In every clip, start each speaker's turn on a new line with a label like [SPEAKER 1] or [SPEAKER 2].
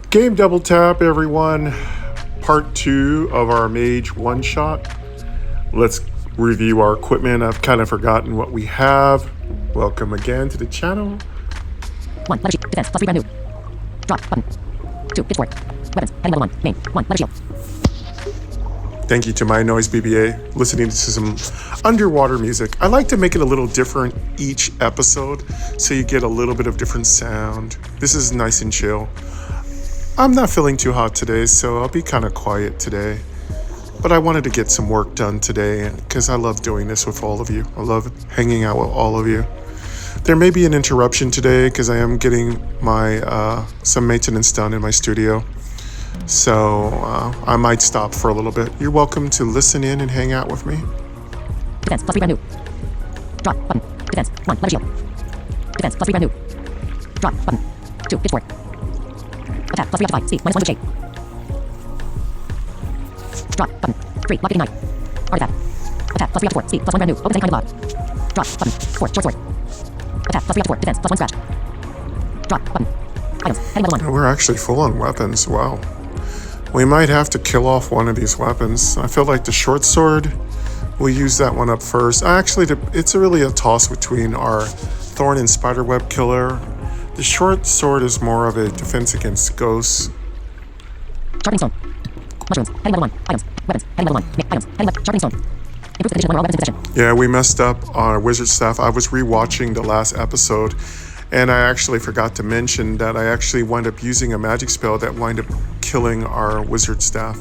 [SPEAKER 1] Game double tap, everyone. Part 2 of our Mage one shot. Let's review our equipment. I've kind of forgotten what we have. Welcome again to the channel.
[SPEAKER 2] 1. Letter shield. Defense. +3 brand new. Drop. Button. 2. Pitch forward. Weapons. Heading level 1. Main. 1. Letter shield.
[SPEAKER 1] Thank you to My Noise BBA. Listening to some underwater music. I like to make it a little different each episode so you get a little bit of different sound. This is nice and chill. I'm not feeling too hot today, so I'll be kind of quiet today. But I wanted to get some work done today because I love doing this with all of you. I love hanging out with all of you. There may be an interruption today because I am getting my some maintenance done in my studio. So I might stop for a little bit. You're welcome to listen in and hang out with me.
[SPEAKER 2] Defense. +3 brand new. Drop. Button. Defense. 1. Letter shield. Defense. +3 brand new. Drop. Button. 2. Pitch forward. Attack. +3 up to 5. Speed. -1 with shape. Drop. Button. 3. Lock getting knife. Artifact. Attack. +3 up to 4. Speed. +1 brand new. Opens any kind of lock. Drop. Button. 4. Short sword. Attack. +3 up to 4. Defense. +1 scratch. Drop. Button. Items. Heading level 1.
[SPEAKER 1] We're actually full on weapons. Wow. We might have to kill off one of these weapons. I feel like the short sword, we'll use that one up first. Actually, it's really a toss between our thorn and spiderweb killer. The short sword is more of a defense against ghosts.
[SPEAKER 2] Sharpening stone. Mushrooms. Heading level 1. Items. Weapons. Heading level 1. Items. Heading level. Sharpening stone. Improves condition when all weapons in possession.
[SPEAKER 1] Yeah, we messed up our wizard staff. I was rewatching the last episode, and I actually forgot to mention that I actually wound up using a magic spell that wound up killing our wizard staff.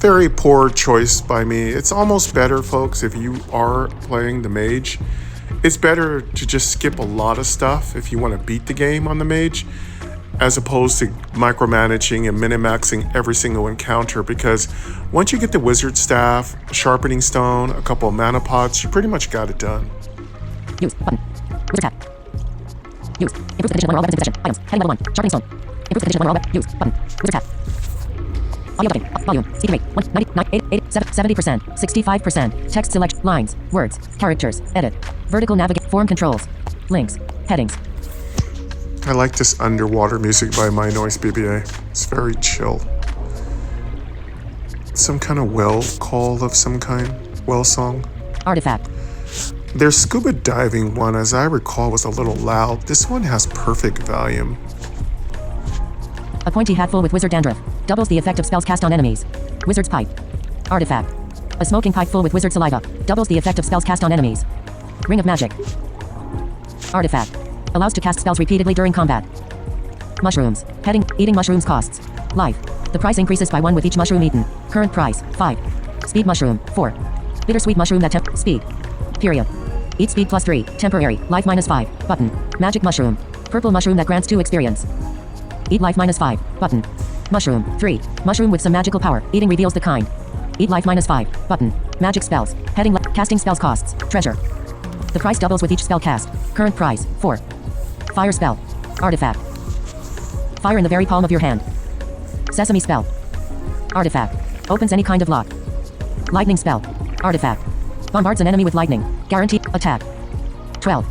[SPEAKER 1] Very poor choice by me. It's almost better, folks, if you are playing the mage. It's better to just skip a lot of stuff if you want to beat the game on the mage, as opposed to micromanaging and min-maxing every single encounter, because once you get the wizard staff, sharpening stone, a couple of mana pots, you pretty much got it done.
[SPEAKER 2] Use. Button. Wizard tap. Use. Improves condition when all weapons in possession. Items. Heading level 1. Sharpening stone. Improves condition when all weapons. Use. Button. Wizard tap. Audio button. Volume. Speed rate. 70%. 65%. Text select. Lines. Words. Characters. Edit. Vertical navigate. Form controls. Links. Headings.
[SPEAKER 1] I like this underwater music by My Noise BBA. It's very chill. Some kind of whale call of some kind. Whale song.
[SPEAKER 2] Artifact.
[SPEAKER 1] Their scuba diving one, as I recall, was a little loud. This one has perfect volume.
[SPEAKER 2] A pointy hat full with wizard dandruff. Doubles the effect of spells cast on enemies. Wizard's pipe. Artifact. A smoking pipe full with wizard saliva. Doubles the effect of spells cast on enemies. Ring of magic. Artifact. Allows to cast spells repeatedly during combat. Mushrooms. Heading. Eating mushrooms costs. Life. The price increases by 1 with each mushroom eaten. Current price. 5. Speed mushroom. 4. Bittersweet mushroom that speed. Period. Eat speed +3. Temporary. Life -5. Button. Magic mushroom. Purple mushroom that grants 2 experience. Eat life -5. Button. Mushroom. 3. Mushroom with some magical power. Eating reveals the kind. Eat life -5. Button. Magic spells. Heading. Casting spells costs. Treasure. The price doubles with each spell cast. Current price. 4. Fire spell. Artifact. Fire in the very palm of your hand. Sesame spell. Artifact. Opens any kind of lock. Lightning spell. Artifact. Bombards an enemy with lightning. Guaranteed attack. 12.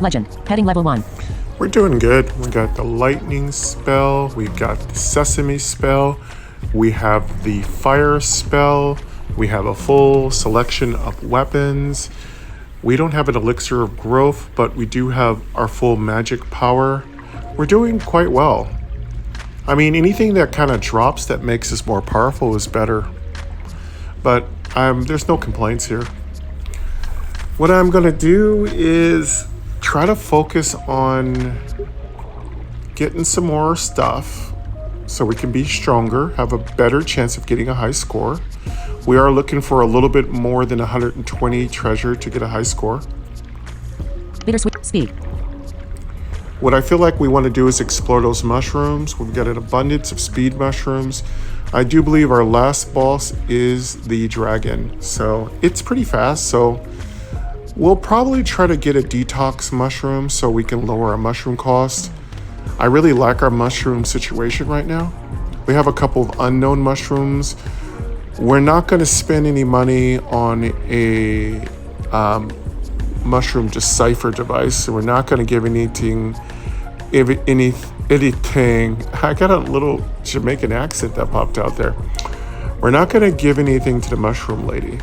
[SPEAKER 2] Legend. Heading level 1.
[SPEAKER 1] We're doing good. We got the lightning spell. We got the sesame spell. We have the fire spell. We have a full selection of weapons. We don't have an elixir of growth, but we do have our full magic power. We're doing quite well. I mean, anything that kind of drops that makes us more powerful is better. But there's no complaints here. What I'm going to do is try to focus on getting some more stuff so we can be stronger, have a better chance of getting a high score. We are looking for a little bit more than 120 treasure to get a high score.
[SPEAKER 2] Bittersweet speed.
[SPEAKER 1] What I feel like we want to do is explore those mushrooms. We've got an abundance of speed mushrooms. I do believe our last boss is the dragon, so it's pretty fast. So we'll probably try to get a detox mushroom so we can lower our mushroom cost. I really like our mushroom situation right now. We have a couple of unknown mushrooms. We're not going to spend any money on a mushroom decipher device, so we're not going to give any anything. I got a little Jamaican accent that popped out there. We're not going to give anything to the mushroom lady.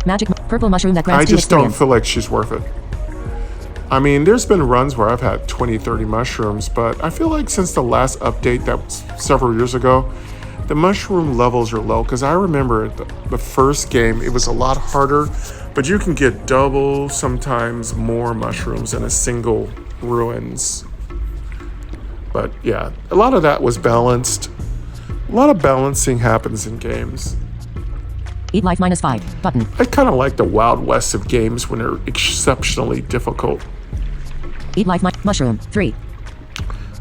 [SPEAKER 2] Magic purple mushroom that grants
[SPEAKER 1] I
[SPEAKER 2] 2
[SPEAKER 1] just don't
[SPEAKER 2] experience.
[SPEAKER 1] feel like she's worth it. I mean, there's been runs where I've had 20, 30 mushrooms, but I feel like since the last update that was several years ago, the mushroom levels are low. Because I remember the first game, it was a lot harder, but you can get double, sometimes more mushrooms in a single ruins. But yeah, a lot of that was balanced. A lot of balancing happens in games.
[SPEAKER 2] Eat life -5 button.
[SPEAKER 1] I kind of like the Wild West of games when they're exceptionally difficult.
[SPEAKER 2] Eat life mushroom 3.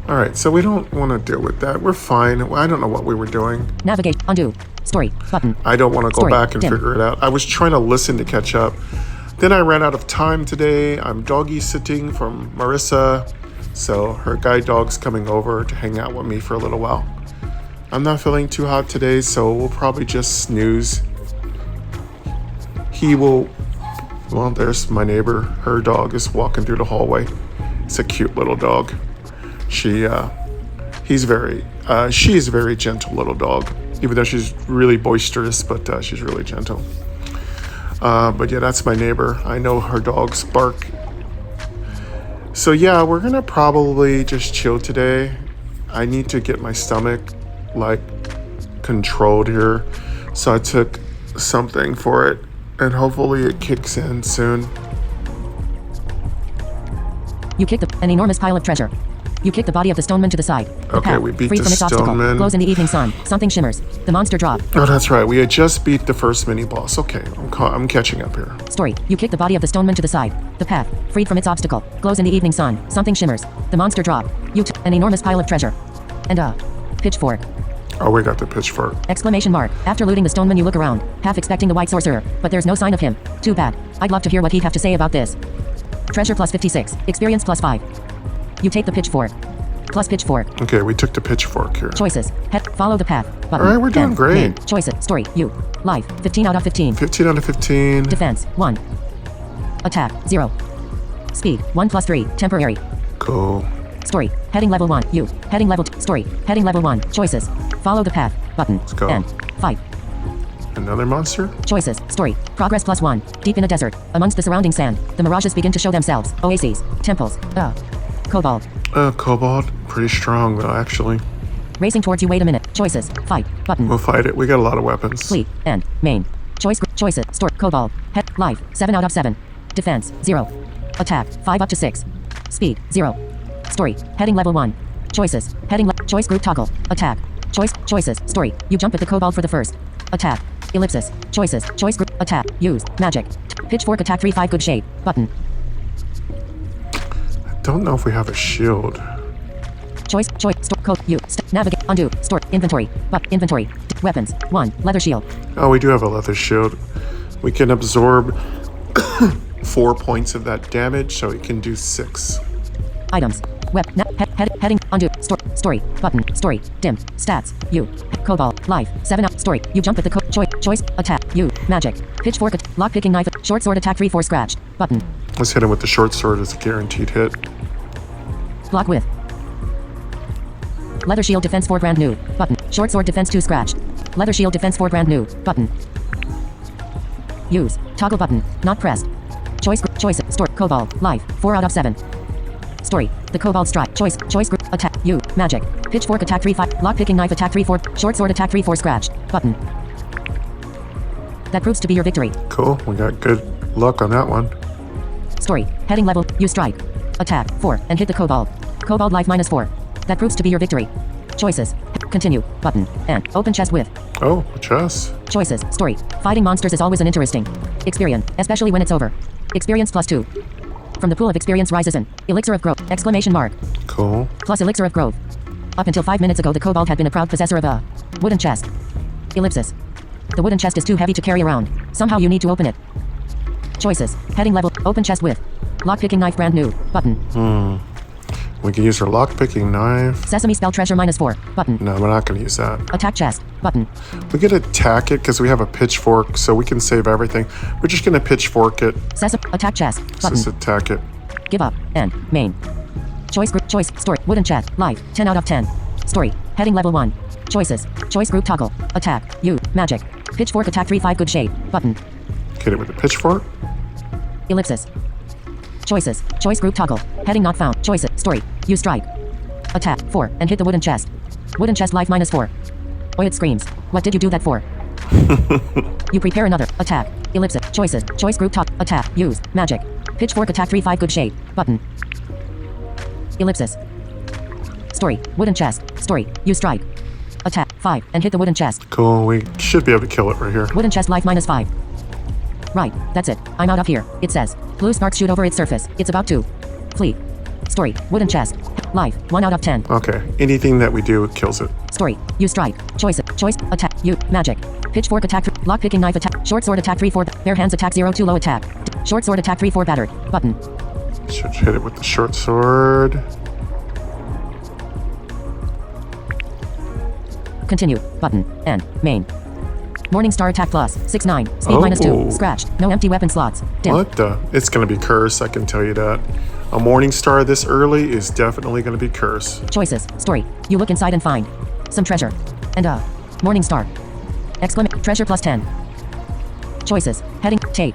[SPEAKER 1] All right, so we don't want to deal with that. We're fine. I don't know what we were doing.
[SPEAKER 2] Navigate undo story button.
[SPEAKER 1] I don't want to go
[SPEAKER 2] Story,
[SPEAKER 1] back and
[SPEAKER 2] dim.
[SPEAKER 1] figure it out. I was trying to listen to catch up. Then I ran out of time today. I'm doggy sitting from Marissa. So her guide dog's coming over to hang out with me for a little while. I'm not feeling too hot today, so we'll probably just snooze. He will, well, there's my neighbor. Her dog is walking through the hallway. It's a cute little dog. She's a very gentle little dog, even though she's really boisterous, but she's really gentle. But yeah, that's my neighbor. I know her dogs bark. So yeah, we're gonna probably just chill today. I need to get my stomach like controlled here. So I took something for it and hopefully it kicks in soon.
[SPEAKER 2] You kick an enormous pile of treasure. You kick the body of the stoneman to the side. The
[SPEAKER 1] Okay,
[SPEAKER 2] path,
[SPEAKER 1] we beat
[SPEAKER 2] freed
[SPEAKER 1] the
[SPEAKER 2] from its obstacle.
[SPEAKER 1] stoneman.
[SPEAKER 2] Glows in the evening sun. Something shimmers. The monster drop.
[SPEAKER 1] Oh, that's right. We had just beat the first mini boss. Okay, I'm catching up here.
[SPEAKER 2] Story. You kick the body of the stoneman to the side. The path, freed from its obstacle. Glows in the evening sun. Something shimmers. The monster drop. You an enormous pile of treasure. And a pitchfork.
[SPEAKER 1] Oh, we got the pitchfork.
[SPEAKER 2] Exclamation mark. After looting the stoneman, you look around, half expecting the white sorcerer, but there's no sign of him. Too bad. I'd love to hear what he'd have to say about this. Treasure plus 56. Experience plus 5. You take the pitchfork. Plus pitchfork.
[SPEAKER 1] Okay, we took the pitchfork here.
[SPEAKER 2] Choices. Follow the path. Button.
[SPEAKER 1] All right, we're doing great.
[SPEAKER 2] Main. Choices. Story. You. Life. 15 out of 15.
[SPEAKER 1] 15 out of 15.
[SPEAKER 2] Defense. 1. Attack. 0. Speed. 1 plus 3. Temporary.
[SPEAKER 1] Cool.
[SPEAKER 2] Story. Heading level 1. You. Heading level 2. Story. Heading level 1. Choices. Follow the path. Button.
[SPEAKER 1] Let's go.
[SPEAKER 2] And. Fight.
[SPEAKER 1] Another monster?
[SPEAKER 2] Choices. Story. Progress plus 1. Deep in a desert. Amongst the surrounding sand. The mirages begin to show themselves. Oases. Temples. Cobalt.
[SPEAKER 1] Cobalt. Pretty strong though, actually.
[SPEAKER 2] Racing towards you. Wait a minute. Choices. Fight. Button.
[SPEAKER 1] We'll fight it. We got a lot of weapons.
[SPEAKER 2] Fleet. And. Main. Choices. Store. Cobalt. Life. 7 out of 7. Defense. 0. Attack. 5 up to 6. Speed. 0. Story. Heading level 1. Choices. Choice group toggle. Attack. Choices. Story. You jump with the cobalt for the first. Attack. Ellipsis. Choices. Choice group. Attack. Use. Magic. Pitchfork attack 3-5 good shape. Button.
[SPEAKER 1] Don't know if we have a shield.
[SPEAKER 2] Choice. Store. Code. You. Navigate. Undo. Store. Inventory. Inventory. Weapons. 1. Leather shield.
[SPEAKER 1] Oh, we do have a leather shield. We can absorb 4 points of that damage, so it can do 6.
[SPEAKER 2] Items. Heading. Undo. Story. Button. Story. Dim. Stats. You. Cobalt. Life. 7 up. Story. You jump with the choice. Attack. You. Magic. Pitchfork. Lockpicking knife. Short sword attack 3-4 scratched. Button.
[SPEAKER 1] Let's hit him with the short sword as a guaranteed hit.
[SPEAKER 2] Block with. Leather shield defense 4 brand new. Button. Short sword defense 2 scratched. Leather shield defense 4 brand new. Button. Use. Toggle button. Not pressed. Choice. Store. Cobalt. Life. 4 out of 7. Story. The Cobalt Strike. Choice group. Attack. You. Magic. Pitchfork attack 3-5. Lockpicking knife attack 3-4. Short sword attack 3-4 scratched. Button. That proves to be your victory.
[SPEAKER 1] Cool. We got good luck on that one.
[SPEAKER 2] Story. Heading level. You strike. Attack 4 and hit the Cobalt. Cobalt life -4. That proves to be your victory. Choices. Continue. Button. And open chest with.
[SPEAKER 1] Oh, a chest.
[SPEAKER 2] Choices. Story. Fighting monsters is always an interesting experience, especially when it's over. Experience plus 2. From the pool of experience rises an elixir of growth! Exclamation mark.
[SPEAKER 1] Cool.
[SPEAKER 2] Plus elixir of growth. Up until 5 minutes ago, the kobold had been a proud possessor of a wooden chest. Ellipsis. The wooden chest is too heavy to carry around. Somehow you need to open it. Choices. Heading level. Open chest with. Lockpicking knife brand new. Button.
[SPEAKER 1] We can use our lockpicking knife.
[SPEAKER 2] Sesame spell treasure -4. Button.
[SPEAKER 1] No, we're not going to use that.
[SPEAKER 2] Attack chest. Button.
[SPEAKER 1] We can attack it because we have a pitchfork, so we can save everything. We're just going to pitchfork it.
[SPEAKER 2] Attack chest. Button.
[SPEAKER 1] Just attack it.
[SPEAKER 2] Give up. And. Main. Choice group. Choice. Story. Wooden chest. Life. 10 out of 10. Story. Heading level 1. Choices. Choice group toggle. Attack. You. Magic. Pitchfork attack 3-5 good shape. Button.
[SPEAKER 1] Hit it with the pitchfork.
[SPEAKER 2] Ellipsis. Choices. Choice group toggle. Heading not found. Choices. Story. You strike. Attack. 4. And hit the wooden chest. Wooden chest life -4. Oh, it screams. What did you do that for? You prepare another. Attack. Ellipsis. Choices. Choice group toggle. Attack. Use. Magic. Pitchfork attack 3-5 good shape. Button. Ellipsis. Story. Wooden chest. Story. You strike. Attack. 5. And hit the wooden chest.
[SPEAKER 1] Cool. We should be able to kill it right here.
[SPEAKER 2] Wooden chest life -5. Right. That's it. I'm out of here. It says. Blue sparks shoot over its surface. It's about to flee. Story. Wooden chest. Life. 1 out of 10.
[SPEAKER 1] Okay. Anything that we do, it kills it.
[SPEAKER 2] Story. You strike. Choice. Choice. Attack. You. Magic. Pitchfork attack. Lock picking knife attack. Short sword attack 3-4. Bare hands attack 0-2 low attack. Short sword attack 3-4 battered. Button.
[SPEAKER 1] Should hit it with the short sword.
[SPEAKER 2] Continue. Button. And. Main. Morningstar attack plus. 6-9. Speed
[SPEAKER 1] Oh.
[SPEAKER 2] -2. Scratched. No empty weapon slots. Dim.
[SPEAKER 1] What the? It's going to be curse, I can tell you that. A Morningstar this early is definitely going to be curse.
[SPEAKER 2] Choices. Story. You look inside and find some treasure. And Morningstar. Exclamation. Treasure plus 10. Choices. Heading. Take.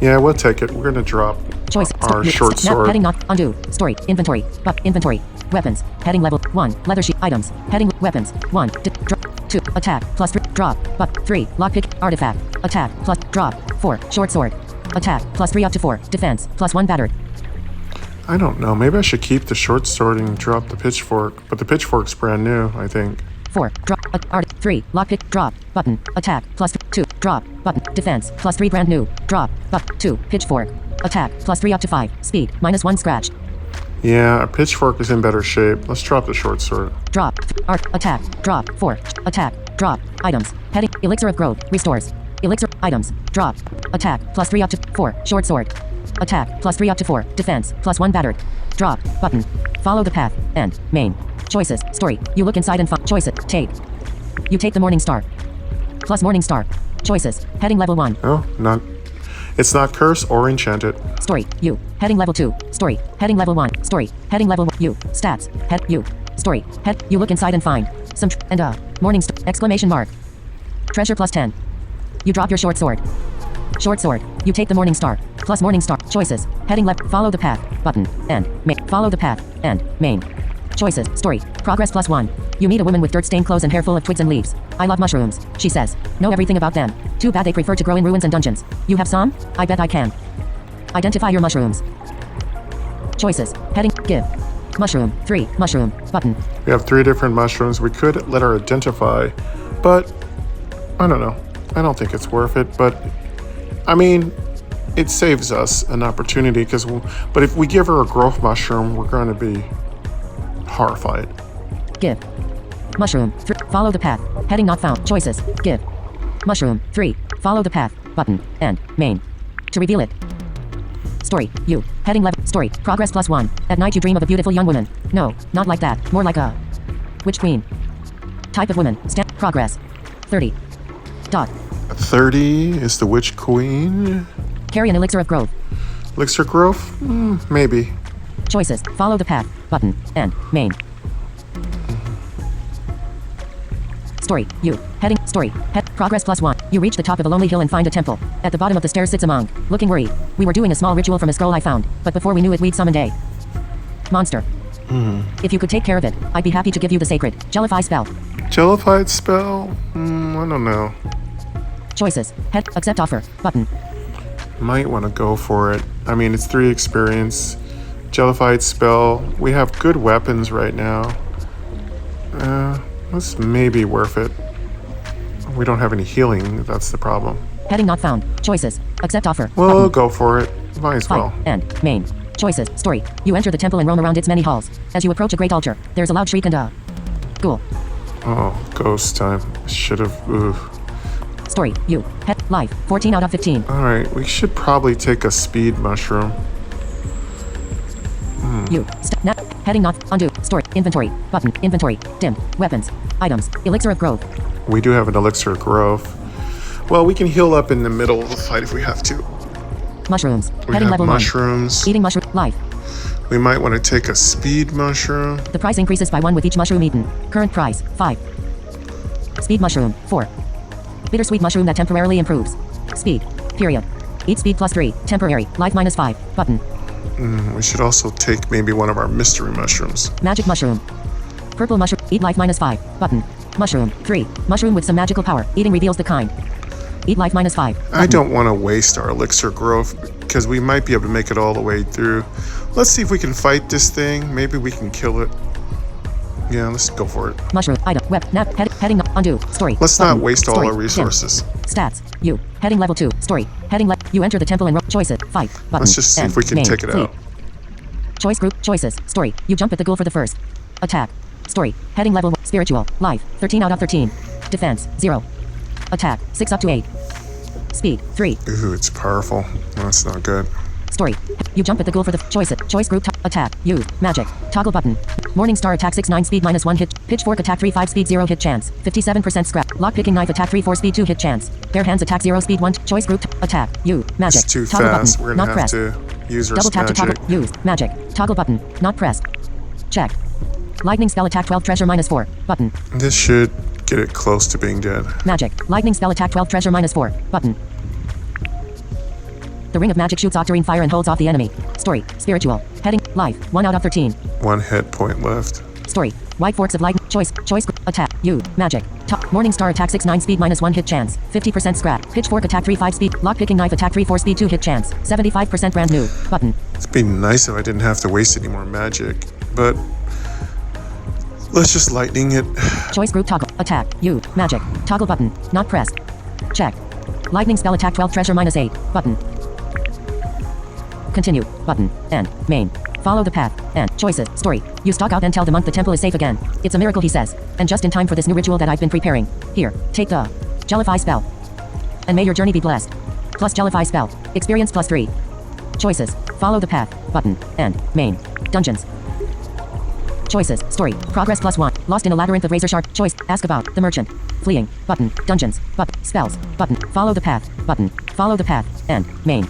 [SPEAKER 1] Yeah, we'll take it. We're going to drop
[SPEAKER 2] Choice.
[SPEAKER 1] our short sword.
[SPEAKER 2] Heading not. Undo. Story. Inventory. Inventory. Weapons. Heading level 1. Leather sheet. Items. Heading. Weapons. 1. Drop. 2. Attack. Plus 3. Drop. But 3. Lockpick. Artifact. Attack. Plus. Drop. 4. Short sword. Attack. Plus 3 up to 4. Defense. Plus 1 battered.
[SPEAKER 1] I don't know. Maybe I should keep the short sword and drop the pitchfork. But the pitchfork's brand new, I think.
[SPEAKER 2] 4. Drop. 3. Lockpick. Drop. Button. Attack. Plus 2. Drop. Button. Defense. Plus 3 brand new. Drop. But 2. Pitchfork. Attack. Plus 3 up to 5. Speed. -1 scratch.
[SPEAKER 1] Yeah, a pitchfork is in better shape. Let's drop the short sword.
[SPEAKER 2] Drop. Attack. Drop. 4. Attack. Drop. Items. Heading. Elixir of growth. Restores. Elixir. Items. Drop. Attack. Plus 3 up to 4. Short sword. Attack. Plus 3 up to 4. Defense. Plus 1 battered. Drop. Button. Follow the path. End. Main. Choices. Story. You look inside and find. Choices. Take. You take the Morningstar. Plus Morningstar. Choices. Heading level 1.
[SPEAKER 1] Oh, not. It's not curse or enchanted.
[SPEAKER 2] Story. You. Heading level 2. Story. Heading level 1. Story. Heading level 1. You. Stats. Head. You. Story. Head. You look inside and find some and Morningstar. Exclamation mark. Treasure plus 10. You drop your short sword. Short sword. You take the Morningstar. Plus Morningstar. Choices. Heading left. Follow the path. Button. End. Main. Follow the path. End. Main. Choices. Story. Progress plus 1. You meet a woman with dirt-stained clothes and hair full of twigs and leaves. I love mushrooms, she says. Know everything about them. Too bad they prefer to grow in ruins and dungeons. You have some? I bet I can. Identify your mushrooms. Choices. Heading. Give. Mushroom. 3. Mushroom. Button.
[SPEAKER 1] We have 3 different mushrooms. We could let her identify, but I don't know. I don't think it's worth it, but I mean, it saves us an opportunity but if we give her a growth mushroom, we're going to be horrified.
[SPEAKER 2] Give. Mushroom. 3. Follow the path. Heading not found. Choices. Give. Mushroom. 3. Follow the path. Button. End. Main. To reveal it. Story. You. Heading level. Story. Progress plus 1. At night you dream of a beautiful young woman. No, not like that. More like a witch queen. Type of woman. Progress. 30. Dot.
[SPEAKER 1] 30 is the witch queen.
[SPEAKER 2] Carry an elixir of growth.
[SPEAKER 1] Elixir growth? Maybe.
[SPEAKER 2] Choices. Follow the path. Button. End. Main. Story. You. Heading. Story. Head. Progress plus 1. You reach the top of a lonely hill and find a temple. At the bottom of the stairs sits a monk, looking worried. We were doing a small ritual from a scroll I found, but before we knew it we'd summoned a monster. If you could take care of it, I'd be happy to give you the sacred Jellify spell.
[SPEAKER 1] Jellified spell? I don't know.
[SPEAKER 2] Choices. Head. Accept offer. Button.
[SPEAKER 1] Might want to go for it. I mean, it's 3 experience. Jellified spell. We have good weapons right now. This may be worth it. We don't have any healing. That's the problem.
[SPEAKER 2] Heading not found. Choices. Accept offer.
[SPEAKER 1] Well, go for it. Might as well.
[SPEAKER 2] End. Main. Choices. Story. You enter the temple and roam around its many halls. As you approach a great altar, there's a loud shriek and a ghoul.
[SPEAKER 1] Oh, ghost time. Should have.
[SPEAKER 2] Story. You. Head. Life. 14 out of 15.
[SPEAKER 1] Alright, we should probably take a speed mushroom.
[SPEAKER 2] You. Heading not. Undo. Story. Inventory. Button. Inventory. Dim. Weapons. Items. Elixir of growth.
[SPEAKER 1] We do have an elixir of growth. Well, we can heal up in the middle of the fight if we have to.
[SPEAKER 2] Mushrooms.
[SPEAKER 1] We
[SPEAKER 2] Heading
[SPEAKER 1] have
[SPEAKER 2] level
[SPEAKER 1] mushrooms.
[SPEAKER 2] 1. Eating mushroom. Life.
[SPEAKER 1] We might want to take a speed mushroom.
[SPEAKER 2] The price increases by 1 with each mushroom eaten. Current price, 5. Speed mushroom, 4. Bittersweet mushroom that temporarily improves. Speed. Period. Eat speed plus 3. Temporary. Life minus 5. Button.
[SPEAKER 1] We should also take maybe one of our mystery mushrooms.
[SPEAKER 2] Magic mushroom. Purple mushroom. Eat life minus 5. Button. Mushroom. 3. Mushroom with some magical power. Eating reveals the kind. Eat life minus 5. Button.
[SPEAKER 1] I don't want to waste our elixir growth because we might be able to make it all the way through. Let's see if we can fight this thing. Maybe we can kill it. Yeah, let's go for it.
[SPEAKER 2] Mushroom. Item. Web. Heading. Undo. Story.
[SPEAKER 1] Let's
[SPEAKER 2] Button.
[SPEAKER 1] not waste all
[SPEAKER 2] Story.
[SPEAKER 1] our resources.
[SPEAKER 2] Dim. Stats. You. Heading level 2. Story. Heading you enter the temple and choices. Fight. Button.
[SPEAKER 1] Let's just see if we can take it out.
[SPEAKER 2] Choice group. Choices. Story. You jump at the ghoul for the first. Attack. Story. Heading level 1. Spiritual. Life. 13 out of 13. Defense. 0. Attack. 6 up to 8. Speed. 3.
[SPEAKER 1] Ooh, it's powerful. That's not good.
[SPEAKER 2] Story. You jump at the ghoul for the choice. Choice group. Attack. Use. Magic. Toggle button. Morning Star attack 6-9 speed minus 1 hit. Pitchfork attack 3-5 speed 0 hit chance. 57% scrap. Lockpicking knife attack 3-4 speed 2 hit chance. Bare hands attack 0 speed 1. Choice group. Attack. Use. Magic.
[SPEAKER 1] It's too
[SPEAKER 2] Toggle
[SPEAKER 1] fast.
[SPEAKER 2] button.
[SPEAKER 1] We're
[SPEAKER 2] Not
[SPEAKER 1] gonna have
[SPEAKER 2] pressed.
[SPEAKER 1] to use our
[SPEAKER 2] Double tap to
[SPEAKER 1] magic.
[SPEAKER 2] toggle. Use. Magic. Toggle button. Not pressed. Check. Lightning spell attack 12 treasure minus 4. Button.
[SPEAKER 1] This should get it close to being dead.
[SPEAKER 2] Magic. Lightning spell attack 12 treasure minus 4. Button. The ring of magic shoots octarine fire and holds off the enemy. Story. Spiritual. Heading. Life. 1 out of 13.
[SPEAKER 1] 1 hit point left.
[SPEAKER 2] Story. White forks of lightning. Choice. Attack. You. Magic. Top. Morning Star attack 6-9 speed minus 1 hit chance. 50% scrap. Pitchfork attack 3-5 speed. Lockpicking knife attack 3-4 speed 2 hit chance. 75% brand new. Button.
[SPEAKER 1] It'd be nice if I didn't have to waste any more magic, but let's just lightning it.
[SPEAKER 2] Choice group toggle. Attack. You. Magic. Toggle button. Not pressed. Check. Lightning spell attack 12 treasure minus 8. Button. Continue. Button. And. Main. Follow the path. And. Choices. Story. You stalk out and tell the monk the temple is safe again. It's a miracle, he says. And just in time for this new ritual that I've been preparing. Here. Take the Jellify spell. And may your journey be blessed. Plus Jellify spell. Experience plus 3. Choices. Follow the path. Button. And. Main. Dungeons. Choices. Story. Progress plus 1. Lost in a labyrinth of razor sharp. Choice. Ask about. The merchant. Fleeing. Button. Dungeons. Button. Spells. Button. Follow the path. Button. Follow the path. And. Main.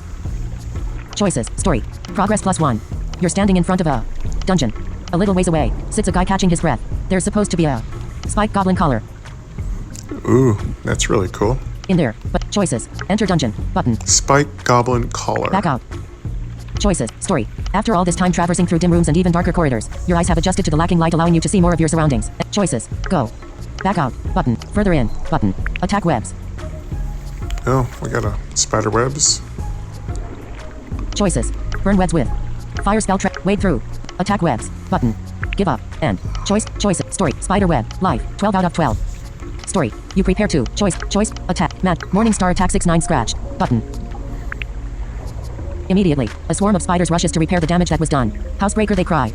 [SPEAKER 2] Choices. Story. Progress plus 1. You're standing in front of a dungeon. A little ways away sits a guy catching his breath. There's supposed to be a spike goblin collar
[SPEAKER 1] Ooh, that's really cool.
[SPEAKER 2] in there. But choices. Enter dungeon. Button.
[SPEAKER 1] Spike goblin collar.
[SPEAKER 2] Back out. Choices. Story. After all this time traversing through dim rooms and even darker corridors, your eyes have adjusted to the lacking light, allowing you to see more of your surroundings. Choices. Go. Back out. Button. Further in. Button. Attack webs.
[SPEAKER 1] Oh, we got a spider webs.
[SPEAKER 2] Choices. Burn webs with. Fire spell trap. Wade through. Attack webs. Button. Give up. End. Choices. Story. Spider web. Life. 12 out of 12. Story. You prepare to. Choice. Attack. Morning Star attack 6-9 scratched. Button. Immediately, a swarm of spiders rushes to repair the damage that was done. Housebreaker, they cry.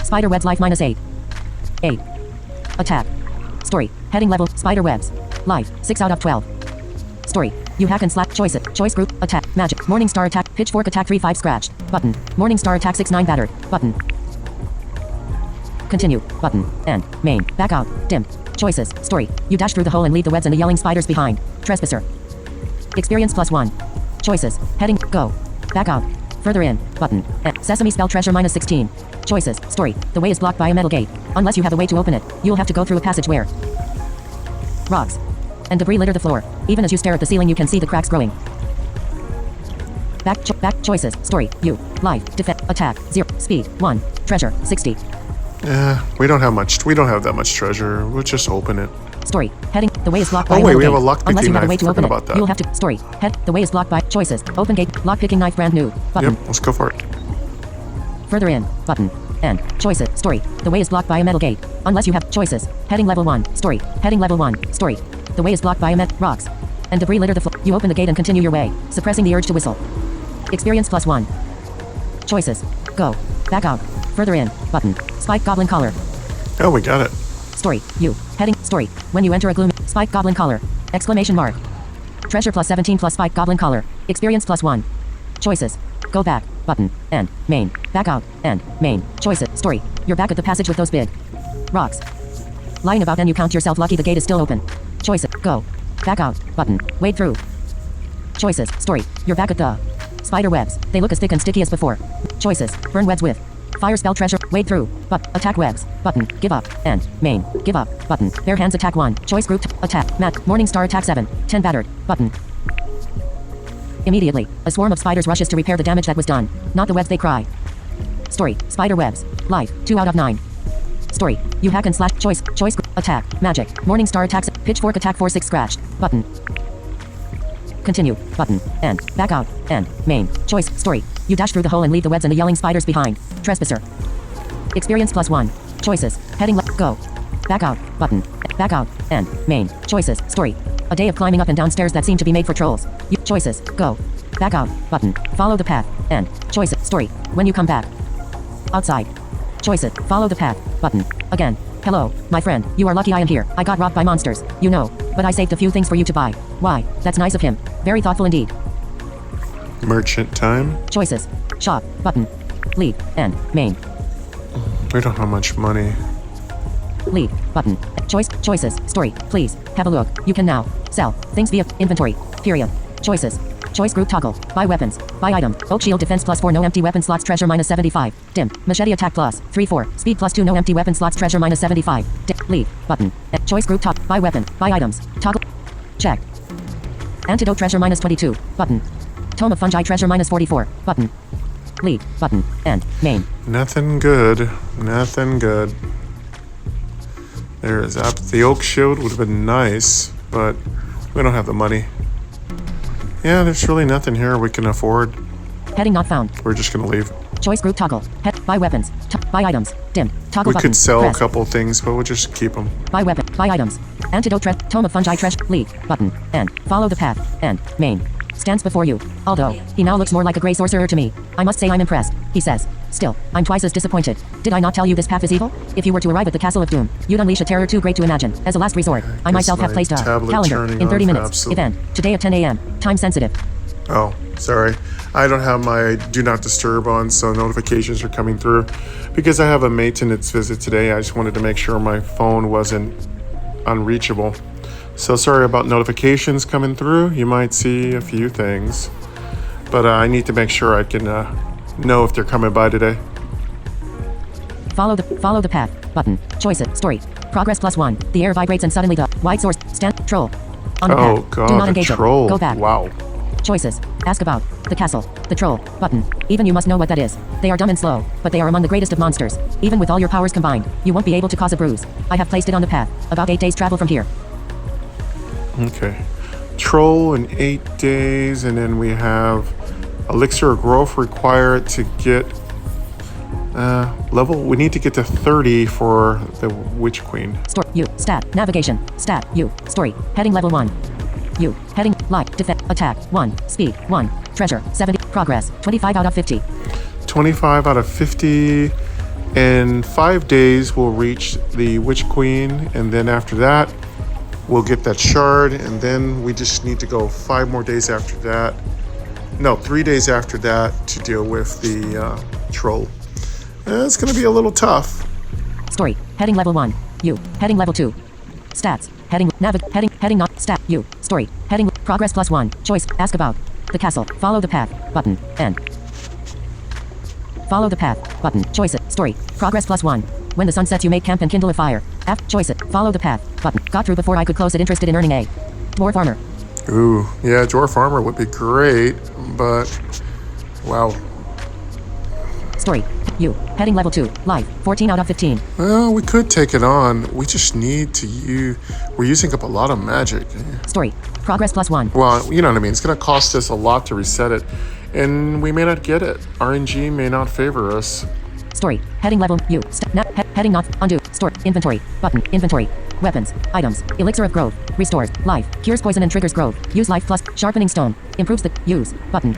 [SPEAKER 2] Spider webs life minus 8. 8. Attack. Story. Heading level. Spider webs. Life. 6 out of 12. Story. You hack and slap. Choices. Choice group. Attack. Magic. Morning Star attack. Pitchfork attack 3-5 scratched. Button. Morning Star attack 6-9 battered. Button. Continue. Button. And. Main. Back out. Dim. Choices. Story. You dash through the hole and leave the webs and the yelling spiders behind. Trespasser. Experience plus 1. Choices. Heading. Go. Back out. Further in. Button. And. Sesame spell treasure minus 16. Choices. Story. The way is blocked by a metal gate. Unless you have a way to open it, you'll have to go through a passage where rocks and debris litter the floor. Even as you stare at the ceiling, you can see the cracks growing. Back choices. Story. You. Life. Defense. Attack. 0. Speed. 1. Treasure. 60.
[SPEAKER 1] We don't have that much treasure. We'll just open it.
[SPEAKER 2] Story. Heading. The way is blocked by
[SPEAKER 1] Oh
[SPEAKER 2] a
[SPEAKER 1] wait,
[SPEAKER 2] metal
[SPEAKER 1] we have a
[SPEAKER 2] gate.
[SPEAKER 1] lock
[SPEAKER 2] Unless
[SPEAKER 1] picking
[SPEAKER 2] you have a
[SPEAKER 1] knife.
[SPEAKER 2] way to open
[SPEAKER 1] Forgot
[SPEAKER 2] it,
[SPEAKER 1] about that.
[SPEAKER 2] you'll have to. Story. Head. The way is blocked by choices. Open gate. Lock picking knife brand new. Button.
[SPEAKER 1] Yep, let's go for it.
[SPEAKER 2] Further in. Button. End. Choices. Story. The way is blocked by a metal gate. Unless you have choices. Heading level 1. Story. Heading level 1. Story. The way is blocked by rocks and debris litter the floor. You open the gate and continue your way, suppressing the urge to whistle. Experience plus 1. Choices. Go. Back out. Further in. Button. Spike goblin collar.
[SPEAKER 1] Oh, we got it.
[SPEAKER 2] Story. You. Heading. Story. When you enter a gloom. Spike goblin collar. Exclamation mark. Treasure plus 17 plus spike goblin collar. Experience plus 1. Choices. Go back. Button. End. Main. Back out. End. Main. Choices. Story. You're back at the passage with those big rocks lying about, and you count yourself lucky the gate is still open. Choices. Go. Back out. Button. Wade through. Choices. Story. You're back at the Spider webs. They look as thick and sticky as before. Choices. Burn webs with. Fire spell treasure. Wade through. But attack webs. Button. Give up. And. Main. Give up. Button. Bare hands attack 1. Choice group. Attack. Mat. Morning star attack 7. 10 battered. Button. Immediately, a swarm of spiders rushes to repair the damage that was done. Not the webs they cry. Story. Spider webs. Life. 2 out of 9. Story. You hack and slash. Choice. Choice. Attack. Magic. Morning star attacks. Pitchfork attack 4-6 scratched. Button. Continue. Button. And. Back out. And. Main. Choice. Story. You dash through the hole and leave the webs and the yelling spiders behind. Trespasser. Experience +1. Choices. Heading left. Go. Back out. Button. Back out. And. Main. Choices. Story. A day of climbing up and down stairs that seem to be made for trolls. You. Choices. Go. Back out. Button. Follow the path. And. Choices. Story. When you come back. Outside. Choices. Follow the path. Button. Again. Hello, my friend. You are lucky I am here. I got robbed by monsters. You know. But I saved a few things for you to buy. Why? That's nice of him. Very thoughtful indeed.
[SPEAKER 1] Merchant time.
[SPEAKER 2] Choices. Shop. Button. Leave. And. Main.
[SPEAKER 1] We don't have much money.
[SPEAKER 2] Leave. Button. Choices. Story. Please. Have a look. You can now. Sell. Things via inventory. Period. Choices. Choice group toggle. Buy weapons. Buy item. Oak shield defense +4 no empty weapon slots treasure -75. Dim. Machete attack +3-4. Speed +2 no empty weapon slots treasure -75. Dim. Leave. Button. Choice group top. Buy weapon. Buy items. Toggle. Check. Antidote treasure -22. Button. Tome of fungi treasure -44. Button. Leave. Button. And. Main.
[SPEAKER 1] Nothing good. Nothing good. There is the oak shield would have been nice, but we don't have the money. Yeah, there's really nothing here we can afford.
[SPEAKER 2] Heading not found.
[SPEAKER 1] We're just gonna leave.
[SPEAKER 2] Choice group toggle. Buy weapons. Buy items. Dim. Toggle
[SPEAKER 1] We
[SPEAKER 2] button.
[SPEAKER 1] could sell
[SPEAKER 2] Press.
[SPEAKER 1] a couple things, but we'll just keep them.
[SPEAKER 2] Buy weapon. Buy items. Antidote tome of fungi treasure. Leave. Button. And. Follow the path. And. Main. Stands before you. Although, he now looks more like a gray sorcerer to me. I must say I'm impressed, he says. Still, I'm twice as disappointed. Did I not tell you this path is evil? If you were to arrive at the Castle of Doom, you'd unleash a terror too great to imagine. As a last resort, I myself have placed a calendar in 30 minutes. Event. Today at 10 a.m. Time sensitive.
[SPEAKER 1] Oh, sorry. I don't have my do not disturb on, so notifications are coming through. Because I have a maintenance visit today, I just wanted to make sure my phone wasn't unreachable. So sorry about notifications coming through. You might see a few things. But I need to make sure I can know if they're coming by today.
[SPEAKER 2] Follow the path. Button. Choices. Story. Progress +1. The air vibrates and suddenly the wide source. Stand. Troll. On the path.
[SPEAKER 1] Oh god,
[SPEAKER 2] Do not
[SPEAKER 1] the
[SPEAKER 2] engage
[SPEAKER 1] troll.
[SPEAKER 2] It. Go back.
[SPEAKER 1] Wow.
[SPEAKER 2] Choices. Ask about. The castle. The troll. Button. Even you must know what that is. They are dumb and slow, but they are among the greatest of monsters. Even with all your powers combined, you won't be able to cause a bruise. I have placed it on the path. About 8 days travel from here.
[SPEAKER 1] Okay. Troll in 8 days, and then we have elixir of growth required to get level. We need to get to 30 for the Witch Queen.
[SPEAKER 2] Story. You. Stat. Navigation. Stat. You. Story. Heading level 1. You. Heading. Light. Defense. Attack. 1. Speed. 1. Treasure. 70. Progress. 25 out of 50.
[SPEAKER 1] 25 out of 50. In 5 days, we'll reach the Witch Queen, and then after that, we'll get that shard, and then we just need to go 5 more days after that. No, 3 days after that to deal with the troll. It's going to be a little tough.
[SPEAKER 2] Story. Heading level 1. You. Heading level 2. Stats. Heading. Heading not. Stat. You. Story. Heading. Progress +1. Choice. Ask about. The castle. Follow the path. Button. And. Follow the path. Button. Choices. Story. Progress +1. When the sun sets, you make camp and kindle a fire. Choice it. Follow the path. Button. Got through before I could close it. Interested in earning a dwarf armor.
[SPEAKER 1] Ooh, yeah, dwarf armor would be great, but wow.
[SPEAKER 2] Story. You. Heading level 2. Life. 14 out of 15.
[SPEAKER 1] Well, we could take it on. We just need to use. We're using up a lot of magic.
[SPEAKER 2] Story. Progress +1.
[SPEAKER 1] Well, you know what I mean. It's going to cost us a lot to reset it, and we may not get it. RNG may not favor us.
[SPEAKER 2] Story. Heading level. You. Heading not. Undo. Store. Inventory. Button. Inventory. Weapons. Items. Elixir of growth. Restores. Life. Cures poison and triggers growth. Use life plus. Sharpening stone. Improves the. Use. Button.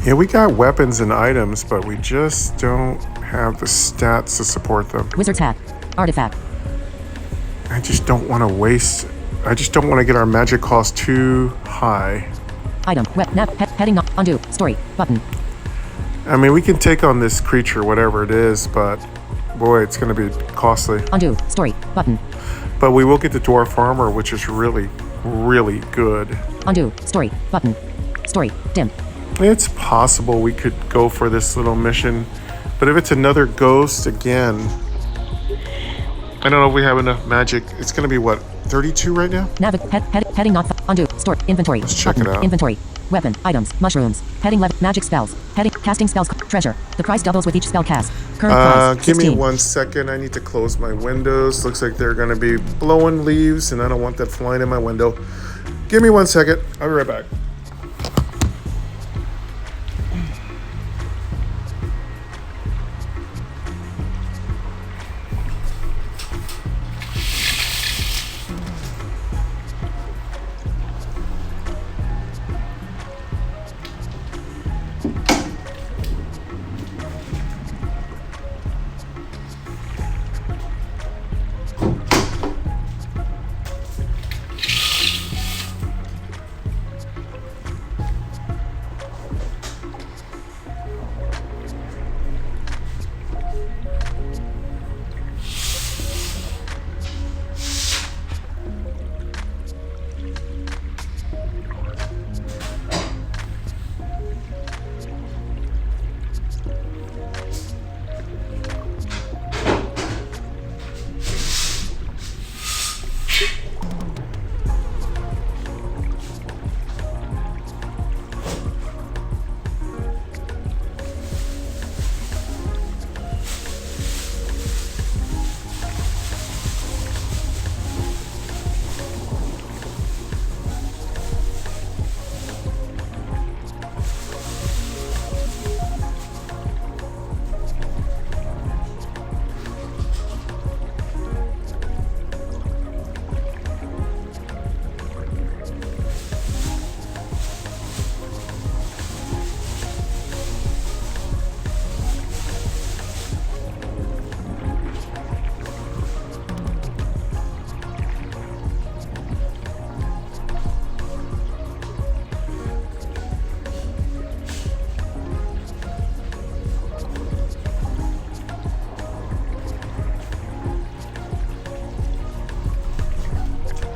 [SPEAKER 1] Yeah, we got weapons and items, but we just don't have the stats to support them.
[SPEAKER 2] Wizard's hat. Artifact.
[SPEAKER 1] I just don't want to waste. I just don't want to get our magic cost too high.
[SPEAKER 2] Item. Heading not. Undo. Story. Button.
[SPEAKER 1] I mean, we can take on this creature, whatever it is, but boy, it's going to be costly.
[SPEAKER 2] Undo. Story. Button.
[SPEAKER 1] But we will get the dwarf armor, which is really, really good.
[SPEAKER 2] Undo. Story. Button. Story. Dim.
[SPEAKER 1] It's possible we could go for this little mission, but if it's another ghost again, I don't know if we have enough magic. It's gonna be what, 32 right now?
[SPEAKER 2] Heading not undo store inventory.
[SPEAKER 1] Let's check it out.
[SPEAKER 2] Inventory. Weapon items mushrooms. Heading left magic spells. Heading casting spells treasure. The price doubles with each spell cast. Current price.
[SPEAKER 1] Give me
[SPEAKER 2] 16.
[SPEAKER 1] 1 second. I need to close my windows. Looks like they're gonna be blowing leaves, and I don't want that flying in my window. Give me 1 second. I'll be right back.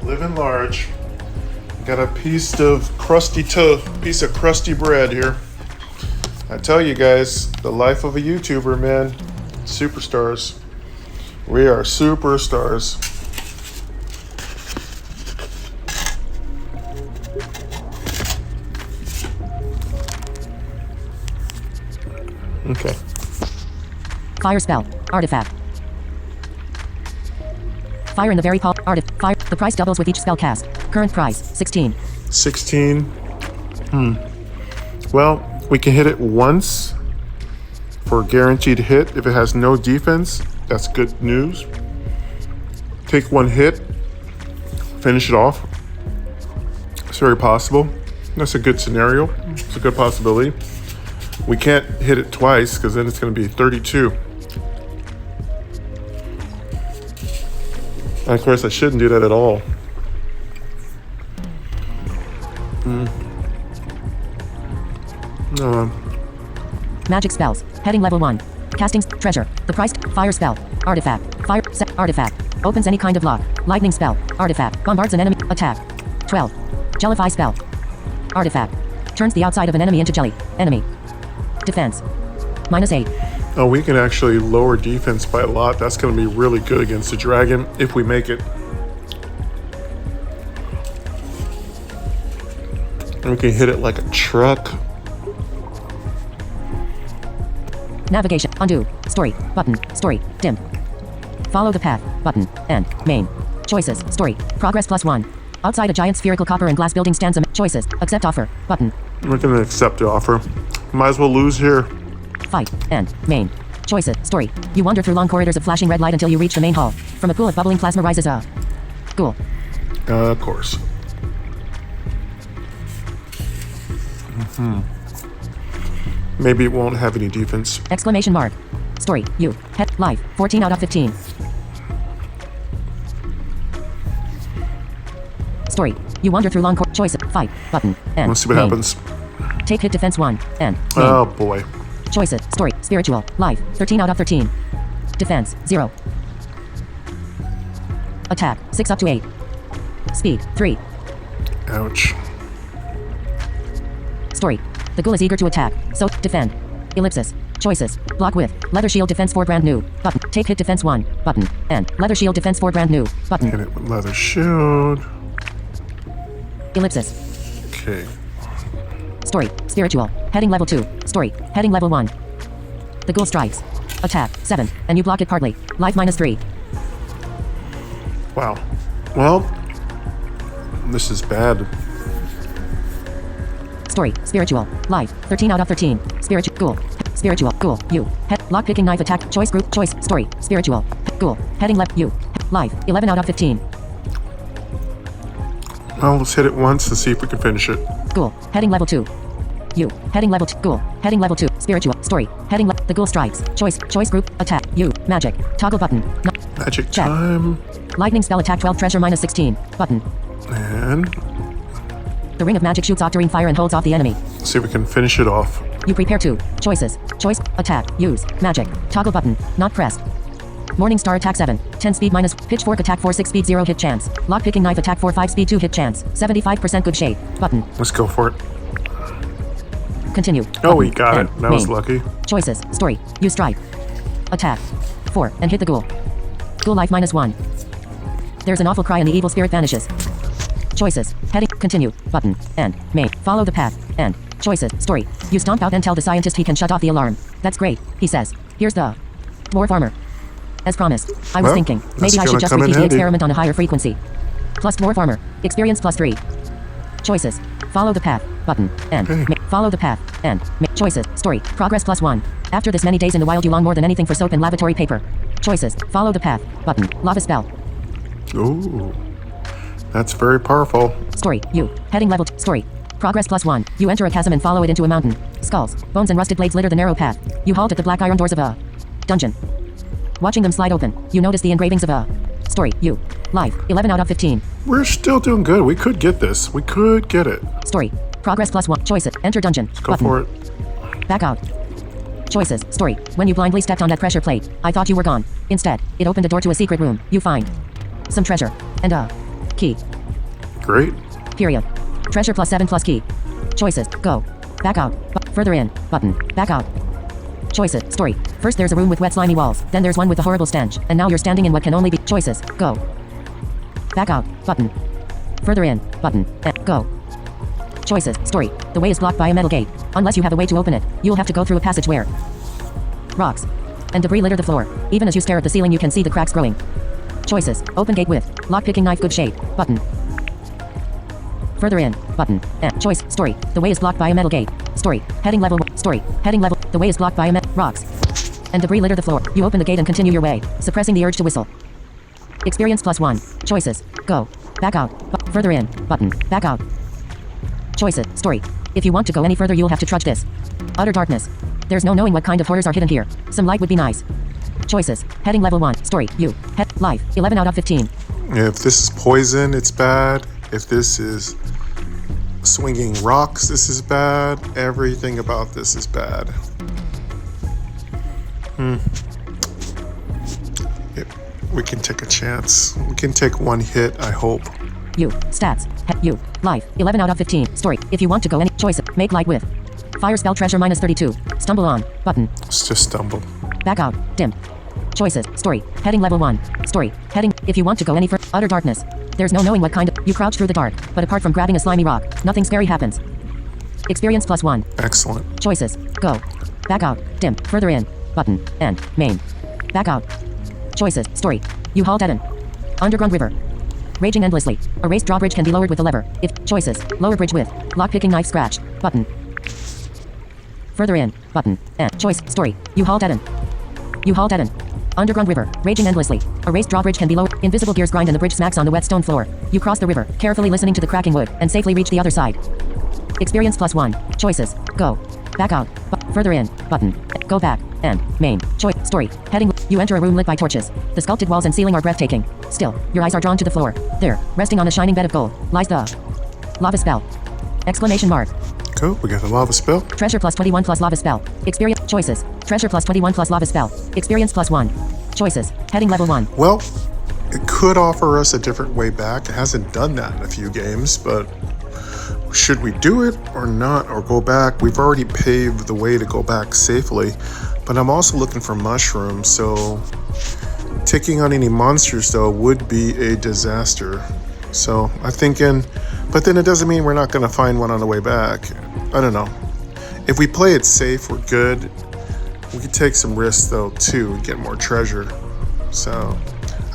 [SPEAKER 1] Living large. Got a piece of crusty bread here. I tell you guys, the life of a YouTuber, man. Superstars. We are superstars. Okay.
[SPEAKER 2] Fire spell. Artifact. Fire in the very fire. The price doubles with each spell cast. Current price 16.
[SPEAKER 1] 16. Well, we can hit it once for a guaranteed hit. If it has no defense, that's good news. Take one hit, finish it off. It's very possible. That's a good scenario. It's a good possibility. We can't hit it twice because then it's going to be 32. And of course, I shouldn't do that at all.
[SPEAKER 2] Magic spells. Heading level 1. Casting treasure. The price fire spell. Artifact. Fire set artifact. Opens any kind of lock. Lightning spell. Artifact. Bombards an enemy. Attack. 12. Jellify spell. Artifact. Turns the outside of an enemy into jelly. Enemy. Defense. -8.
[SPEAKER 1] Oh, we can actually lower defense by a lot. That's going to be really good against the dragon if we make it. And we can hit it like a truck.
[SPEAKER 2] Navigation. Undo. Story. Button. Story. Dim. Follow the path. Button. And. Main. Choices. Story. Progress +1. Outside a giant spherical copper and glass building stands a choices. Accept offer. Button.
[SPEAKER 1] We're going to accept the offer. Might as well lose here.
[SPEAKER 2] Fight. End. Main. Choices. Story. You wander through long corridors of flashing red light until you reach the main hall. From a pool of bubbling plasma rises a ghoul.
[SPEAKER 1] Of course. Maybe it won't have any defense.
[SPEAKER 2] Exclamation mark. Story. You. Pet. Life. 14 out of 15. Story. You wander through long choices. Fight. Button. End.
[SPEAKER 1] Let's see what
[SPEAKER 2] Main.
[SPEAKER 1] happens.
[SPEAKER 2] Take hit defense 1. End. Main.
[SPEAKER 1] Oh boy.
[SPEAKER 2] Choices. Story. Spiritual. Life. 13 out of 13. Defense. 0. Attack. 6 up to 8. Speed. 3.
[SPEAKER 1] Ouch.
[SPEAKER 2] Story. The ghoul is eager to attack. So, defend. Ellipsis. Choices. Block with. Leather shield defense 4 brand new. Button. Take hit defense 1. Button. And. Leather shield defense 4 brand new. Button.
[SPEAKER 1] Hit it with leather shield.
[SPEAKER 2] Ellipsis.
[SPEAKER 1] Okay.
[SPEAKER 2] Story. Spiritual. Heading level 2. Story. Heading level 1. The ghoul strikes. Attack. 7. And you block it partly. Life -3.
[SPEAKER 1] Wow. Well, this is bad.
[SPEAKER 2] Story. Spiritual. Life. 13 out of 13. Spiritual. Ghoul. Spiritual. Ghoul. You. Head. Lock picking knife attack. Choice group. Choice. Story. Spiritual. Ghoul. Heading left. You. Life. 11 out of 15.
[SPEAKER 1] Well, let's hit it once to see if we can finish it.
[SPEAKER 2] Ghoul. Heading level 2. You. Heading level 2. Ghoul. Heading level 2. Spiritual. Story. Heading the ghoul strikes. Choice. Choice group. Attack. You. Magic. Toggle button. No.
[SPEAKER 1] Magic
[SPEAKER 2] Check.
[SPEAKER 1] time.
[SPEAKER 2] Lightning spell attack 12 treasure -16. Button.
[SPEAKER 1] And
[SPEAKER 2] The ring of magic shoots octarine fire and holds off the enemy.
[SPEAKER 1] let's see if we can finish it off.
[SPEAKER 2] You prepare to. Choices. Choice. Attack. Use. Magic. Toggle button. Not pressed. Morning star attack 7. 10 speed minus. Pitchfork attack 4 6 speed 0 hit chance. Lock picking knife attack 4 5 speed 2 hit chance. 75% good shade. Button.
[SPEAKER 1] Let's go for it.
[SPEAKER 2] Continue.
[SPEAKER 1] Oh, we
[SPEAKER 2] Button.
[SPEAKER 1] got
[SPEAKER 2] And
[SPEAKER 1] it. That was
[SPEAKER 2] main.
[SPEAKER 1] lucky.
[SPEAKER 2] Choices. Story. Use strike. Attack. 4. And hit the ghoul. Ghoul life -1. There's an awful cry and the evil spirit vanishes. Choices. Heading. Continue. Button. And. Main. Follow the path. And. Choices. Story. You stomp out and tell the scientist he can shut off the alarm. That's great, he says. Here's the dwarf armor. As promised. I was
[SPEAKER 1] Well,
[SPEAKER 2] thinking,
[SPEAKER 1] that's
[SPEAKER 2] maybe I
[SPEAKER 1] gonna
[SPEAKER 2] should just
[SPEAKER 1] come in
[SPEAKER 2] repeat the
[SPEAKER 1] handy.
[SPEAKER 2] experiment on a higher frequency. Plus dwarf armor. Experience +3. Choices. Follow the path. Button. And.
[SPEAKER 1] Okay.
[SPEAKER 2] Follow the path. And. Choices. Story. Progress +1. After this many days in the wild you long more than anything for soap and lavatory paper. Choices. Follow the path. Button. Lava spell.
[SPEAKER 1] Ooh. That's very powerful.
[SPEAKER 2] Story. You. Heading level 2. Story. Progress +1. You enter a chasm and follow it into a mountain. Skulls, bones and rusted blades litter the narrow path. You halt at the black iron doors of a dungeon. Watching them slide open, you notice the engravings of a story. You. Life. 11 out of 15.
[SPEAKER 1] We're still doing good. We could get this. We could get it.
[SPEAKER 2] Story. Progress +1. Choices. Enter dungeon.
[SPEAKER 1] Let's go for it.
[SPEAKER 2] Back out. Choices. Story. When you blindly stepped on that pressure plate, I thought you were gone. Instead, it opened a door to a secret room. You find some treasure and a key.
[SPEAKER 1] Great.
[SPEAKER 2] Period. Treasure +7 plus key. Choices. Go. Back out. Further in. Button. Back out. Choices. Story. First there's a room with wet slimy walls. Then there's one with a horrible stench. And now you're standing in what can only be. Choices. Go. Back out. Button. Further in. Button. Go. Choices. Story. The way is blocked by a metal gate. Unless you have a way to open it, you'll have to go through a passage where rocks and debris litter the floor. Even as you stare at the ceiling you can see the cracks growing. Choices. Open gate with lock-picking knife good shade. Button. Further in. Button. Choice. Story. The way is blocked by a metal gate. Story. Heading level. Story. Heading level. The way is blocked by a rocks and debris litter the floor. You open the gate and continue your way, suppressing the urge to whistle. Experience +1. Choices. Go. Back out. Further in. Button. Back out. Choices. Story. If you want to go any further you'll have to trudge this utter darkness. There's no knowing what kind of horrors are hidden here. Some light would be nice. Choices. Heading level 1. Story. You. Life. 11 out of 15.
[SPEAKER 1] If this is poison, it's bad. If this is swinging rocks, this is bad. Everything about this is bad. We can take a chance. We can take one hit, I hope.
[SPEAKER 2] You. Stats. You. Life. 11 out of 15. Story. If you want to go any. Choices. Make light with fire spell treasure -32. Stumble on. Button.
[SPEAKER 1] Let's just stumble.
[SPEAKER 2] Back out. Dim. Choices. Story. Heading level 1. Story. Heading. If you want to go any further. Utter darkness. There's no knowing what kind of. You crouch through the dark, but apart from grabbing a slimy rock, nothing scary happens. Experience +1.
[SPEAKER 1] Excellent.
[SPEAKER 2] Choices. Go. Back out. Dim. Further in. Button. And. Main. Back out. Choices. Story. You halt at an underground river. Raging endlessly. A raised drawbridge can be lowered with a lever. If. Choices. Lower bridge with lock-picking knife scratch. Button. Further in. Button. And. Choice. Story. You halt at an underground river. Raging endlessly. A raised drawbridge can be lowered. Invisible gears grind and the bridge smacks on the wet stone floor. You cross the river, carefully listening to the cracking wood, and safely reach the other side. Experience +1. Choices. Go. Back out. Further in. Button. Go back. And. Main. Choice. Story. Heading. You enter a room lit by torches. The sculpted walls and ceiling are breathtaking. Still, your eyes are drawn to the floor. There, resting on a shining bed of gold, lies the lava spell. Exclamation mark.
[SPEAKER 1] Cool. We got the lava spell.
[SPEAKER 2] Treasure +21 plus lava spell. Experience. Choices. Treasure +21 plus lava spell. Experience +1. Choices. Heading level 1.
[SPEAKER 1] Well, it could offer us a different way back. It hasn't done that in a few games, but should we do it or not, or go back? We've already paved the way to go back safely, but I'm also looking for mushrooms, so taking on any monsters though would be a disaster. So I'm thinking, but then it doesn't mean we're not going to find one on the way back. I don't know. If we play it safe, we're good. We could take some risks though too and get more treasure. So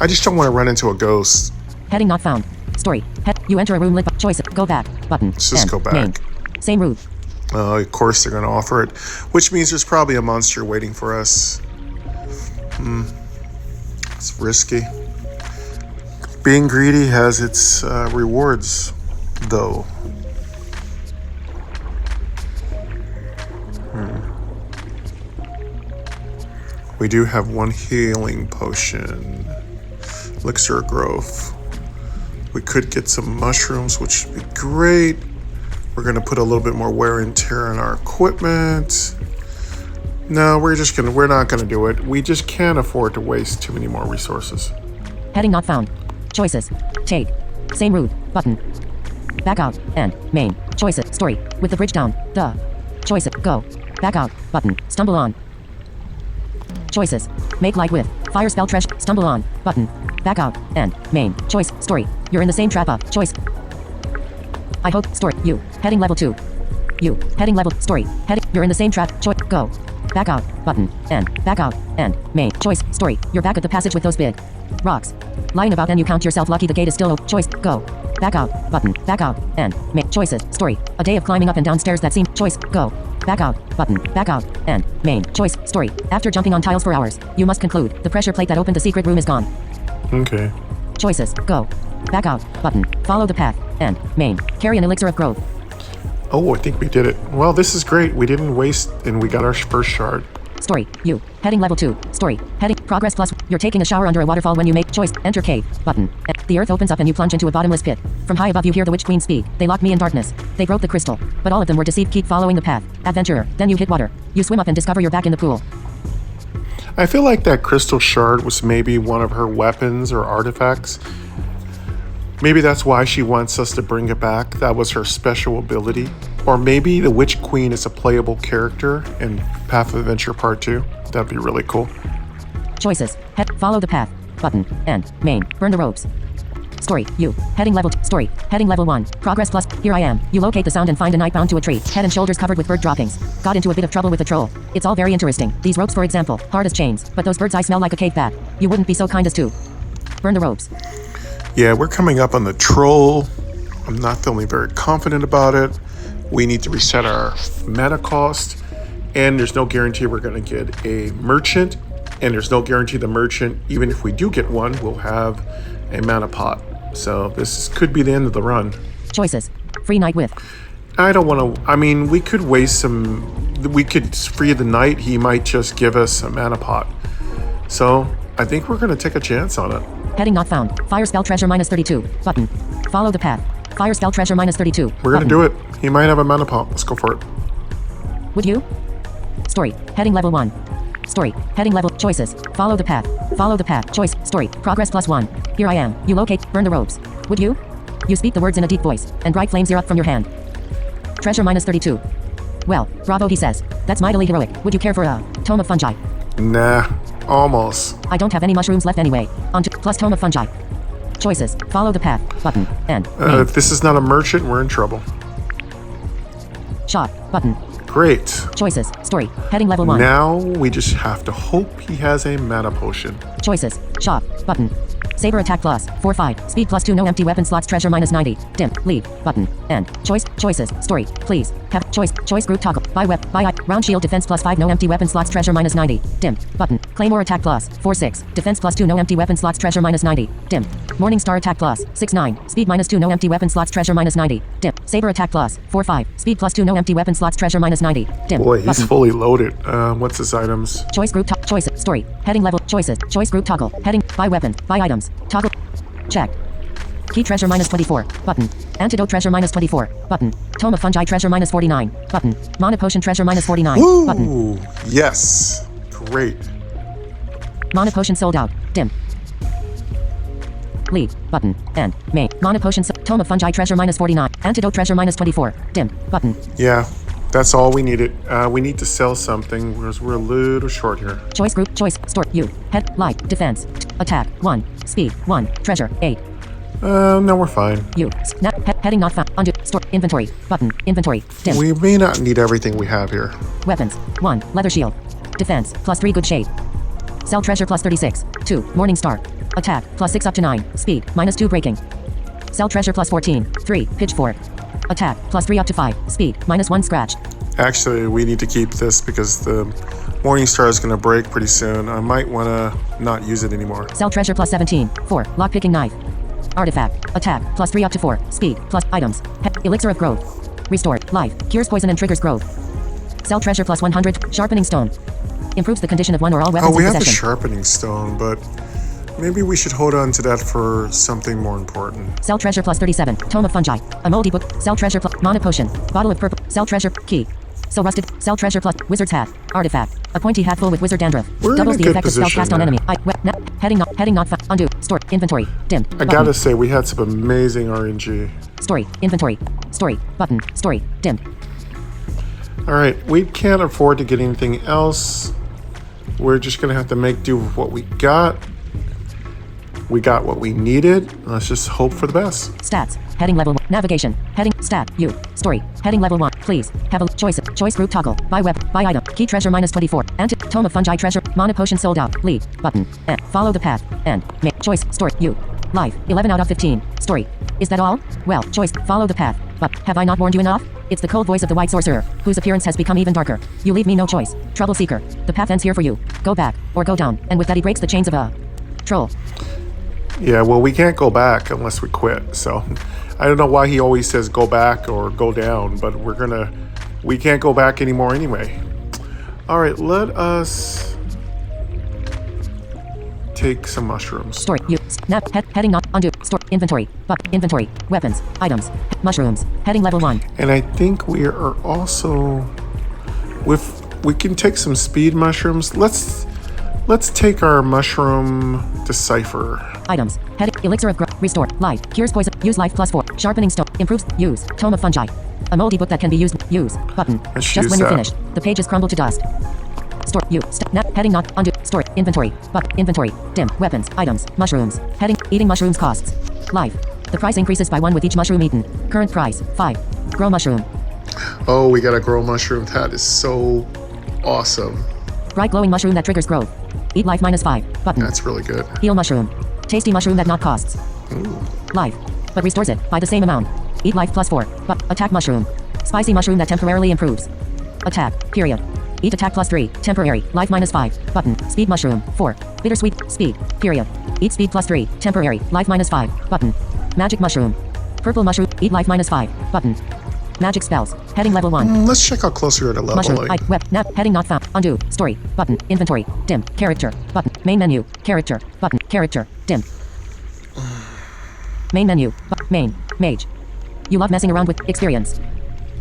[SPEAKER 1] I just don't want to run into a ghost.
[SPEAKER 2] Heading not found. Story. You enter a room lit by choice. Go back. Button.
[SPEAKER 1] Let's just go back.
[SPEAKER 2] Name. Same route.
[SPEAKER 1] Of course they're going to offer it, which means there's probably a monster waiting for us. It's risky. Being greedy has its rewards, though. We do have one healing potion. Elixir of growth. We could get some mushrooms, which would be great. We're going to put a little bit more wear and tear on our equipment. No, we're not going to do it. We just can't afford to waste too many more resources.
[SPEAKER 2] Heading not found. Choices. Take. Same route. Button. Back out. And. Main. Choices. Story. With the bridge down. Duh. Choices. Go. Back out. Button. Stumble on. Choices. Make light with. Fire spell trash. Stumble on. Button. Back out. And. Main. Choice. Story. You're in the same trap up. Choice. I hope. Story. You. Heading level 2. You. Heading level. Story. Heading. You're in the same trap. Choice. Go. Back out. Button. And. Back out. And. Main. Choice. Story. You're back at the passage with those big rocks. Lying about and you count yourself lucky the gate is still open. Choice. Go. Back out. Button. Back out. And. Main. Choices. Story. A day of climbing up and down stairs that seem. Choice. Go. Back out. Button. Back out. And. Main. Choice. Story. After jumping on tiles for hours, you must conclude. The pressure plate that opened the secret room is gone.
[SPEAKER 1] Okay.
[SPEAKER 2] Choices. Go. Back out. Button. Follow the path. And. Main. Carry an elixir of growth.
[SPEAKER 1] Oh, I think we did it. Well, this is great. We didn't waste, and we got our first shard.
[SPEAKER 2] Story. You. Heading level 2. Story. Heading. Progress plus. You're taking a shower under a waterfall when you make choice. Enter cave. Button. The earth opens up and you plunge into a bottomless pit. From high above you hear the witch queen speak. They locked me in darkness. They broke the crystal. But all of them were deceived. Keep following the path. Adventurer. Then you hit water. You swim up and discover you're back in the pool.
[SPEAKER 1] I feel like that crystal shard was maybe one of her weapons or artifacts. Maybe that's why she wants us to bring it back. That was her special ability. Or maybe the Witch Queen is a playable character in Path of Adventure Part 2. That'd be really cool.
[SPEAKER 2] Choices. Follow the path. Button. End. Main. Burn the ropes. Story. You. Heading level 2. Story. Heading level 1. Progress plus. Here I am. You locate the sound and find a knight bound to a tree. Head and shoulders covered with bird droppings. Got into a bit of trouble with a troll. It's all very interesting. These ropes, for example, hard as chains. But those bird's eyes smell like a cave bat. You wouldn't be so kind as to burn the ropes.
[SPEAKER 1] Yeah, we're coming up on the troll. I'm not feeling very confident about it. We need to reset our mana cost. And there's no guarantee we're going to get a merchant. And there's no guarantee the merchant, even if we do get one, will have a mana pot. So this could be the end of the run.
[SPEAKER 2] Choices. Free knight with.
[SPEAKER 1] I don't want to. I mean, we could waste some. We could free the knight. He might just give us a mana pot. So I think we're going to take a chance on it.
[SPEAKER 2] Heading not found. Fire spell treasure minus 32. Button. Follow the path. Fire spell treasure minus 32.
[SPEAKER 1] We're going to do it. He might have a mana pot. Let's go for it.
[SPEAKER 2] Would you? Story. Heading level 1. Story. Heading level. Choices. Follow the path. Follow the path. Choice. Story. Progress plus 1. Here I am. You locate. Burn the ropes. Would you? You speak the words in a deep voice, and bright flames erupt from your hand. Treasure minus 32. Well, bravo, he says. That's mightily heroic. Would you care for a tome of fungi?
[SPEAKER 1] Nah. Almost.
[SPEAKER 2] I don't have any mushrooms left anyway. On to plus tome of fungi. Choices. Follow the path. Button. End.
[SPEAKER 1] If this is not a merchant, we're in trouble.
[SPEAKER 2] Shot. Button.
[SPEAKER 1] Great.
[SPEAKER 2] Choices. Story. Heading level 1.
[SPEAKER 1] Now we just have to hope he has a mana potion.
[SPEAKER 2] Choices. Shot. Button. Saber attack plus 4-5. Speed plus 2. No empty weapon slots. Treasure minus 90. Dim. Leave. Button. End. Choice. Choices. Story. Please. Have. Choice. Choice group toggle. Buy web. Buy. Round shield defense plus 5. No empty weapon slots. Treasure minus 90. Dim. Button. Claymore attack plus 4-6. Defense plus 2. No empty weapon slots. Treasure minus 90. Dim. Morning star attack plus 6-9. Speed minus 2. No empty weapon slots. Treasure minus 90. Dim. Saber attack plus 4-5. Speed plus 2. No empty weapon slots. Treasure minus 90. Dim.
[SPEAKER 1] Boy, he's
[SPEAKER 2] Button.
[SPEAKER 1] fully loaded. What's his items?
[SPEAKER 2] Choice group. Choice. Story. Heading level. Choices. Choice group toggle. Heading. Buy weapon. Buy items. Toggle. Check. Key treasure minus 24. Button. Antidote treasure minus 24. Button. Tome of fungi treasure minus 49. Button. Mana potion treasure minus 49.
[SPEAKER 1] Woo!
[SPEAKER 2] Button.
[SPEAKER 1] Yes. Great.
[SPEAKER 2] Mana potion sold out. Dim. lead, button, end, main, mana potion, tome of fungi treasure minus 49, antidote treasure minus 24, dim, button.
[SPEAKER 1] Yeah, that's all we needed. We need to sell something because we're a little short here.
[SPEAKER 2] Choice group, choice, store, you, head, light, defense, attack, 1, speed, 1, treasure, 8.
[SPEAKER 1] No, we're fine.
[SPEAKER 2] You, heading not found, undo, store, inventory, button, inventory, dim.
[SPEAKER 1] We may not need everything we have here.
[SPEAKER 2] Weapons, 1, leather shield, defense, plus 3 good shade. Sell treasure plus 36, 2, morning star, attack, plus 6 up to 9, speed, minus 2 breaking. Sell treasure plus 14, 3, pitchfork, attack, plus 3 up to 5, speed, minus 1 scratch.
[SPEAKER 1] Actually, we need to keep this because the morning star is going to break pretty soon. I might want to not use it anymore.
[SPEAKER 2] Sell treasure plus 17, 4, lockpicking knife. Artifact, attack, plus 3 up to 4, speed, plus items, elixir of growth. Restore, life, cures poison and triggers growth. Sell treasure plus 100, sharpening stone. Improves the condition of one or all weapons
[SPEAKER 1] Oh, we
[SPEAKER 2] in
[SPEAKER 1] have the
[SPEAKER 2] possession.
[SPEAKER 1] sharpening stone, but maybe we should hold on to that for something more important.
[SPEAKER 2] Sell treasure plus 37, tome of fungi, a moldy book, sell treasure plus mana potion, bottle of purple, sell treasure, key. So rusted, sell treasure plus wizard's hat, artifact, a pointy hat full with wizard dandruff.
[SPEAKER 1] We're
[SPEAKER 2] Doubles
[SPEAKER 1] in a
[SPEAKER 2] the
[SPEAKER 1] good
[SPEAKER 2] effect of spells
[SPEAKER 1] position
[SPEAKER 2] cast on
[SPEAKER 1] there.
[SPEAKER 2] enemy. Heading not found, undo, store, inventory, dim.
[SPEAKER 1] I gotta say, we had some amazing RNG.
[SPEAKER 2] Story, inventory, story, button, story, dim.
[SPEAKER 1] All right, we can't afford to get anything else. We're just gonna have to make do with what we got. We got what we needed. Let's just hope for the best.
[SPEAKER 2] Stats, heading level 1, navigation, heading, stat, you, story, heading level 1, please, have a choice group toggle, buy item, key treasure minus 24, tome of fungi treasure, mana potion sold out, lead, button, follow the path, end, make, choice, story, you, life, 11 out of 15, story, is that all? Well, choice, follow the path, but, have I not warned you enough? It's the cold voice of the white sorcerer, whose appearance has become even darker. You leave me no choice, trouble seeker, the path ends here for you, go back, or go down, and with that he breaks the chains of a troll.
[SPEAKER 1] Yeah, well, we can't go back unless we quit. So I don't know why he always says go back or go down, but we can't go back anymore anyway. All right, let us take some mushrooms.
[SPEAKER 2] Story, you, heading not, undo, store, inventory, inventory, weapons, items, mushrooms, heading level 1.
[SPEAKER 1] And I think we are also, we can take some speed mushrooms. Let's take our mushroom decipher.
[SPEAKER 2] Items, heading, elixir of growth, restore, life, cures poison, use life plus 4, sharpening stone, improves, use, tome of fungi. A moldy book that can be used, use, button.
[SPEAKER 1] Let's
[SPEAKER 2] Just
[SPEAKER 1] use
[SPEAKER 2] when you're
[SPEAKER 1] that.
[SPEAKER 2] finished, the pages crumble to dust. Store, you, heading not, undo, store, inventory, inventory, dim, weapons, items, mushrooms, heading, eating mushrooms costs. Life. The price increases by 1 with each mushroom eaten. Current price, 5. Grow mushroom.
[SPEAKER 1] Oh, we got a grow mushroom. That is so awesome.
[SPEAKER 2] Bright glowing mushroom that triggers growth. Eat life minus 5, button.
[SPEAKER 1] That's really good.
[SPEAKER 2] Heal mushroom. Tasty mushroom that not costs. Life. But restores it by the same amount. Eat life plus 4. But attack mushroom. Spicy mushroom that temporarily improves. Attack. Period. Eat attack plus 3. Temporary. Life minus 5. Button. Speed mushroom. 4. Bittersweet. Speed. Period. Eat speed plus 3. Temporary. Life minus 5. Button. Magic mushroom. Purple mushroom. Eat life minus 5. Button. Magic spells. Heading level 1.
[SPEAKER 1] Let's check how close we are to
[SPEAKER 2] Mushroom.
[SPEAKER 1] leveling.
[SPEAKER 2] Web. Heading not found. Undo. Story. Button. Inventory. Dim. Character. Button. Main menu. Character. Button. Character. Dim. Main menu. Main. Mage. You love messing around with experience.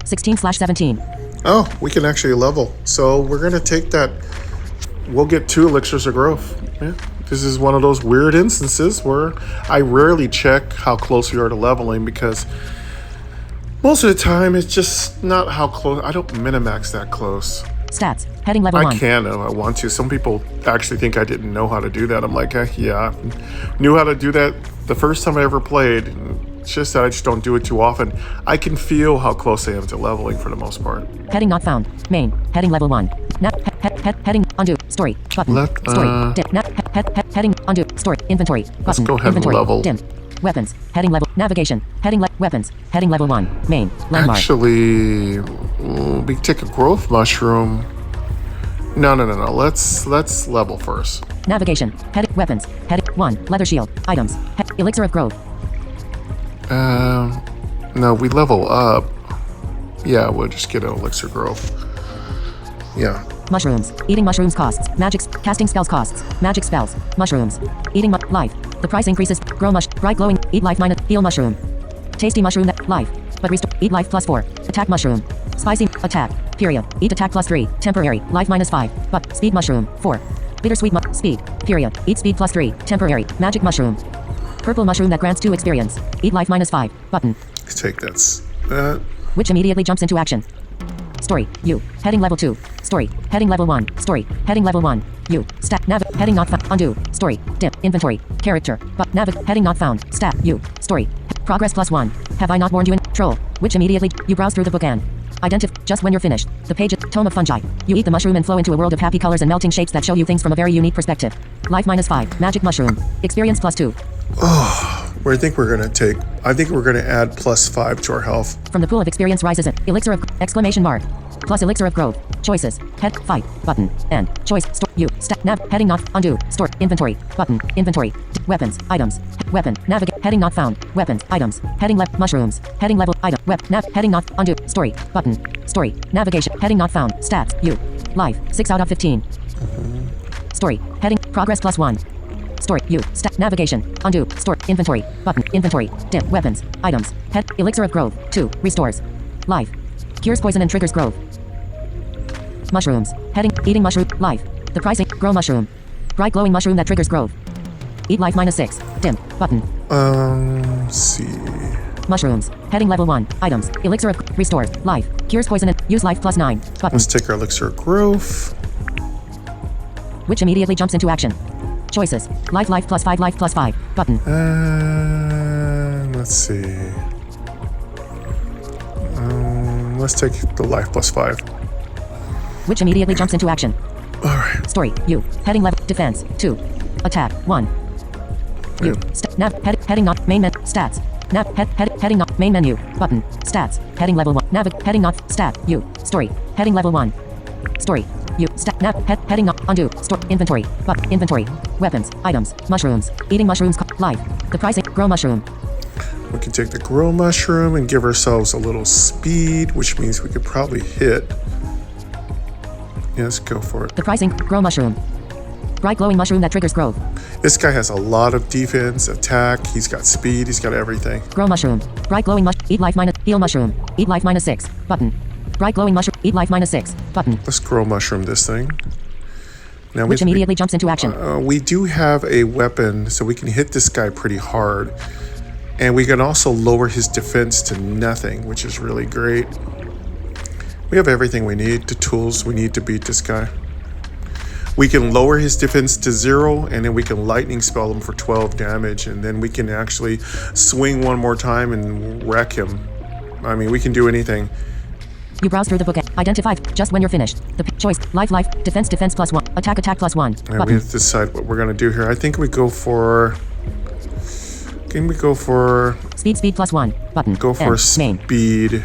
[SPEAKER 2] 16/17.
[SPEAKER 1] Oh, we can actually level. So we're going to take that. We'll get 2 elixirs of growth. Yeah. This is one of those weird instances where I rarely check how close we are to leveling because most of the time it's just not how close. I don't minimax that close.
[SPEAKER 2] Stats. Heading level 1.
[SPEAKER 1] I can if I want to. Some people actually think I didn't know how to do that. I'm like, yeah, I knew how to do that the first time I ever played. It's just that I just don't do it too often. I can feel how close I am to leveling for the most part.
[SPEAKER 2] Heading not found. Main. Heading level 1. Heading undo. Story. Button. Story. Dim. Heading undo. Story. Inventory. Button.
[SPEAKER 1] Let's go ahead and
[SPEAKER 2] Inventory.
[SPEAKER 1] level.
[SPEAKER 2] Dim. Weapons. Heading level. Navigation. Heading weapons. Heading level 1. Main. Landmark.
[SPEAKER 1] Actually, we can take a growth mushroom. No. Let's level first.
[SPEAKER 2] Navigation. Heading weapons. Heading 1. Leather shield. Items. Elixir of growth.
[SPEAKER 1] No, we level up. Yeah, we'll just get an elixir growth. Yeah.
[SPEAKER 2] Mushrooms. Eating mushrooms costs. Magic. Casting spells costs. Magic spells. Mushrooms. Eating life. The price increases. Grow bright glowing. Eat life minus. Heal mushroom. Tasty mushroom that life. But restore. Eat life plus 4. Attack mushroom. Spicy. Attack. Period. Eat attack plus 3. Temporary. Life minus 5. But speed mushroom. 4. Bittersweet speed. Period. Eat speed plus 3. Temporary. Magic mushroom. Purple mushroom that grants 2 experience. Eat life -5. Button.
[SPEAKER 1] Take that.
[SPEAKER 2] Which immediately jumps into action. Story. U. Heading level 2. Story. Heading level 1. Story. Heading level 1. U. Stat. Nav. Heading not found. Undo. Story. Dip. Inventory. Character. But. Nav. Heading not found. Stat. U. Story. Progress +1. Have I not warned you in? Troll. Which immediately. You browse through the book and. Identify. Just when you're finished. The page. Tome of fungi. You eat the mushroom and flow into a world of happy colors and melting shapes that show you things from a very unique perspective. Life -5. Magic mushroom. Experience +2.
[SPEAKER 1] I think we're gonna take. I think we're gonna add +5 to our health.
[SPEAKER 2] From the pool of experience rises an elixir of exclamation mark. Plus elixir of growth. Choices. Head. Fight. Button. And. Choice. Store. U. Stat. Nav. Heading not. Undo. Store. Inventory. Button. Inventory. Weapons. Items. Weapon. Navigate. Heading not found. Weapons. Items. Heading left. Mushrooms. Heading level. Item. Web. Nav. Heading not. Undo. Story. Button. Story. Navigation. Heading not found. Stats. U. Life. 6 out of 15. Story. Heading. Progress +1. Story. U. Stat. Navigation. Undo. Store. Inventory. Button. Inventory. Dip. Weapons. Items. Head. Elixir of growth. 2. Restores. Life. Cures poison and triggers growth. Mushrooms. Heading. Eating mushroom. Life. The pricing. Grow mushroom. Bright glowing mushroom that triggers growth. Eat life -6. Dim. Button.
[SPEAKER 1] Let's see.
[SPEAKER 2] Mushrooms. Heading level 1. Items. Elixir of restores. Life. Cures poison and use life +9. Button.
[SPEAKER 1] Let's take our elixir of growth.
[SPEAKER 2] Which immediately jumps into action. Choices. Life +5. Life +5. Button.
[SPEAKER 1] Let's see. Let's take the life +5.
[SPEAKER 2] Which immediately jumps into action.
[SPEAKER 1] All right.
[SPEAKER 2] Story. U. Heading level. Defense. 2. Attack. 1. U. Nav. Heading not. Main menu. Stats. Nav. Heading not. Main menu. Button. Stats. Heading level 1. Heading not. Stat. U. Story. Heading level 1. Story. U. Stat. Nav. Heading not. Undo. Store. Inventory. Inventory. Weapons. Items. Mushrooms. Eating mushrooms. Life. The pricing. Grow mushroom.
[SPEAKER 1] We can take the grow mushroom and give ourselves a little speed, which means we could probably hit. Yeah, let's go for it.
[SPEAKER 2] The pricing. Grow mushroom. Bright glowing mushroom that triggers growth.
[SPEAKER 1] This guy has a lot of defense, attack. He's got speed. He's got everything.
[SPEAKER 2] Grow mushroom. Bright glowing Eat life heal mushroom. Eat life -6. Button. Bright glowing mushroom. Eat life -6. Button.
[SPEAKER 1] Let's grow mushroom this thing. Now
[SPEAKER 2] Which immediately jumps into action.
[SPEAKER 1] We do have a weapon, so we can hit this guy pretty hard. And we can also lower his defense to nothing, which is really great. We have everything we need, the tools we need to beat this guy. We can lower his defense to 0, and then we can lightning spell him for 12 damage, and then we can actually swing one more time and wreck him. I mean, we can do anything.
[SPEAKER 2] You browse through the book. Identify just when you're finished. The choice. Life. Defense +1. Attack +1.
[SPEAKER 1] And we have to decide what we're going to do here. I think we go for... Can we go for...
[SPEAKER 2] Speed +1. Button.
[SPEAKER 1] Go for
[SPEAKER 2] main.
[SPEAKER 1] speed.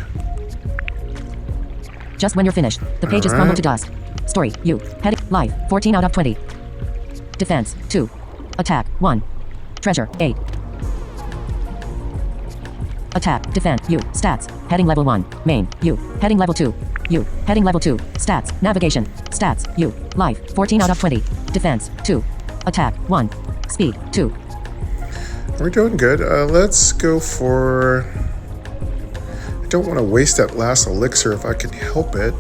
[SPEAKER 2] Just when you're finished. The pages crumble to dust. Story. U. Heading. Life. 14 out of 20. Defense. 2. Attack. 1. Treasure. 8. Attack. Defend. U. Stats. Heading level 1. Main. U. Heading level 2. U. Heading level 2. Stats. Navigation. Stats. U. Life. 14 out of 20. Defense. 2. Attack. 1. Speed. 2.
[SPEAKER 1] We're doing good. Let's go for... I don't want to waste that last elixir if I can help it.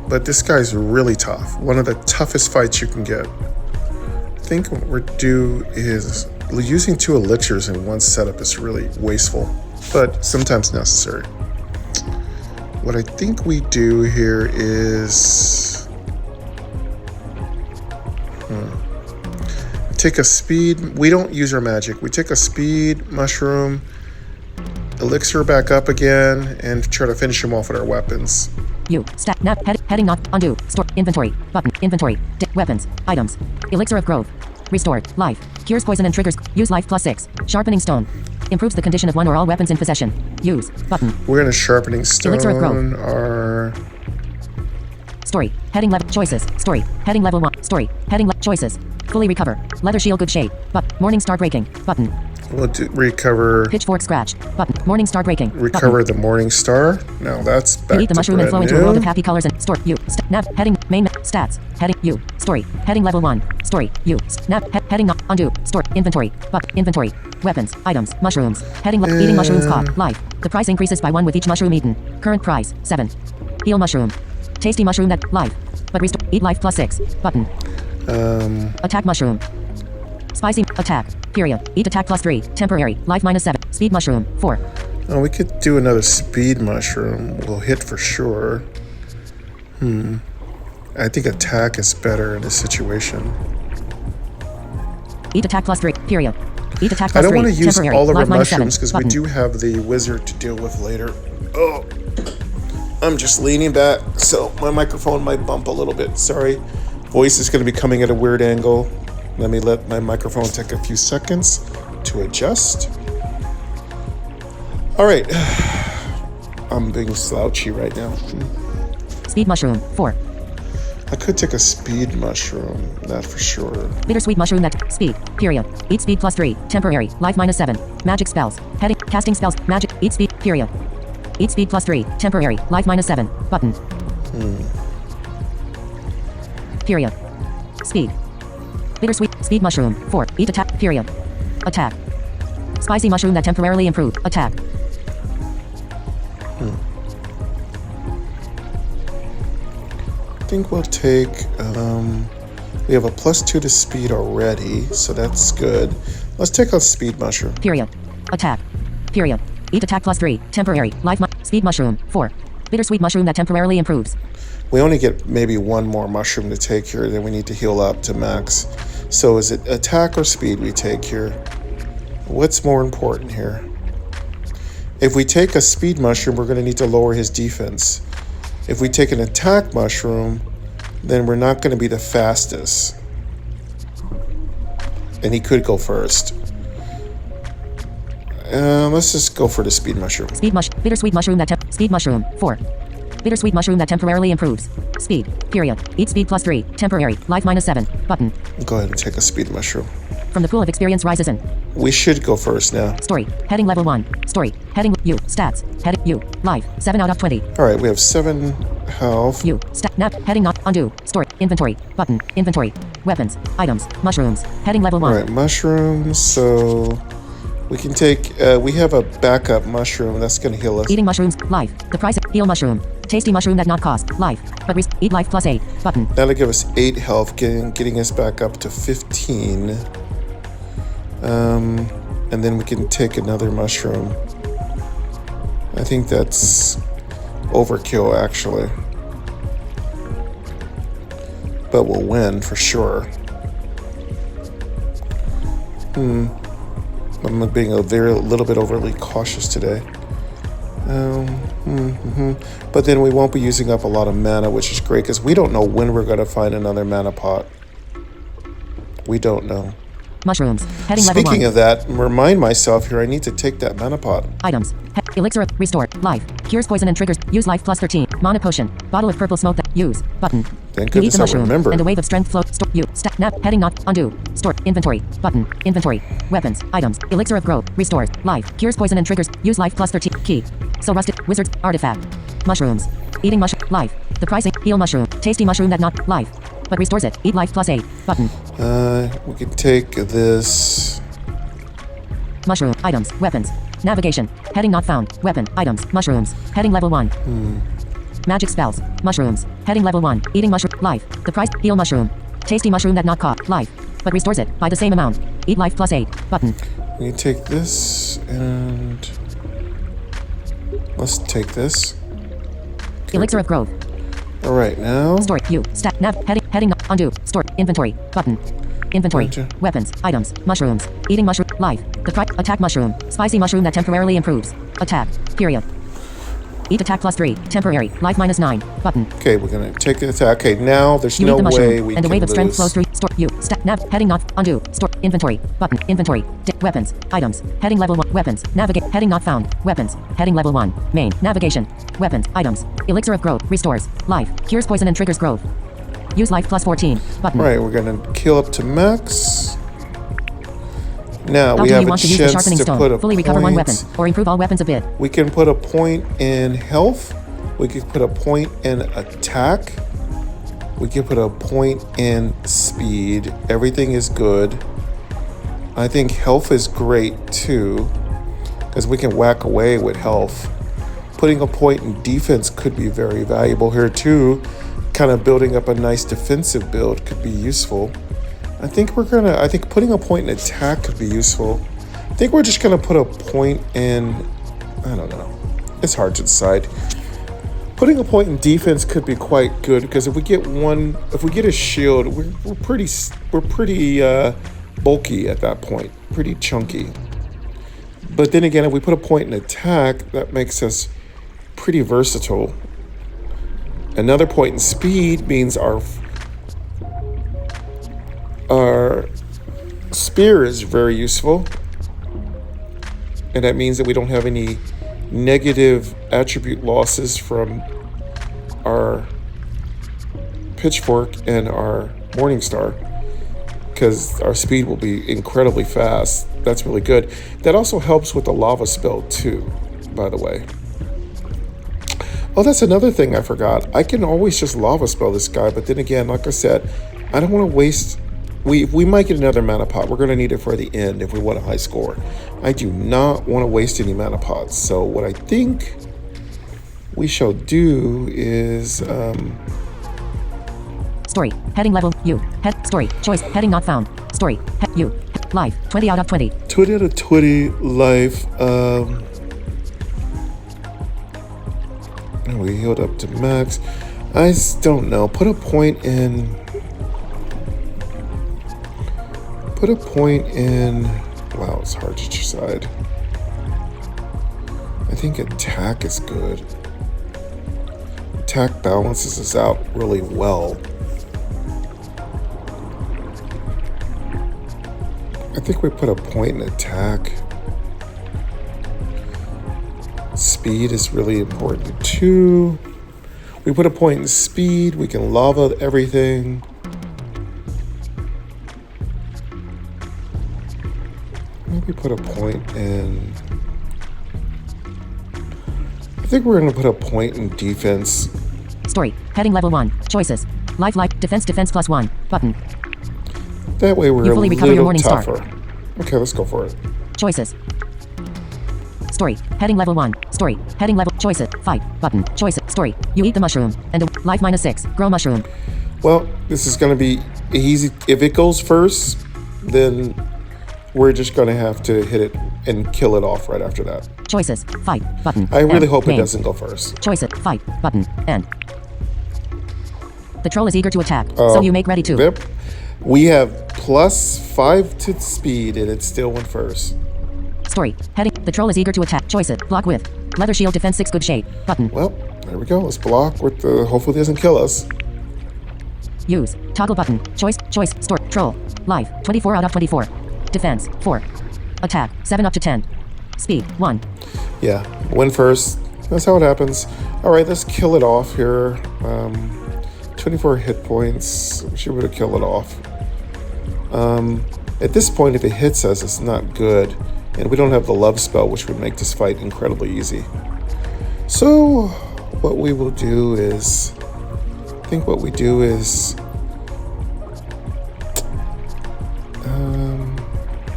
[SPEAKER 1] But this guy's really tough. One of the toughest fights you can get. I think what we're due is... Using 2 elixirs in one setup is really wasteful, but sometimes necessary. What I think we do here is... Take a speed... We don't use our magic. We take a speed, mushroom, elixir back up again, and try to finish him off with our weapons.
[SPEAKER 2] U. Stat. Nav. Heading not. Undo. Store. Inventory. Button. Inventory. Weapons. Items. Elixir of growth. Restored. Life. Cures poison and triggers. Use life +6. Sharpening stone. Improves the condition of one or all weapons in possession. Use. Button.
[SPEAKER 1] We're in a sharpening stone.
[SPEAKER 2] Elixir of growth.
[SPEAKER 1] Our...
[SPEAKER 2] Story. Heading level. Choices. Story. Heading level 1. Story. Heading choices. Fully recover. Leather shield good shade. Morning star breaking. Button.
[SPEAKER 1] We'll recover...
[SPEAKER 2] Pitchfork scratched. Button. Morning star breaking.
[SPEAKER 1] Recover the morning star. Now that's back
[SPEAKER 2] you eat the
[SPEAKER 1] to
[SPEAKER 2] mushroom and flow
[SPEAKER 1] brand
[SPEAKER 2] into a
[SPEAKER 1] new.
[SPEAKER 2] world of happy colors and store. U. Nav. Heading. Main. Stats. Heading. U. Story. Heading level 1. Story. U. Nav. Heading not. Undo. Store. Inventory. Inventory. Weapons. Items. Mushrooms. Heading. Eating mushrooms caught. Life. The price increases by 1 with each mushroom eaten. Current price. 7. Heal mushroom. Tasty mushroom that. Life. But restore. Eat life +6. Button. Attack mushroom. Spicy. Attack. Period. Eat attack +3. Temporary. Life -7. Speed mushroom. 4.
[SPEAKER 1] Oh, we could do another speed mushroom. We'll hit for sure. I think attack is better in this situation.
[SPEAKER 2] Eat attack +3. Period. Eat attack +3.
[SPEAKER 1] I don't want to use
[SPEAKER 2] Temporary.
[SPEAKER 1] all of our
[SPEAKER 2] Life -7.
[SPEAKER 1] mushrooms because we
[SPEAKER 2] Button.
[SPEAKER 1] do have the wizard to deal with later. Oh, I'm just leaning back, so my microphone might bump a little bit. Sorry. Voice is going to be coming at a weird angle. Let me let my microphone take a few seconds to adjust. All right. I'm being slouchy right now.
[SPEAKER 2] Speed mushroom. 4.
[SPEAKER 1] I could take a speed mushroom, that for sure.
[SPEAKER 2] Bittersweet mushroom that speed. Period. Eat speed +3. Temporary. Life -7. Magic spells. Heading. Casting spells. Magic. Eat speed. Period. Eat speed +3. Temporary. Life -7. Button. Period. Speed. Bittersweet. Speed mushroom. 4. Eat attack. Period. Attack. Spicy mushroom that temporarily improve. Attack.
[SPEAKER 1] I think we'll take, we have a +2 to speed already, so that's good. Let's take a speed mushroom.
[SPEAKER 2] Period. Attack. Period. Eat attack +3. Temporary. Life speed mushroom. 4. Bittersweet mushroom that temporarily improves.
[SPEAKER 1] We only get maybe one more mushroom to take here, then we need to heal up to max. So is it attack or speed we take here? What's more important here? If we take a speed mushroom, we're going to need to lower his defense. If we take an attack mushroom, then we're not going to be the fastest. And he could go first. Let's just go for the speed mushroom.
[SPEAKER 2] Bittersweet mushroom that speed mushroom. 4. Bittersweet mushroom that temporarily improves. Speed. Period. Eat speed +3. Temporary. Life -7. Button.
[SPEAKER 1] Go ahead and take a speed mushroom.
[SPEAKER 2] From the pool of experience rises in.
[SPEAKER 1] We should go first now.
[SPEAKER 2] Story. Heading level 1. Story. Heading U. Stats. Heading U. Life. 7 out of 20.
[SPEAKER 1] All right, we have 7 health.
[SPEAKER 2] U. Stat. Nap. Heading not. Undo. Story. Inventory. Button. Inventory. Weapons. Items. Mushrooms. Heading level 1.
[SPEAKER 1] All right, mushrooms. So we can take, we have a backup mushroom that's going to heal us.
[SPEAKER 2] Eating mushrooms. Life. The price. Heal mushroom. Tasty mushroom that not cost. Life. But eat life +8. Button.
[SPEAKER 1] That'll give us 8 health, getting us back up to 15. And then we can take another mushroom. I think that's overkill, actually. But we'll win for sure. I'm being a little bit overly cautious today. But then we won't be using up a lot of mana, which is great because we don't know when we're going to find another mana pot. We don't know.
[SPEAKER 2] Mushrooms. Heading level 1.
[SPEAKER 1] Speaking of that, remind myself here, I need to take that mana pot.
[SPEAKER 2] Items. Elixir of restore. Life. Cures poison and triggers. Use life +13. Mana potion. Bottle of purple smoke that use. Button.
[SPEAKER 1] Thank
[SPEAKER 2] You eat
[SPEAKER 1] goodness
[SPEAKER 2] the
[SPEAKER 1] I
[SPEAKER 2] mushroom.
[SPEAKER 1] remember.
[SPEAKER 2] And a wave of strength flow. Store. You. Stat. Nap. Heading not. Undo. Store. Inventory. Button. Inventory. Weapons. Items. Elixir of growth. Restores. Life. Cures poison and triggers. Use life +13. Key. So rusted. Wizards. Artifact. Mushrooms. Eating mushroom. Life. The pricing. Heal mushroom. Tasty mushroom that not. Life. But restores it. Eat life +8. Button.
[SPEAKER 1] We can take this.
[SPEAKER 2] Mushroom. Items. Weapons. Navigation. Heading not found. Weapon. Items. Mushrooms. Heading level 1. Magic spells. Mushrooms. Heading level 1. Eating mushroom. Life. The price. Heal mushroom. Tasty mushroom that not caught. Life. But restores it by the same amount. Eat life +8. Button.
[SPEAKER 1] We take this and let's take this.
[SPEAKER 2] Elixir of growth.
[SPEAKER 1] All right, now.
[SPEAKER 2] Store. You. Stat. Nav. Heading. Undo. Store. Inventory. Button. Inventory.
[SPEAKER 1] Gotcha.
[SPEAKER 2] Weapons. Items. Mushrooms. Eating mushroom. Life. The price. Attack mushroom. Spicy mushroom that temporarily improves. Attack. Period. Eat attack +3. Temporary. Life -9. Button.
[SPEAKER 1] Okay, we're gonna take the attack. Okay, now there's
[SPEAKER 2] You
[SPEAKER 1] no
[SPEAKER 2] eat the
[SPEAKER 1] way
[SPEAKER 2] mushroom.
[SPEAKER 1] we
[SPEAKER 2] And a
[SPEAKER 1] can
[SPEAKER 2] wave of strength
[SPEAKER 1] lose.
[SPEAKER 2] flows through. Store. You. Stat. Nav. Heading not. Undo. Store. Inventory. Button. Inventory. Weapons. Items. Heading level 1. Weapons. Navigate. Heading not found. Weapons. Heading level 1. Main. Navigation. Weapons. Items. Elixir of growth. Restores. Life. Cures poison and triggers growth. Use life +14. Button.
[SPEAKER 1] All right, we're gonna kill up to max. Now
[SPEAKER 2] How
[SPEAKER 1] we
[SPEAKER 2] do
[SPEAKER 1] have
[SPEAKER 2] you
[SPEAKER 1] a
[SPEAKER 2] want to use the
[SPEAKER 1] chance
[SPEAKER 2] sharpening
[SPEAKER 1] to put
[SPEAKER 2] stone?
[SPEAKER 1] a
[SPEAKER 2] Fully recover one
[SPEAKER 1] point.
[SPEAKER 2] weapon or improve all weapons a bit.
[SPEAKER 1] We can put a point in health. We could put a point in attack. We could put a point in speed. Everything is good. I think health is great too, because we can whack away with health. Putting a point in defense could be very valuable here too. Kind of building up a nice defensive build could be useful. I think putting a point in attack could be useful. I think we're just gonna put a point in, I don't know. It's hard to decide. Putting a point in defense could be quite good because if we get a shield, we're pretty bulky at that point, pretty chunky. But then again, if we put a point in attack, that makes us pretty versatile. Another point in speed means our spear is very useful. And that means that we don't have any negative attribute losses from our pitchfork and our morning star, because our speed will be incredibly fast. That's really good. That also helps with the lava spell too, by the way. Oh, that's another thing I forgot. I can always just lava spell this guy, but then again, like I said, I don't want to waste. We might get another mana pot. We're going to need it for the end if we want a high score. I do not want to waste any mana pots. So what I think we shall do is
[SPEAKER 2] story heading level U story choice heading not found story U life 20 out of 20
[SPEAKER 1] 20 out of 20 life. We healed up to max. I don't know. Put a point in. Wow, it's hard to decide. I think attack is good. Attack balances us out really well. I think we put a point in attack. Speed is really important too. We put a point in speed. We can lava everything. Maybe put a point in. I think we're going to put a point in defense.
[SPEAKER 2] Story heading level 1 choices life defense +1 button.
[SPEAKER 1] That way we're
[SPEAKER 2] you fully
[SPEAKER 1] a
[SPEAKER 2] recover your
[SPEAKER 1] little
[SPEAKER 2] morning
[SPEAKER 1] tougher.
[SPEAKER 2] star.
[SPEAKER 1] Okay, let's go for it.
[SPEAKER 2] Choices. Story heading level 1 story heading level choices fight button choices story you eat the mushroom and a life -6 grow mushroom.
[SPEAKER 1] Well, this is going to be easy. If it goes first, then we're just going to have to hit it and kill it off right after that.
[SPEAKER 2] Choices fight button.
[SPEAKER 1] I really hope
[SPEAKER 2] name.
[SPEAKER 1] it doesn't go first.
[SPEAKER 2] Choices fight button and the troll is eager to attack, so you make ready to.
[SPEAKER 1] Yep. We have +5 to speed, and it still went first.
[SPEAKER 2] Story heading the troll is eager to attack. Choices block with leather shield defense 6 good shade button.
[SPEAKER 1] Well, there we go. Let's block with the. Hopefully, it doesn't kill us.
[SPEAKER 2] Use toggle button choice store troll life 24 out of 24 defense 4 attack 7 up to 10 speed 1.
[SPEAKER 1] Yeah, win first. That's how it happens. All right, let's kill it off here. 24 hit points. We should be able to kill it off. At this point, if it hits us, it's not good. And we don't have the love spell, which would make this fight incredibly easy. So, what we will do is... I think what we do is...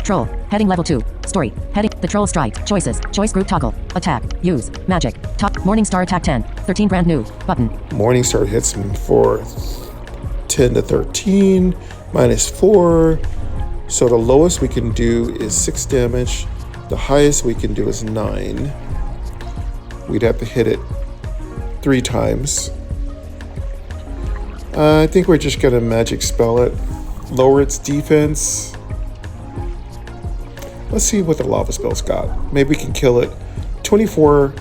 [SPEAKER 2] Troll heading level 2 story heading the troll strike choices choice group toggle attack use magic top morning star attack 10 13 brand new button.
[SPEAKER 1] Morning star hits me for 10 to 13 -4. So the lowest we can do is 6 damage. The highest we can do is 9. We'd have to hit it 3 times. I think we're just gonna magic spell it, lower its defense. Let's see what the lava spell's got. Maybe we can kill it. 24,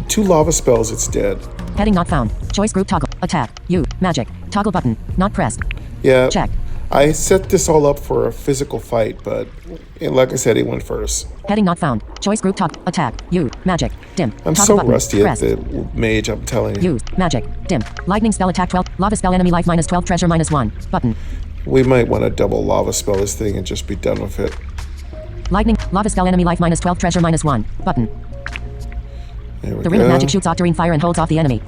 [SPEAKER 1] 2 lava spells, it's dead.
[SPEAKER 2] Heading not found. Choice group toggle. Attack. U. Magic. Toggle button. Not pressed.
[SPEAKER 1] Yeah.
[SPEAKER 2] Check.
[SPEAKER 1] I set this all up for a physical fight, but like I said, he went first.
[SPEAKER 2] Heading not found. Choice group toggle. Attack. U. Magic. Dim.
[SPEAKER 1] I'm
[SPEAKER 2] toggle
[SPEAKER 1] so
[SPEAKER 2] button.
[SPEAKER 1] rusty
[SPEAKER 2] Pressed.
[SPEAKER 1] at the mage, I'm telling you.
[SPEAKER 2] Use. Magic. Dim. Lightning spell attack 12. Lava spell enemy life -12. Treasure -1. Button.
[SPEAKER 1] We might want to double lava spell this thing and just be done with it.
[SPEAKER 2] Lightning. Lava spell enemy life -12. Treasure -1. Button.
[SPEAKER 1] There we
[SPEAKER 2] The
[SPEAKER 1] go.
[SPEAKER 2] ring of magic shoots octarine fire and holds off the enemy.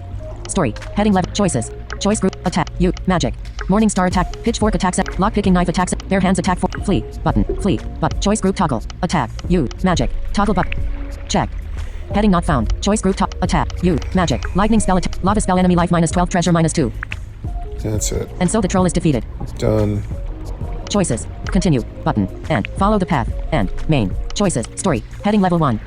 [SPEAKER 2] Story. Heading left. Choices. Choice group. Attack. U. Magic. Morning star attack. Pitchfork attacks. Lock picking knife attacks. Bare hands attack. For flee. Button. Flee. But choice group toggle. Attack. U. Magic. Toggle button. Check. Heading not found. Choice group attack. U. Magic. Lightning spell attack. Lava spell enemy life -12. Treasure -2.
[SPEAKER 1] That's it.
[SPEAKER 2] And so the troll is defeated.
[SPEAKER 1] Done.
[SPEAKER 2] Choices. Continue. Button. And. Follow the path. And. Main. Choices. Story. Heading level 1.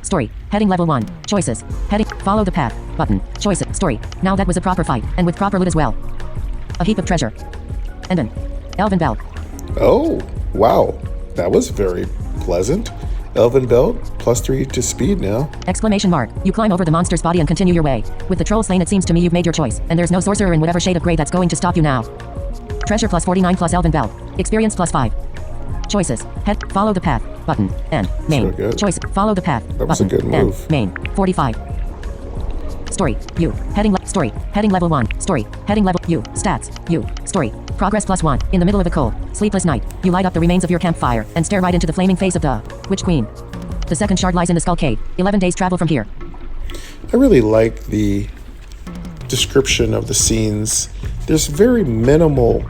[SPEAKER 2] Story. Heading level 1. Choices. Heading. Follow the path. Button. Choices. Story. Now that was a proper fight. And with proper loot as well. A heap of treasure. Endon. Elven Bell.
[SPEAKER 1] Oh, wow. That was very pleasant. Elven Belt, +3 to speed now.
[SPEAKER 2] Exclamation mark. You climb over the monster's body and continue your way. With the troll slain, it seems to me you've made your choice. And there's no sorcerer in whatever shade of gray that's going to stop you now. Treasure +49 plus Elven Bell. Experience +5. Choices. Head. Follow the path. Button. And. Main.
[SPEAKER 1] So good.
[SPEAKER 2] Choice. Follow the path.
[SPEAKER 1] That was a
[SPEAKER 2] button,
[SPEAKER 1] good move.
[SPEAKER 2] And. Main. 45. Story. You. Heading. Story. Heading level 1. Story. Heading level. You. Stats. You. Story. Progress +1. In the middle of a cold, sleepless night, you light up the remains of your campfire and stare right into the flaming face of the Witch Queen. The second shard lies in the Skull Cave. 11 days travel from here.
[SPEAKER 1] I really like the description of the scenes. There's very minimal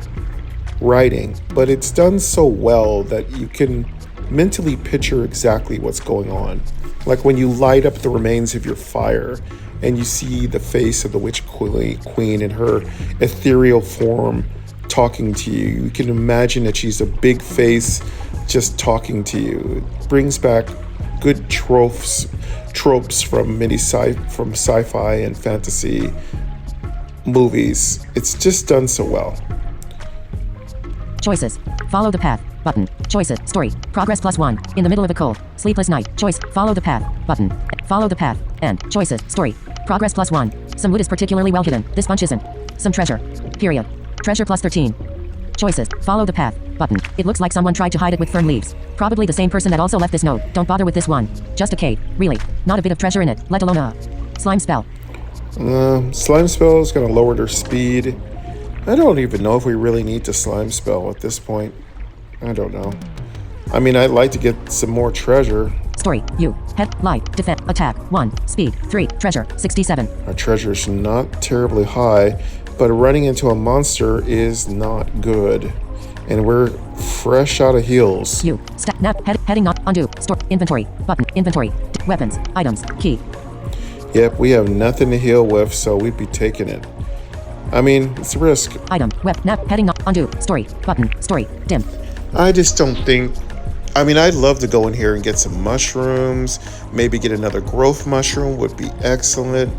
[SPEAKER 1] writing, but it's done so well that you can mentally picture exactly what's going on. Like when you light up the remains of your fire and you see the face of the Witch Queen in her ethereal form talking to you. You can imagine that she's a big face just talking to you. It brings back good tropes from sci-fi and fantasy movies. It's just done so well.
[SPEAKER 2] Choices. Follow the path. Button. Choices. Story. Progress +1. In the middle of a cold, sleepless night. Choice. Follow the path. Button. Follow the path. And. Choices. Story. Progress +1. Some loot is particularly well hidden. This bunch isn't. Some treasure. Period. Treasure +13. Choices. Follow the path. Button. It looks like someone tried to hide it with fern leaves. Probably the same person that also left this note. Don't bother with this one. Just a cave. Really. Not a bit of treasure in it, let alone a slime spell.
[SPEAKER 1] Slime spell is going to lower their speed. I don't even know if we really need to slime spell at this point. I don't know. I mean, I'd like to get some more treasure.
[SPEAKER 2] Story. You. Head. Light. Defense. Attack. 1. Speed. 3. Treasure. 67.
[SPEAKER 1] Our treasure's not terribly high, but running into a monster is not good. And we're fresh out of heals.
[SPEAKER 2] You. Heading not. Undo. Store. Inventory. Button. Inventory. Weapons. Items. Key.
[SPEAKER 1] Yep, we have nothing to heal with, so we'd be taking it. I mean, it's a risk.
[SPEAKER 2] Item. Heading not. Undo. Story. Button. Story. Dim.
[SPEAKER 1] I just don't think... I mean, I'd love to go in here and get some mushrooms. Maybe get another growth mushroom would be excellent.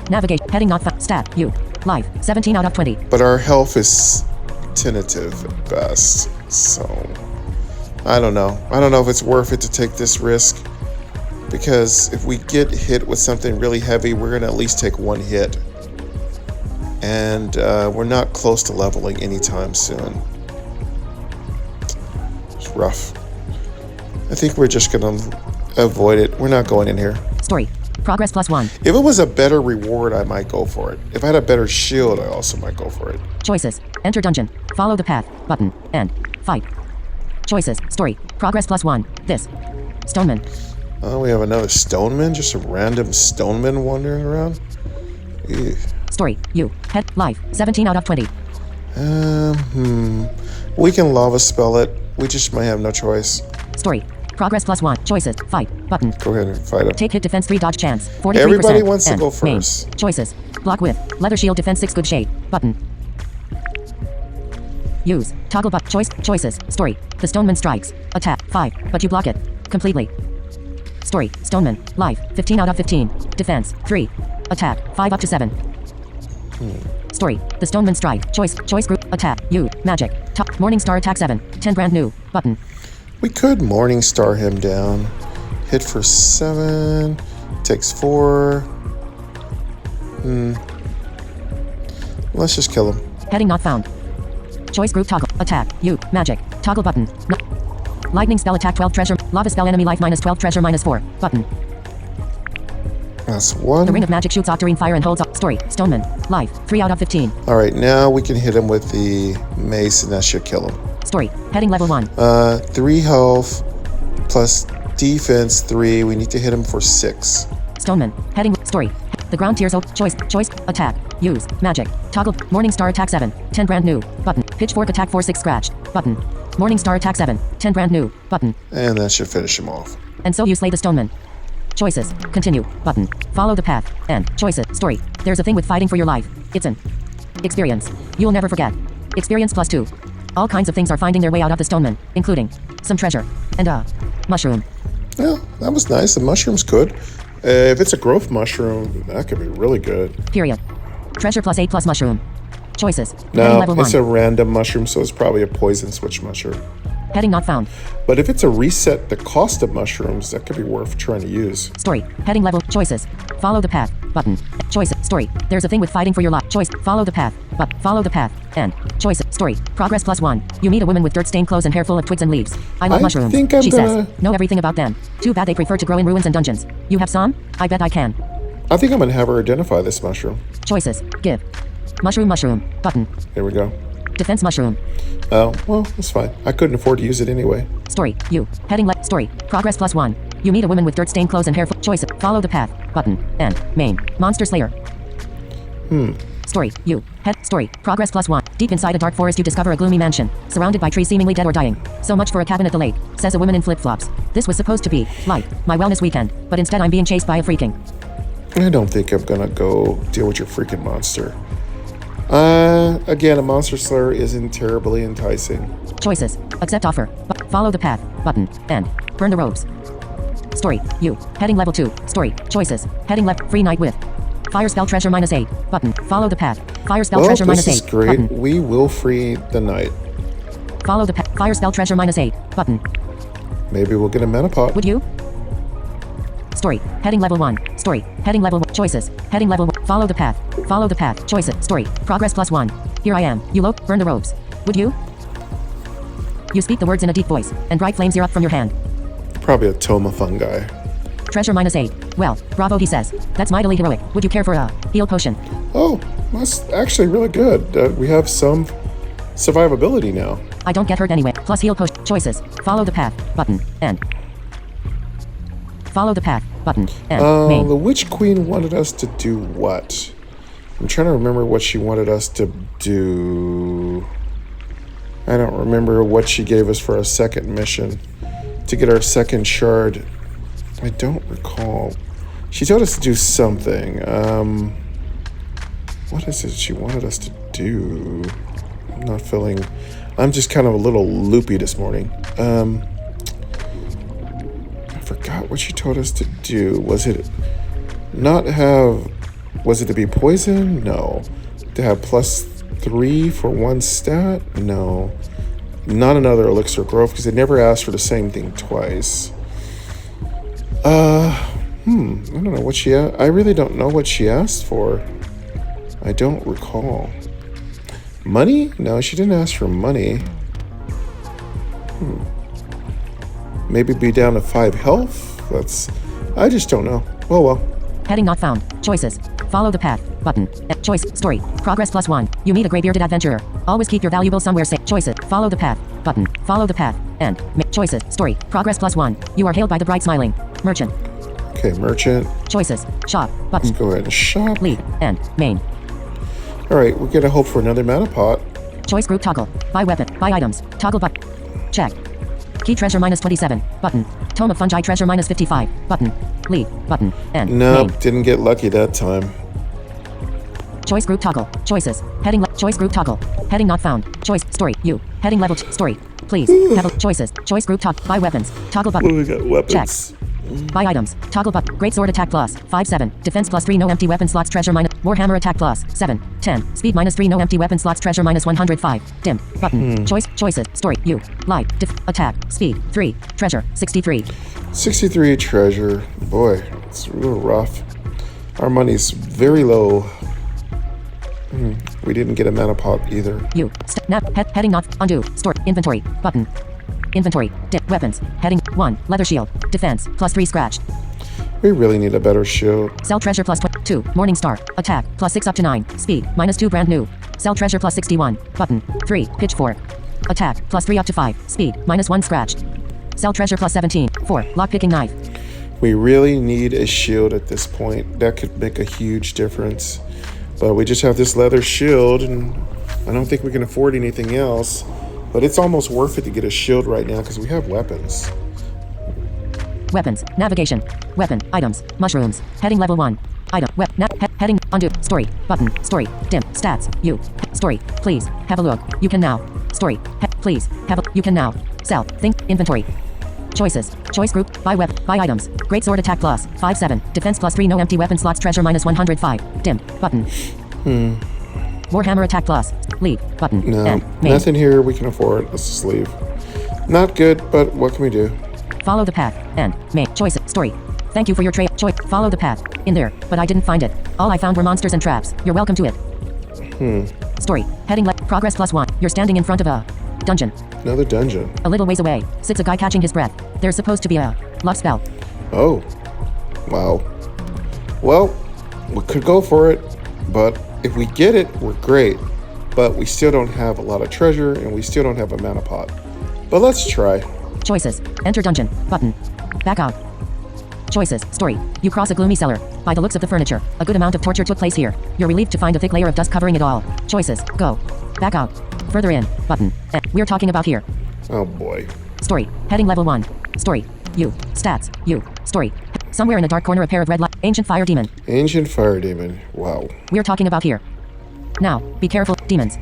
[SPEAKER 2] Navigate. Heading not. Stat. You. Life. 17 out of 20.
[SPEAKER 1] But our health is tentative at best, so I don't know. I don't know if it's worth it to take this risk, because if we get hit with something really heavy, we're going to at least take one hit. And we're not close to leveling anytime soon. It's rough. I think we're just going to avoid it. We're not going in here.
[SPEAKER 2] Story. Progress +1.
[SPEAKER 1] If it was a better reward, I might go for it. If I had a better shield, I also might go for it.
[SPEAKER 2] Choices. Enter dungeon. Follow the path. Button. And. Fight. Choices. Story. Progress +1. This. Stoneman.
[SPEAKER 1] Oh, we have another stoneman? Just a random stoneman wandering around? Ew.
[SPEAKER 2] Story. You. Head. Life. 17 out of 20.
[SPEAKER 1] We can lava spell it. We just might have no choice.
[SPEAKER 2] Story. Progress +1. Choices. Fight. Button.
[SPEAKER 1] Go ahead and fight him.
[SPEAKER 2] Take hit defense 3 dodge chance. 43%.
[SPEAKER 1] Everybody wants to
[SPEAKER 2] and
[SPEAKER 1] go
[SPEAKER 2] main.
[SPEAKER 1] first.
[SPEAKER 2] Choices. Block with. Leather shield defense 6 good shade. Button. Use. Toggle but choices. Story. The stoneman strikes. Attack. 5. But you block it. Completely. Story. Stoneman. Life. 15 out of 15. Defense. 3. Attack. 5 up to 7. Story. The stoneman strike. Choice group. Attack. You. Magic. Top. Morningstar attack 7. 10 brand new. Button.
[SPEAKER 1] We could Morningstar him down. Hit for 7. Takes 4. Let's just kill him.
[SPEAKER 2] Heading not found. Choice group toggle. Attack. You. Magic. Toggle button. No. Lightning spell attack 12 treasure. Lava spell enemy life -12 treasure -4. Button.
[SPEAKER 1] That's 1.
[SPEAKER 2] The ring of magic shoots octarine fire and holds up. Story. Stoneman. Life. 3 out of 15.
[SPEAKER 1] Alright, now we can hit him with the mace and that should kill him.
[SPEAKER 2] Story. Heading level 1.
[SPEAKER 1] 3 health plus defense 3. We need to hit him for 6.
[SPEAKER 2] Stoneman. Heading. Story. The ground tears open. Choice. Attack. Use. Magic. Toggle. Morningstar attack 7. 10 brand new. Button. Pitchfork attack 4 6 scratched. Button. Morningstar attack 7. 10 brand new. Button.
[SPEAKER 1] And that should finish him off.
[SPEAKER 2] And so you slay the stoneman. Choices. Continue. Button. Follow the path. And. Choices. Story. There's a thing with fighting for your life. It's an experience. You'll never forget. Experience +2. All kinds of things are finding their way out of the stoneman, including some treasure and a mushroom.
[SPEAKER 1] Well, that was nice. The mushroom's good. If it's a growth mushroom, that could be really good.
[SPEAKER 2] Period. Treasure plus 8 plus mushroom. Choices. Heading
[SPEAKER 1] No,
[SPEAKER 2] level
[SPEAKER 1] it's
[SPEAKER 2] 1.
[SPEAKER 1] a random mushroom, so it's probably a poison switch mushroom.
[SPEAKER 2] Heading not found.
[SPEAKER 1] But if it's a reset the cost of mushrooms, that could be worth trying to use.
[SPEAKER 2] Story. Heading level. Choices. Follow the path. Button. Choice. Story. There's a thing with fighting for your life. Choice. Follow the path. But follow the path. And choice. Story. Progress plus 1. You meet a woman with dirt-stained clothes and hair full of twigs and leaves. I love
[SPEAKER 1] I
[SPEAKER 2] mushrooms.
[SPEAKER 1] think I'm
[SPEAKER 2] she
[SPEAKER 1] gonna-
[SPEAKER 2] says. Know everything about them. Too bad they prefer to grow in ruins and dungeons. You have some? I bet I can.
[SPEAKER 1] I think I'm going to have her identify this mushroom.
[SPEAKER 2] Choices. Give. Mushroom. Mushroom. Button.
[SPEAKER 1] Here we go.
[SPEAKER 2] Defense mushroom.
[SPEAKER 1] Oh, well, that's fine. I couldn't afford to use it anyway.
[SPEAKER 2] Story. You. Heading left. Story. Progress plus 1. You meet a woman with dirt-stained clothes and hair. Choice. Follow the path. Button. And main. Monster Slayer. Story. You. Head. Story. Progress plus 1. Deep inside a dark forest, you discover a gloomy mansion, surrounded by trees seemingly dead or dying. So much for a cabin at the lake, says a woman in flip-flops. This was supposed to be like my wellness weekend, but instead I'm being chased by a freaking.
[SPEAKER 1] I don't think I'm going to go deal with your freaking monster. Again, a monster slayer isn't terribly enticing.
[SPEAKER 2] Choices. Accept offer. Follow the path. Button. And burn the robes. Story. You. Heading level 2. Story. Choices. Heading left. Free night with. Fire spell treasure minus 8. Button. Follow the path. Fire spell
[SPEAKER 1] Well,
[SPEAKER 2] treasure minus
[SPEAKER 1] this
[SPEAKER 2] 8.
[SPEAKER 1] is great.
[SPEAKER 2] Button.
[SPEAKER 1] We will free the knight.
[SPEAKER 2] Follow the path. Fire spell treasure minus 8. Button.
[SPEAKER 1] Maybe we'll get a mana pot.
[SPEAKER 2] Would you? Story. Heading level 1. Story. Heading level 1. Choices. Heading level 1. Follow the path. Follow the path. Choices. Story. Progress plus 1. Here I am. You lope. Burn the robes. Would you? You speak the words in a deep voice, and bright flames erupt from your hand.
[SPEAKER 1] Probably a Toma fungi.
[SPEAKER 2] Treasure minus 8. Well, bravo, he says. That's mightily heroic. Would you care for a heal potion?
[SPEAKER 1] Oh, that's actually really good. We have some survivability now.
[SPEAKER 2] I don't get hurt anyway. Plus heal potion. Choices. Follow the path. Button. And. Follow the path. Button. And. Main.
[SPEAKER 1] The Witch Queen wanted us to do what? I'm trying to remember what she wanted us to do. I don't remember what she gave us for our second mission. To get our second shard. I don't recall. She told us to do something. What is it she wanted us to do? I'm just kind of a little loopy this morning. I forgot what she told us to do. Was it to be poison? No. To have +3 for one stat? No. Not another elixir growth, because they never asked for the same thing twice. I don't know what I really don't know what she asked for. I don't recall. Money? No, she didn't ask for money. Maybe be down to 5 health? I just don't know. Oh well.
[SPEAKER 2] Heading not found. Choices. Follow the path. Button. Choice. Story. Progress plus 1. You meet a gray-bearded adventurer. Always keep your valuables somewhere safe. Choices. Follow the path. Button. Follow the path. And. Choices. Story. Progress plus 1. You are hailed by the bright smiling merchant.
[SPEAKER 1] Okay, merchant.
[SPEAKER 2] Choices. Shop. Button.
[SPEAKER 1] Let's go ahead and shop.
[SPEAKER 2] Lead. And. Main.
[SPEAKER 1] Alright, we're gonna hope for another mana pot.
[SPEAKER 2] Choice group toggle. Buy weapon. Buy items. Toggle button. Check. Key treasure minus 27. Button. Tome of fungi treasure minus 55. Button. Lead. Button. And.
[SPEAKER 1] Nope,
[SPEAKER 2] Main.
[SPEAKER 1] didn't get lucky that time.
[SPEAKER 2] Choice group toggle. Choices. Heading choice group toggle. Heading not found. Choice story. You. Heading level story. Please. Choices. Choice group toggle. Buy weapons. Toggle button.
[SPEAKER 1] We got weapons.
[SPEAKER 2] Check. Buy items. Toggle button. Great sword attack plus 5-7. Defense plus 3. No empty weapon slots treasure minus. Warhammer attack plus 7-10. Speed minus 3. No empty weapon slots treasure minus 105. Dim. Button. Choices. Story. You. Light. Attack. Speed 3. Treasure 63.
[SPEAKER 1] 63 treasure. Boy, it's real rough. Our money's very low. We didn't get a mana pot either.
[SPEAKER 2] You. Heading not. Undo. Store. Inventory. Button. Inventory. Weapons. Heading 1. Leather shield. Defense plus 3 scratched.
[SPEAKER 1] We really need a better shield.
[SPEAKER 2] Sell treasure plus 2. Morning star. Attack plus 6 up to 9. Speed minus 2 brand new. Sell treasure plus 61. Button. 3. Pitchfork. Attack plus 3 up to 5. Speed minus 1 scratched. Sell treasure plus 17. 4. Lockpicking knife.
[SPEAKER 1] We really need a shield at this point. That could make a huge difference. But we just have this leather shield, and I don't think we can afford anything else. But it's almost worth it to get a shield right now because we have weapons.
[SPEAKER 2] Weapons. Navigation. Weapon. Items. Mushrooms. Heading level 1. Item. Heading. Undo. Story. Button. Story. Dim. Stats. You. Story. Please. Have a look. You can now. Story. Please. You can now. Sell. Think. Inventory. Choices. Choice group. Buy items. Great sword attack plus 5/7. Defense plus 3. No empty weapon slots. Treasure minus 105. Dim. Button. Warhammer attack plus. Leave. Button.
[SPEAKER 1] No.
[SPEAKER 2] And
[SPEAKER 1] Nothing here we can afford. Let's just leave. Not good, but what can we do?
[SPEAKER 2] Follow the path. And Mage. Choices. Story. Thank you for your trade. Choice. Follow the path. In there. But I didn't find it. All I found were monsters and traps. You're welcome to it. Story. Heading left. Progress plus 1. You're standing in front of a dungeon.
[SPEAKER 1] Another dungeon.
[SPEAKER 2] A little ways away sits a guy catching his breath. There's supposed to be a luck spell.
[SPEAKER 1] Oh. Wow. Well, we could go for it, but if we get it, we're great. But we still don't have a lot of treasure, and we still don't have a mana pot. But let's try.
[SPEAKER 2] Choices. Enter dungeon. Button. Back out. Choices. Story. You cross a gloomy cellar. By the looks of the furniture, a good amount of torture took place here. You're relieved to find a thick layer of dust covering it all. Choices. Go. Back out. Further in. Button. We're talking about here.
[SPEAKER 1] Oh boy.
[SPEAKER 2] Story. Heading level 1. Story. You. Stats. You. Story. Somewhere in a dark corner a pair of red light. Ancient fire demon.
[SPEAKER 1] Ancient fire demon. Wow.
[SPEAKER 2] We're talking about here. Now, be careful, demons.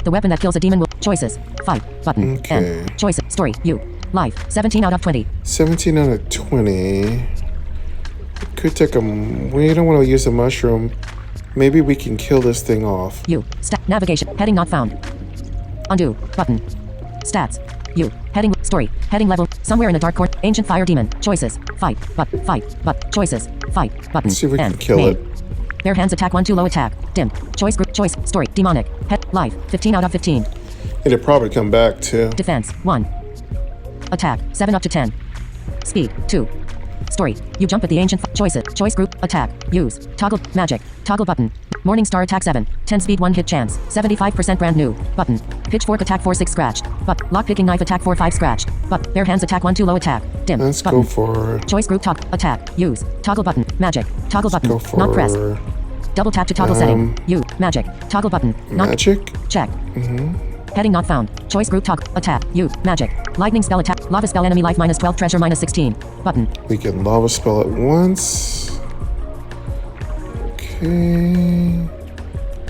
[SPEAKER 2] The weapon that kills a demon will. Choices. Fight. Button.
[SPEAKER 1] Okay.
[SPEAKER 2] Choices. Story. You. Life. 17 out of 20.
[SPEAKER 1] 17 out of 20. Could take a... We don't want to use a mushroom. Maybe we can kill this thing off.
[SPEAKER 2] You. Navigation. Heading not found. Undo. Button. Stats. You. Heading. Story. Heading level. Somewhere in a dark corner. Ancient fire demon. Choices. Fight. But. Choices. Fight. Button.
[SPEAKER 1] Let's see if we can kill it.
[SPEAKER 2] Bare hands attack 1 2 low attack. Dim. Choice group. Choice. Story. Demonic. Head. Life. 15 out of 15.
[SPEAKER 1] It'll probably come back too.
[SPEAKER 2] Defense. 1. Attack. 7 up to 10. Speed. 2. Story. You jump at the ancient choices. Choice group. Attack. Use. Toggle. Magic. Toggle button. Morning star attack 7. 10 speed 1 hit chance. 75% brand new. Button. Pitchfork attack 4 6 scratched. But lock picking knife attack 4 5 scratched. But bare hands attack 1 2 low attack. Dim.
[SPEAKER 1] Let's
[SPEAKER 2] button.
[SPEAKER 1] go for
[SPEAKER 2] Choice group toggle. Attack. Use. Toggle button. Magic. Toggle button.
[SPEAKER 1] go for
[SPEAKER 2] Not press. Double tap to toggle setting. You. Magic. Toggle button. Not
[SPEAKER 1] magic.
[SPEAKER 2] check. Heading not found. Choice group toggle. Attack. You. Magic. Lightning spell attack. Lava spell enemy life minus 12 treasure minus 16. Button.
[SPEAKER 1] We can lava spell at once. Okay.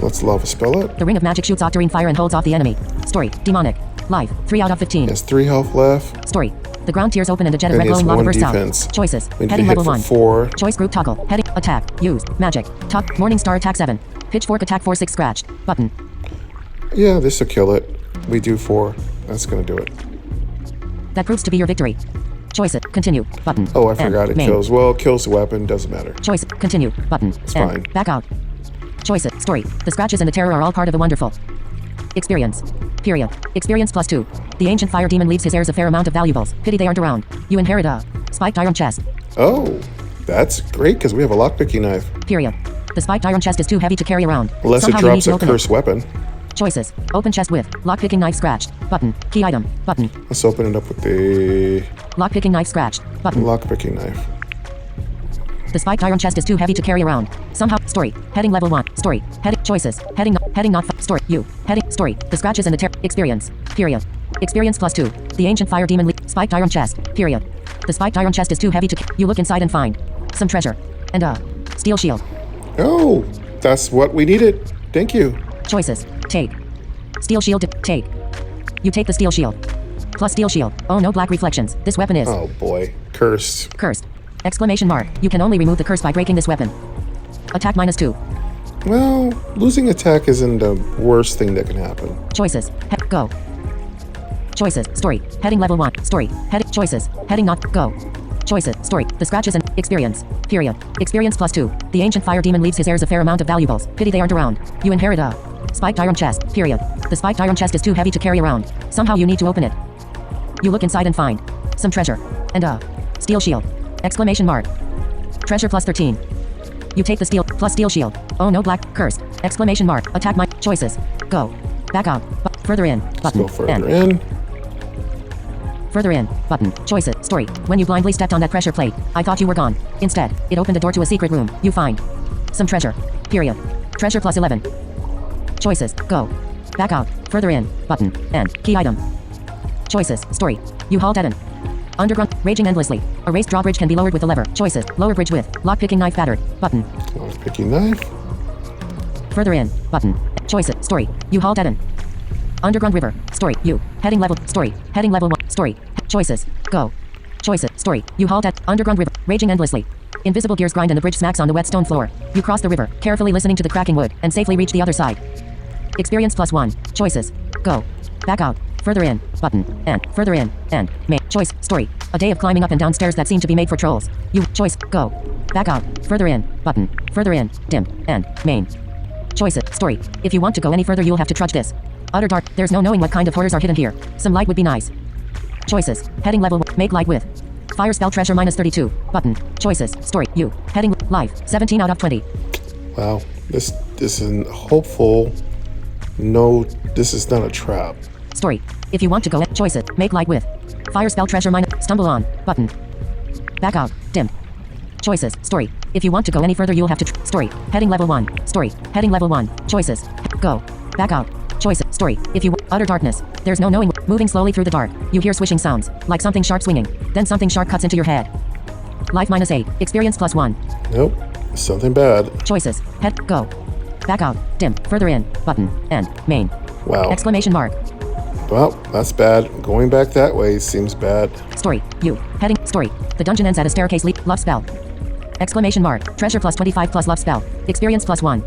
[SPEAKER 1] Let's lava spell it.
[SPEAKER 2] The ring of magic shoots octarine fire and holds off the enemy. Story. Demonic. Life. 3 out of 15.
[SPEAKER 1] Has 3 health left.
[SPEAKER 2] Story. The ground tears open and a jet of
[SPEAKER 1] And
[SPEAKER 2] red
[SPEAKER 1] he has
[SPEAKER 2] glowing lava
[SPEAKER 1] 1
[SPEAKER 2] bursts
[SPEAKER 1] defense.
[SPEAKER 2] out. Choices.
[SPEAKER 1] We need to
[SPEAKER 2] Heading
[SPEAKER 1] hit
[SPEAKER 2] level
[SPEAKER 1] for
[SPEAKER 2] 1.
[SPEAKER 1] 4.
[SPEAKER 2] Choice group toggle. Heading. Attack. Use. Magic. Top. Morning star attack 7. Pitchfork attack 4 6 scratched. Button.
[SPEAKER 1] Yeah, this will kill it. We do 4. That's gonna do it.
[SPEAKER 2] That proves to be your victory. Choices. Continue. Button.
[SPEAKER 1] Oh, I forgot it
[SPEAKER 2] main.
[SPEAKER 1] kills. Well, it kills the weapon. Doesn't matter.
[SPEAKER 2] Choice. Continue. Button.
[SPEAKER 1] It's fine.
[SPEAKER 2] Back out. Choices. Story. The scratches and the terror are all part of the wonderful. Experience. Period. Experience plus 2. The ancient fire demon leaves his heirs a fair amount of valuables. Pity they aren't around. You inherit a spiked iron chest.
[SPEAKER 1] Oh, that's great because we have a lockpicking knife.
[SPEAKER 2] Period. The spiked iron chest is too heavy to carry around.
[SPEAKER 1] Unless
[SPEAKER 2] Somehow
[SPEAKER 1] it
[SPEAKER 2] you need
[SPEAKER 1] drops
[SPEAKER 2] to
[SPEAKER 1] a
[SPEAKER 2] open
[SPEAKER 1] cursed weapon.
[SPEAKER 2] it. Choices. Open chest with lockpicking knife scratched. Button. Key item. Button.
[SPEAKER 1] Let's open it up with the
[SPEAKER 2] Lockpicking knife scratched. Button.
[SPEAKER 1] lockpicking knife.
[SPEAKER 2] The spiked iron chest is too heavy to carry around. Somehow. Story. Heading level 1. Story. Heading. Choices. Heading not. Story. You. Heading. Story. The scratches and the terror. Experience. Period. Experience plus 2. The ancient fire demon spiked iron chest. Period. The spiked iron chest is too heavy to. You look inside and find some treasure and a steel shield.
[SPEAKER 1] Oh, that's what we needed. Thank you.
[SPEAKER 2] Choices. Take. Steel shield. Take. You take the steel shield. Plus steel shield. Oh no, black reflections. This weapon is
[SPEAKER 1] Oh boy, cursed.
[SPEAKER 2] cursed. Exclamation mark. You can only remove the curse by breaking this weapon. Attack minus 2.
[SPEAKER 1] Well, losing attack isn't the worst thing that can happen.
[SPEAKER 2] Choices. Go. Choices. Story. Heading level 1. Story. Heading. Choices. Heading not. Go. Choices. Story. The scratches and experience. Period. Experience plus 2. The ancient fire demon leaves his heirs a fair amount of valuables. Pity they aren't around. You inherit a spiked iron chest. Period. The spiked iron chest is too heavy to carry around. Somehow you need to open it. You look inside and find some treasure and a steel shield. Exclamation mark. Treasure plus 13. You take the steel plus steel shield. Oh no, black cursed. Exclamation mark. Attack my choices. Go. Back out. Further in. Button.
[SPEAKER 1] Let's go further in.
[SPEAKER 2] Further in. Button. Choices. Story. When you blindly stepped on that pressure plate, I thought you were gone. Instead, it opened a door to a secret room. You find some treasure. Period. Treasure plus 11. Choices. Go. Back out. Further in. Button. And. Key item. Choices. Story. You halt at an underground. Raging endlessly. A raised drawbridge can be lowered with a lever. Choices. Lower bridge with lockpicking knife battered. Button.
[SPEAKER 1] Lockpicking knife.
[SPEAKER 2] Further in. Button. Choices. Story. You halt at an Underground river. Story. You. Heading level. Story. Heading level 1. Story. Choices. Go. Choices. Story. You halt at underground river. Raging endlessly. Invisible gears grind and the bridge smacks on the wet stone floor. You cross the river, carefully listening to the cracking wood, and safely reach the other side. Experience +1. Choices. Go. Back out. Further in. Button. And. Further in. And. Main. Choice. Story. A day of climbing up and down stairs that seem to be made for trolls. You. Choice. Go. Back out. Further in. Button. Further in. Dim. And. Main. Choices. Story. If you want to go any further, you'll have to trudge this. Utter dark. There's no knowing what kind of horrors are hidden here. Some light would be nice. Choices. Heading level 1. Make light with. Fire spell treasure -32. Button. Choices. Story. You. Heading. Life. 17 out of 20.
[SPEAKER 1] Wow. This isn't hopeful. No, this is not a trap.
[SPEAKER 2] Story. If you want to go. Choices. Make light with. Fire spell treasure stumble on. Button. Back out. Dim. Choices. Story. If you want to go any further, you'll have to. Story. Heading level 1. Story. Heading level 1. Choices. Go. Back out. Choices. Story. If you. Utter darkness. There's no knowing. Moving slowly through the dark. You hear swishing sounds. Like something sharp swinging. Then something sharp cuts into your head. Life -8. Experience +1.
[SPEAKER 1] Nope. Something bad.
[SPEAKER 2] Choices. Head. Go. Back out. Dim. Further in. Button. End. Main.
[SPEAKER 1] Wow.
[SPEAKER 2] Exclamation mark.
[SPEAKER 1] Well, that's bad. Going back that way seems bad.
[SPEAKER 2] Story. You. Heading. Story. The dungeon ends at a staircase leap. Love spell. Exclamation mark. Treasure +25 plus love spell. Experience +1.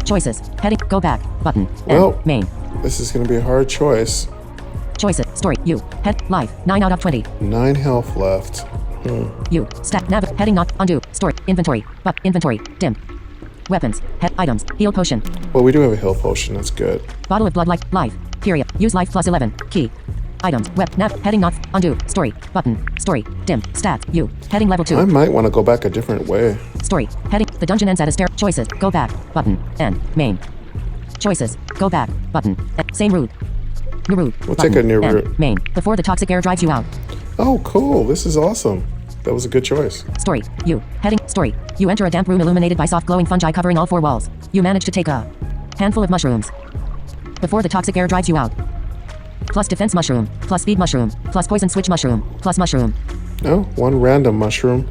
[SPEAKER 2] Choices. Heading. Go back. Button.
[SPEAKER 1] Well,
[SPEAKER 2] End. Main.
[SPEAKER 1] This is going to be a hard choice.
[SPEAKER 2] Choices. Story. You. Head. Life. 9 out of 20.
[SPEAKER 1] 9 health left.
[SPEAKER 2] You. Stat. Nav. Heading not. Undo. Story. Inventory. But. Inventory. Dim. Weapons. Head. Items. Heal potion.
[SPEAKER 1] Well, we do have a heal potion. That's good.
[SPEAKER 2] Bottle of blood. Life. Period. Use life +11. Key. Items. Web. Nav. Heading not. Undo. Story. Button. Story. Dim. Stats. You. Heading level 2.
[SPEAKER 1] I might want to go back a different way.
[SPEAKER 2] Story. Heading. The dungeon ends at a stair. Choices. Go back. Button. End. Main. Choices. Go back. Button. Same route. New route.
[SPEAKER 1] We'll
[SPEAKER 2] button,
[SPEAKER 1] take a new
[SPEAKER 2] end,
[SPEAKER 1] route.
[SPEAKER 2] Main. Before the toxic air drives you out.
[SPEAKER 1] Oh, cool. This is awesome. That was a good choice.
[SPEAKER 2] Story. You. Heading. Story. You enter a damp room illuminated by soft glowing fungi covering all 4 walls. You manage to take a handful of mushrooms. Before the toxic air drives you out. Plus defense mushroom. Plus speed mushroom. Plus poison switch mushroom. Plus mushroom.
[SPEAKER 1] Oh, 1 random mushroom.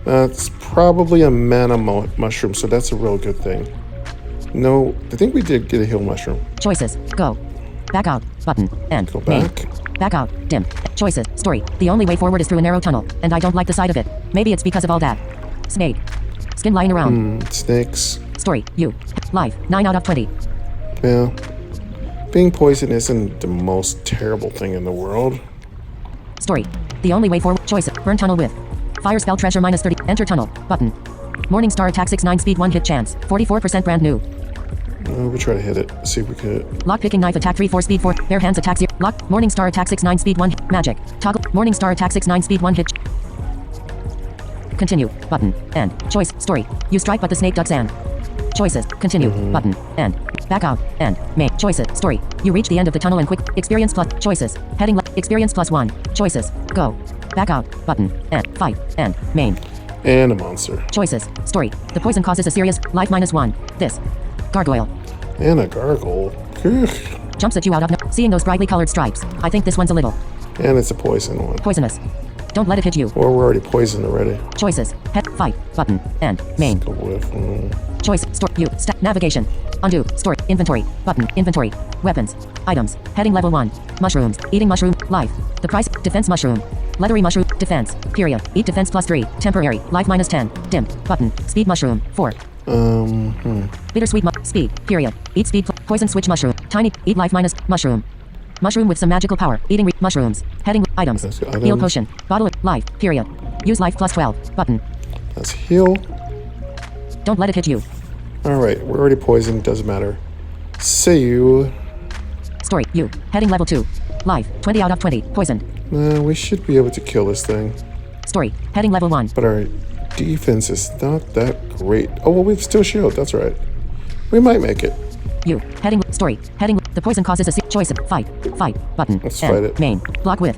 [SPEAKER 1] That's probably a mana mushroom, so that's a real good thing. No, I think we did get a heal mushroom.
[SPEAKER 2] Choices. Go. Back out. Button. End.
[SPEAKER 1] Go
[SPEAKER 2] Main.
[SPEAKER 1] back.
[SPEAKER 2] Back out. Dim. Choices. Story. The only way forward is through a narrow tunnel, and I don't like the sight of it. Maybe it's because of all that. Snake. Skin lying around.
[SPEAKER 1] Snakes.
[SPEAKER 2] Story. You. Life. 9 out of 20.
[SPEAKER 1] Yeah. Being poisoned isn't the most terrible thing in the world.
[SPEAKER 2] Story. The only way forward. Choices. Burn tunnel with. Fire spell treasure -30. Enter tunnel. Button. Morning star attack 6/9 speed 1 hit chance. 44% brand new.
[SPEAKER 1] We'll try to hit it. See if we can.
[SPEAKER 2] Lock picking knife attack 3/4 speed 4. Bare hands attack 0. Lock. Morning star attack 6/9 speed 1 hit. Magic. Toggle. Morning star attack 6/9 speed 1 hit. Continue. Button. End. Choice. Story. You strike but the snake ducks and. Choices. Continue. Button. End. Back out. End. Main. Choices. Story. You reach the end of the tunnel and quick. Experience plus. Choices. Heading left. Experience +1. Choices. Go. Back out. Button. End. Fight. End. Main.
[SPEAKER 1] And a monster.
[SPEAKER 2] Choices. Story. The poison causes a serious life -1. This. Gargoyle.
[SPEAKER 1] And a gargoyle. Ugh.
[SPEAKER 2] Jumps at you out of seeing those brightly colored stripes. I think this one's a little
[SPEAKER 1] And it's a poison one.
[SPEAKER 2] poisonous. Don't let it hit you.
[SPEAKER 1] Or we're already poisoned already.
[SPEAKER 2] Choices. Head. Fight. Button. End. Main.
[SPEAKER 1] Go with.
[SPEAKER 2] Choice. Store. You. Navigation. Undo. Store. Inventory. Button. Inventory. Weapons. Items. Heading level 1. Mushrooms. Eating mushroom. Life. The price. Defense mushroom. Leathery mushroom. Defense. Period. Eat defense +3. Temporary. Life -10. Dim. Button. Speed mushroom. 4. Bittersweet speed. Period. Eat speed. Poison switch mushroom. Tiny. Eat life mushroom. Mushroom with some magical power. Eating mushrooms. Heading items. Heal potion. Bottle of life. Period. Use life +12. Button.
[SPEAKER 1] Let's heal.
[SPEAKER 2] Don't let it hit you.
[SPEAKER 1] Alright, we're already poisoned. Doesn't matter. See you.
[SPEAKER 2] Story. You. Heading level 2. Life. 20 out of 20. Poison.
[SPEAKER 1] We should be able to kill this thing.
[SPEAKER 2] Story. Heading level 1.
[SPEAKER 1] But our defense is not that great. Oh, well, we've still shield. That's right. We might make it.
[SPEAKER 2] You. Heading. Story. Heading. The poison causes a choice. Fight. Fight. Button.
[SPEAKER 1] Let's fight it.
[SPEAKER 2] Main. Block with.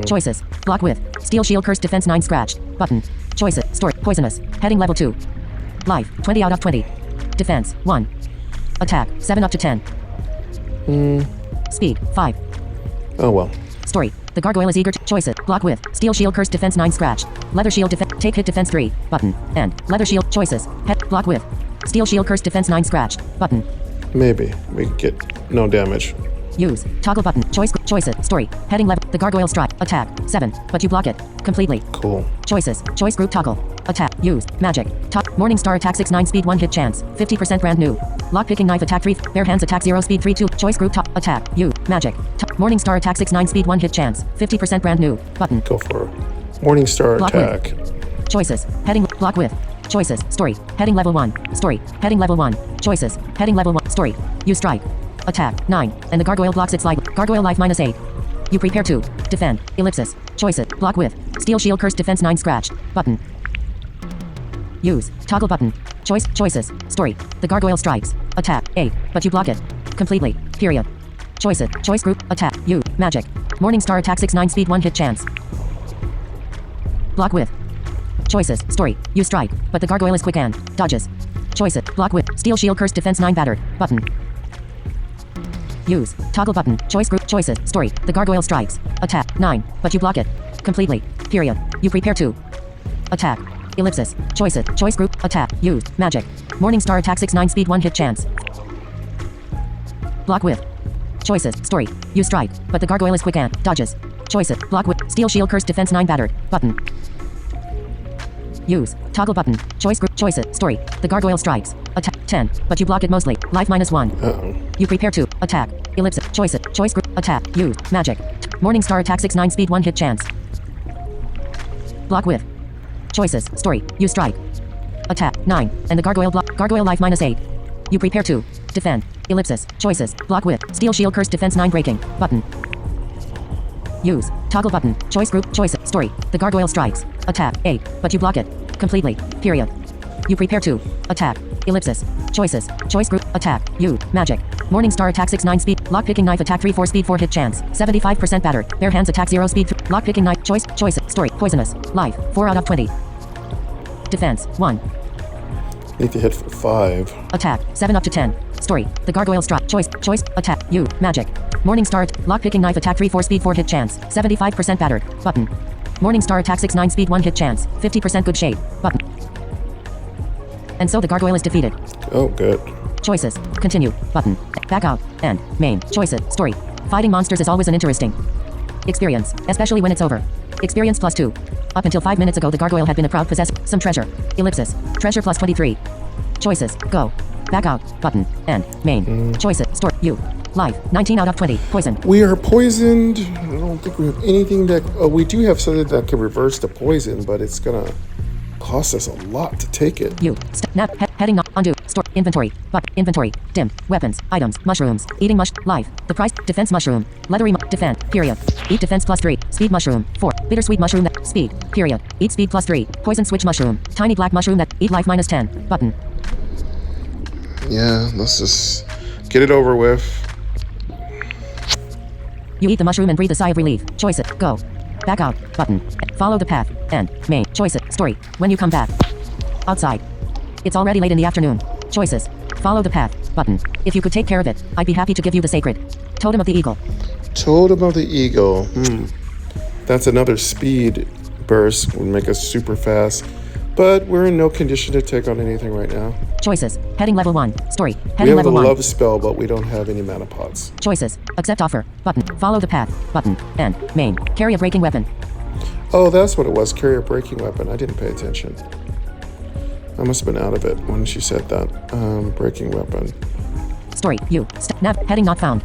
[SPEAKER 2] Choices. Block with. Steel shield curse defense 9 scratch. Button. Choices. Story. Poisonous. Heading level 2. Life. 20 out of 20. Defense. 1. Attack. 7 up to 10. Speed. 5.
[SPEAKER 1] Oh, well.
[SPEAKER 2] Story. The gargoyle is eager to. Choices. Block with. Steel shield curse defense 9 scratch. Leather shield defense. Take hit defense 3. Button. End. Leather shield. Choices. Head. Block with. Steel shield curse defense 9 scratch. Button.
[SPEAKER 1] Maybe. We can get no damage.
[SPEAKER 2] Use. Toggle button. Choices. Story. Heading level. The gargoyle strike. Attack. 7. But you block it. Completely.
[SPEAKER 1] Cool.
[SPEAKER 2] Choices. Choice group toggle. Attack. Use. Magic. Top. Morningstar attack 6-9 speed 1 hit chance. 50% brand new. Lockpicking knife attack 3. Bare hands attack 0 speed 3 2. Choice group top. Attack. Use. Magic. Top. Morningstar attack 6-9 speed 1 hit chance. 50% brand new. Button.
[SPEAKER 1] Go for Morningstar
[SPEAKER 2] Block
[SPEAKER 1] attack.
[SPEAKER 2] Choices. Heading. Block with. Choices. Story. Heading level 1. Story. Heading level 1. Choices. Heading level 1. Story. You strike. Attack. 9. And the gargoyle blocks its life. Gargoyle life -8. You prepare to. Defend. Ellipsis. Choices. Block with. Steel shield curse defense 9 scratch. Button. Use. Toggle button. Choices. Story. The gargoyle strikes. Attack. 8. But you block it. Completely. Period. Choices. Choice group. Attack. You. Magic. Morningstar attack 6-9 speed 1 hit chance. Block with. Choices. Story. You strike. But the gargoyle is quick and dodges. Choices. Block with. Steel shield curse defense 9 battered. Button. Use. Toggle button. Choice group. Choices. Story. The gargoyle strikes. Attack. 9. But you block it. Completely. Period. You prepare to. Attack. Ellipsis. Choices. Choice group. Attack. Use. Magic. Morningstar attack 6-9 speed 1 hit chance. Block with. Choices. Story. You strike. But the gargoyle is quick and dodges. Choices. Block with. Steel shield curse defense 9 battered. Button. Use. Toggle button. Choice group. Choices. Story. The gargoyle strikes. Attack. 10. But you block it mostly. Life -1.
[SPEAKER 1] Uh-oh.
[SPEAKER 2] You prepare to. Attack. Ellipsis. Choices. Choice group. Attack. Use. Magic. Morningstar attack 6-9 speed 1 hit chance. Block with. Choices. Story. You strike. Attack. 9. And the gargoyle block. Gargoyle life -8. You prepare to. Defend. Ellipsis. Choices. Block with. Steel shield curse defense 9 breaking. Button. Use. Toggle button. Choice group. Choice. Story. The gargoyle strikes. Attack. 8. But you block it. Completely. Period. You prepare to. Attack. Ellipsis. Choices. Choice group. Attack. You. Magic. Morningstar attack 6-9 speed. Lockpicking knife attack 3-4 speed 4 hit chance. 75% battered. Bare hands attack 0 speed 3. Lockpicking knife. Choice. Choice. Story. Poisonous. Life. 4 out of 20. Defense. 1.
[SPEAKER 1] Need to hit for 5.
[SPEAKER 2] Attack. 7 up to 10. Story. The gargoyle strike. Choice. Choice. Attack. You. Magic. Morningstar. Lockpicking knife attack 3-4 speed 4 hit chance. 75% battered. Button. Morningstar attack 6-9 speed 1 hit chance. 50% good shape. Button. And so the gargoyle is defeated.
[SPEAKER 1] Oh, good.
[SPEAKER 2] Choices. Continue. Button. Back out. End. Main. Choices. Story. Fighting monsters is always an interesting experience, especially when it's over. Experience +2. Up until 5 minutes ago, the gargoyle had been a proud possessor. Some treasure. Ellipsis. Treasure +23. Choices. Go. Back out. Button. End. Main. Choices. Story. You. Life. 19 out of 20. Poison.
[SPEAKER 1] We are poisoned. I don't think we have anything that... Oh, we do have something that can reverse the poison, but it's gonna cost us a lot to take it.
[SPEAKER 2] You. Heading up. Undo. Store. Inventory. But. Inventory. Dim. Weapons. Items. Mushrooms. Eating life. The price. Defense mushroom. Leathery. Defend. Period. Eat defense +3. Speed mushroom. 4. Bittersweet mushroom that. Speed. Period. Eat speed +3. Poison switch mushroom. Tiny black mushroom that. Eat life -10. Button.
[SPEAKER 1] Yeah, let's just get it over with.
[SPEAKER 2] You eat the mushroom and breathe a sigh of relief. Choices. Go. Back out. Button. Follow the path. End. Main. Choices. Story. When you come back. Outside. It's already late in the afternoon. Choices. Follow the path. Button. If you could take care of it, I'd be happy to give you the sacred totem of the eagle.
[SPEAKER 1] Totem of the eagle. That's another speed burst. Would make us super fast. But we're in no condition to take on anything right now.
[SPEAKER 2] Choices. Heading level 1. Story.
[SPEAKER 1] We
[SPEAKER 2] Heading
[SPEAKER 1] have a
[SPEAKER 2] level 1.
[SPEAKER 1] love spell, but we don't have any mana pots.
[SPEAKER 2] Choices. Accept offer. Button. Follow the path. Button. End. Main. Carry a breaking weapon.
[SPEAKER 1] Oh, that's what it was. Carry a breaking weapon. I didn't pay attention. I must have been out of it when she said that. Breaking weapon.
[SPEAKER 2] Story. You. Nav. Heading not found.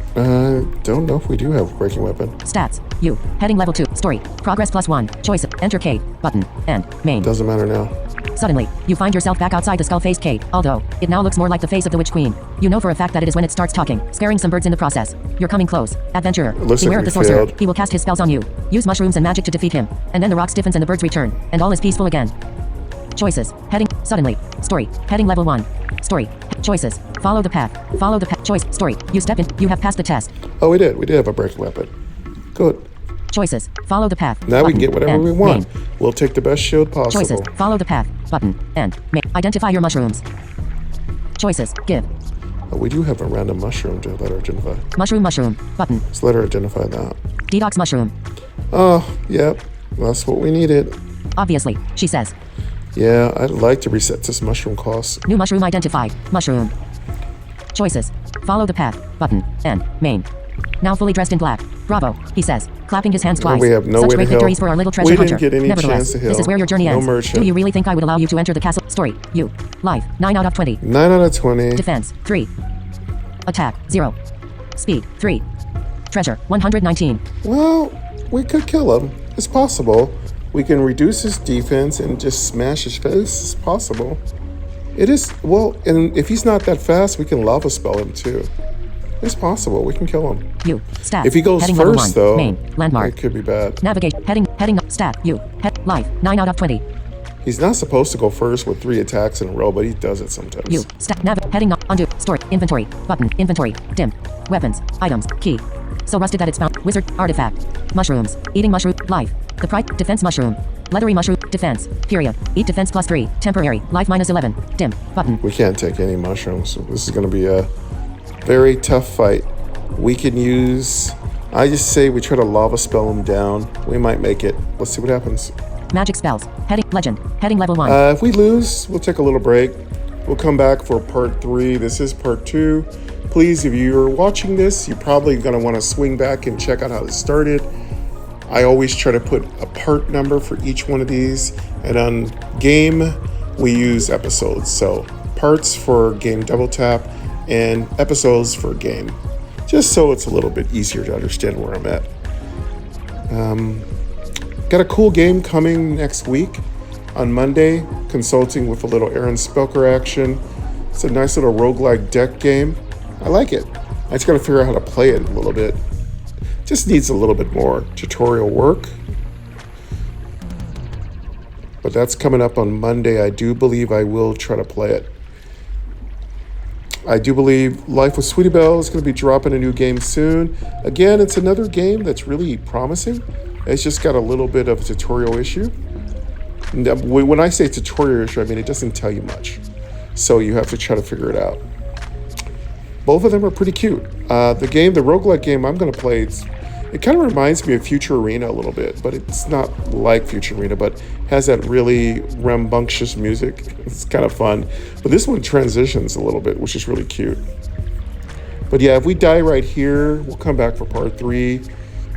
[SPEAKER 1] Don't know if we do have a breaking weapon.
[SPEAKER 2] Stats. You. Heading level 2. Story. Progress +1. Choices. Enter cave. Button. End. Main.
[SPEAKER 1] Doesn't matter now.
[SPEAKER 2] Suddenly, you find yourself back outside the skull-faced cave, although it now looks more like the face of the Witch Queen. You know for a fact that it is when it starts talking, scaring some birds in the process. You're coming close. Adventurer.
[SPEAKER 1] Looks
[SPEAKER 2] Beware
[SPEAKER 1] like
[SPEAKER 2] of the
[SPEAKER 1] we
[SPEAKER 2] sorcerer.
[SPEAKER 1] failed.
[SPEAKER 2] He will cast his spells on you. Use mushrooms and magic to defeat him. And then the rock stiffens and the birds return. And all is peaceful again. Choices. Heading. Suddenly. Story. Heading level 1. Story. Choices. Follow the path. Follow the path. Choice. Story. You step in. You have passed the test.
[SPEAKER 1] Oh, we did. We did have a breaking weapon. Good.
[SPEAKER 2] Choices. Follow the path.
[SPEAKER 1] Now we
[SPEAKER 2] Button.
[SPEAKER 1] can get whatever
[SPEAKER 2] End.
[SPEAKER 1] we want.
[SPEAKER 2] Main.
[SPEAKER 1] We'll take the best shield possible.
[SPEAKER 2] Choices. Follow the path. Button. End. Identify your mushrooms. Choices. Give.
[SPEAKER 1] Oh, we do have a random mushroom to let her identify.
[SPEAKER 2] Mushroom. Button.
[SPEAKER 1] Let's let her identify that.
[SPEAKER 2] Detox mushroom.
[SPEAKER 1] Oh, yep. That's what we needed.
[SPEAKER 2] Obviously, she says.
[SPEAKER 1] Yeah, I'd like to reset this mushroom cost.
[SPEAKER 2] New mushroom identified. Mushroom. Choices. Follow the path. Button. End. Main. Now fully dressed in black. Bravo, he says, clapping his hands twice.
[SPEAKER 1] We have no
[SPEAKER 2] Such
[SPEAKER 1] way
[SPEAKER 2] great
[SPEAKER 1] to heal.
[SPEAKER 2] victories for our little treasure
[SPEAKER 1] We
[SPEAKER 2] hunter.
[SPEAKER 1] didn't get any
[SPEAKER 2] Nevertheless,
[SPEAKER 1] chance to heal.
[SPEAKER 2] this is where your journey
[SPEAKER 1] No
[SPEAKER 2] ends.
[SPEAKER 1] merchant.
[SPEAKER 2] Do you really think I would allow you to enter the castle? Story, you. Life, 9 out of 20.
[SPEAKER 1] 9 out of 20.
[SPEAKER 2] Defense, 3. Attack, 0. Speed, 3. Treasure, 119.
[SPEAKER 1] Well, we could kill him. It's possible. We can reduce his defense and just smash his face. It's possible. It is, well, and if he's not that fast, we can lava spell him too. It's possible. We can kill him.
[SPEAKER 2] You, stat.
[SPEAKER 1] If he goes
[SPEAKER 2] heading level
[SPEAKER 1] first,
[SPEAKER 2] 1,
[SPEAKER 1] though,
[SPEAKER 2] main, landmark.
[SPEAKER 1] it could be bad.
[SPEAKER 2] Navigate, heading up, stat, you, life, 9 out of 20.
[SPEAKER 1] He's not supposed to go first with 3 attacks in a row, but he does it sometimes.
[SPEAKER 2] You, stat, heading up, undo, story, inventory, button, inventory, dim, weapons, items, key. So rusted that it's found, wizard, artifact, mushrooms, eating mushroom, life, the price, defense mushroom, leathery mushroom, defense, period, eat defense plus 3, temporary, life minus 11, dim, button.
[SPEAKER 1] We can't take any mushrooms. So this is going to be a very tough fight. We can use, I just say we try to lava spell him down. We might make it. Let's see what happens.
[SPEAKER 2] Magic spells, heading, legend, heading level 1.
[SPEAKER 1] If we lose, we'll take a little break. We'll come back for part 3. This is part 2. Please, if you're watching this, you're probably going to want to swing back and check out how this started. I always try to put a part number for each one of these. And on game, we use episodes. So parts for game double tap and episodes for game. Just so it's a little bit easier to understand where I'm at. Got a cool game coming next week on Monday, consulting with a little Aaron Spelker action. It's a nice little roguelike deck game. I like it. I just got to figure out how to play it a little bit. Just needs a little bit more tutorial work. But that's coming up on Monday. I do believe I will try to play it. I do believe Life with Sweetie Belle is going to be dropping a new game soon. Again, it's another game that's really promising. It's just got a little bit of a tutorial issue. When I say tutorial issue, I mean it doesn't tell you much. So you have to try to figure it out. Both of them are pretty cute. The roguelike game I'm going to play, it kind of reminds me of Future Arena a little bit, but it's not like Future Arena, but has that really rambunctious music. It's kind of fun. But this one transitions a little bit, which is really cute. But yeah, if we die right here, we'll come back for part 3.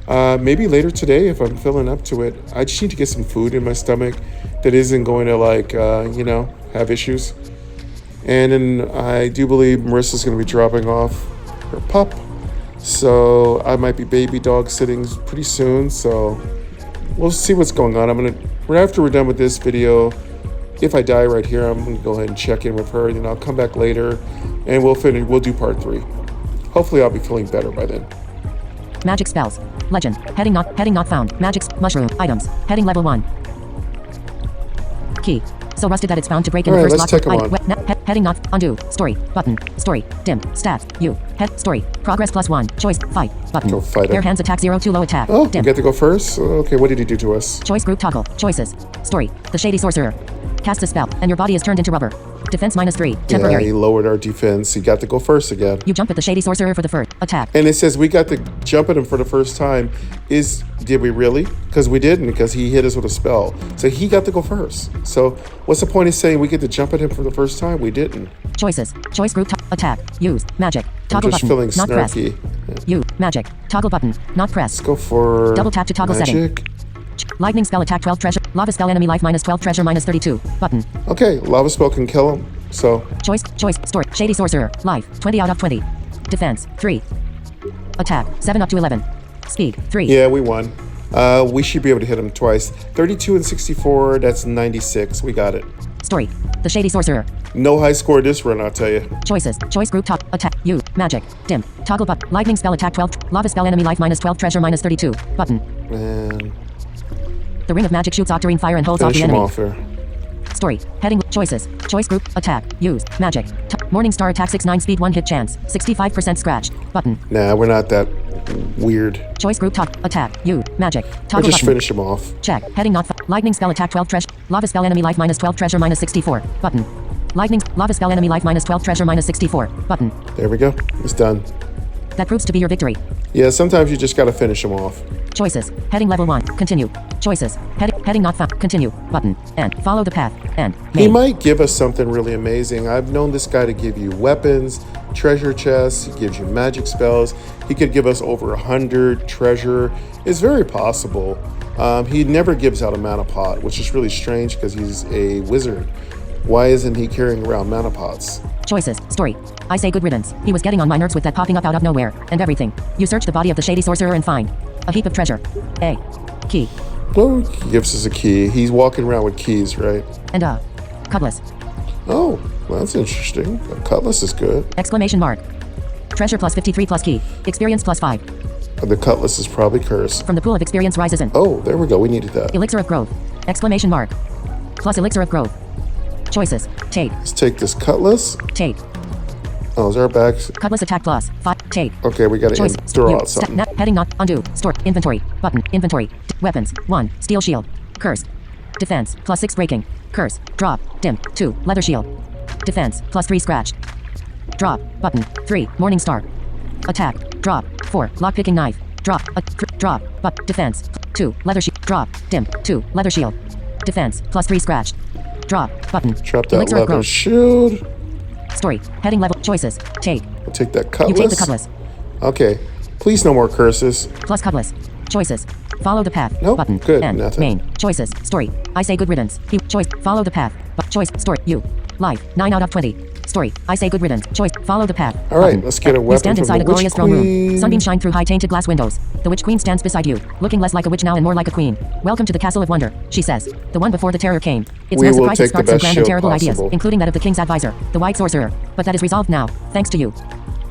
[SPEAKER 1] Maybe later today if I'm feeling up to it. I just need to get some food in my stomach that isn't going to have issues. And then I do believe Marissa's going to be dropping off her pup. So I might be baby dog sitting pretty soon. So we'll see what's going on. After we're done with this video, if I die right here, I'm going to go ahead and check in with her. And then I'll come back later and we'll do part 3. Hopefully I'll be feeling better by then.
[SPEAKER 2] Magic spells, legend, heading not found, magic, mushroom, items, heading level 1. Key. So rusted that it's found to break in the first lock. Heading not, undo, story, button, story, dim, stats, you, head, story, progress plus 1, choice, fight, button.
[SPEAKER 1] Go fight
[SPEAKER 2] Bare
[SPEAKER 1] him.
[SPEAKER 2] hands attack 0 to low attack,
[SPEAKER 1] Oh,
[SPEAKER 2] dim.
[SPEAKER 1] you get to go first? Okay, what did he do to us?
[SPEAKER 2] Choice group toggle, choices, story, the shady sorcerer. Cast a spell, and your body is turned into rubber. Defense minus 3, temporary.
[SPEAKER 1] Yeah, he lowered our defense. He got to go first again.
[SPEAKER 2] You jump at the shady sorcerer for the first attack.
[SPEAKER 1] And it says we got to jump at him for the first time. Did we really? Because we didn't, because he hit us with a spell. So he got to go first. So what's the point of saying we get to jump at him for the first time? We didn't.
[SPEAKER 2] Choices, choice group, attack, use, magic, toggle
[SPEAKER 1] I'm just
[SPEAKER 2] button,
[SPEAKER 1] feeling
[SPEAKER 2] not press.
[SPEAKER 1] snarky.
[SPEAKER 2] You, magic, toggle button, not press.
[SPEAKER 1] Let's go for
[SPEAKER 2] Double tap to toggle
[SPEAKER 1] magic.
[SPEAKER 2] setting. Lightning spell attack 12 treasure, lava spell enemy life minus 12 treasure minus 32, button.
[SPEAKER 1] Okay, lava spell can kill him. So
[SPEAKER 2] Choice, story, shady sorcerer, life, 20 out of 20. Defense, 3. Attack, 7 up to 11. Speed, 3.
[SPEAKER 1] yeah, we won. We should be able to hit him twice. 32 and 64, that's 96. We got it.
[SPEAKER 2] Story, the shady sorcerer.
[SPEAKER 1] No high score this run, I'll tell you.
[SPEAKER 2] Choices, choice group top, attack, you, magic, dim, toggle button, lightning spell attack 12, lava spell enemy life minus 12 treasure minus 32, button.
[SPEAKER 1] Man,
[SPEAKER 2] The ring of magic shoots octarine fire and holds off
[SPEAKER 1] finish
[SPEAKER 2] the
[SPEAKER 1] him
[SPEAKER 2] enemy.
[SPEAKER 1] off there.
[SPEAKER 2] Story, heading, choices, choice group, attack, use, magic, morning star attack 6-9 speed 1 hit chance, 65% scratched, button.
[SPEAKER 1] Nah, we're not that weird.
[SPEAKER 2] Choice group top, attack, you, magic,
[SPEAKER 1] Or
[SPEAKER 2] toggle
[SPEAKER 1] just
[SPEAKER 2] button.
[SPEAKER 1] finish him off.
[SPEAKER 2] Check, heading not, lightning spell attack 12 treasure, lava spell enemy life minus 12 treasure minus 64, button. Lava spell enemy life minus 12 treasure minus 64, button.
[SPEAKER 1] There we go. It's done.
[SPEAKER 2] That proves to be your victory.
[SPEAKER 1] Yeah, sometimes you just gotta finish him off.
[SPEAKER 2] Choices, heading level 1, continue. Choices, heading, Heading not found. Continue. Button. And. Follow the path. And.
[SPEAKER 1] He
[SPEAKER 2] Main.
[SPEAKER 1] might give us something really amazing. I've known this guy to give you weapons, treasure chests, he gives you magic spells. He could give us over 100 treasure. It's very possible. He never gives out a mana pot, which is really strange because he's a wizard. Why isn't he carrying around mana pots?
[SPEAKER 2] Choices. Story. I say good riddance. He was getting on my nerves with that popping up out of nowhere and everything. You search the body of the shady sorcerer and find a heap of treasure. A. Key.
[SPEAKER 1] Well, he gives us a key. He's walking around with keys, right?
[SPEAKER 2] And a cutlass.
[SPEAKER 1] Oh, well, that's interesting. A cutlass is good.
[SPEAKER 2] Exclamation mark. Treasure plus 53 plus key. Experience plus 5.
[SPEAKER 1] The cutlass is probably cursed.
[SPEAKER 2] From the pool of experience rises in.
[SPEAKER 1] Oh, there we go. We needed that.
[SPEAKER 2] Elixir of growth. Exclamation mark. Plus elixir of growth. Choices. Take.
[SPEAKER 1] Let's take this cutlass.
[SPEAKER 2] Take.
[SPEAKER 1] Oh, is our bags?
[SPEAKER 2] Cutlass attack plus 5. Take.
[SPEAKER 1] Okay, we gotta
[SPEAKER 2] Choice.
[SPEAKER 1] throw out something.
[SPEAKER 2] Heading not. Undo. Store. Inventory. Button. Inventory. Weapons. 1. Steel shield. Curse. Defense. Plus 6 breaking. Curse. Drop. Dim. 2. Leather shield. Defense. Plus 3 scratch. Drop. Button. 3. Morning star. Attack. Drop. 4. Lockpicking knife. Drop. Drop. But. Defense. 2. Leather shield. Drop. Dim. 2. Leather shield. Defense. Plus 3 scratch. Drop. Button.
[SPEAKER 1] Drop that
[SPEAKER 2] Elixir of
[SPEAKER 1] leather
[SPEAKER 2] growth.
[SPEAKER 1] shield.
[SPEAKER 2] Story. Heading level. Choices. Take.
[SPEAKER 1] We'll take that cutlass.
[SPEAKER 2] You take the cutlass.
[SPEAKER 1] Okay. Please no more curses.
[SPEAKER 2] Plus cutlass. Choices. Follow the path.
[SPEAKER 1] Nope.
[SPEAKER 2] Button.
[SPEAKER 1] Good.
[SPEAKER 2] And
[SPEAKER 1] Nothing.
[SPEAKER 2] main. Choices. Story. I say good riddance. He. Choice. Follow the path. Choice. Story. You. Life. 9 out of 20. Story. I say good riddance. Choice. Follow the path.
[SPEAKER 1] All right.
[SPEAKER 2] Button.
[SPEAKER 1] Let's get a
[SPEAKER 2] You
[SPEAKER 1] weapon
[SPEAKER 2] stand
[SPEAKER 1] from
[SPEAKER 2] inside
[SPEAKER 1] the
[SPEAKER 2] a glorious
[SPEAKER 1] Witch
[SPEAKER 2] throne room.
[SPEAKER 1] Queen.
[SPEAKER 2] Sunbeams shine through high tainted glass windows. The witch queen stands beside you, looking less like a witch now and more like a queen. Welcome to the castle of wonder, she says. The one before the terror came. It's
[SPEAKER 1] We
[SPEAKER 2] no
[SPEAKER 1] will
[SPEAKER 2] surprise it
[SPEAKER 1] take the
[SPEAKER 2] sparks some
[SPEAKER 1] best
[SPEAKER 2] grand and
[SPEAKER 1] shield
[SPEAKER 2] terrible
[SPEAKER 1] possible.
[SPEAKER 2] ideas, including that of the king's advisor, the white sorcerer. But that is resolved now, thanks to you.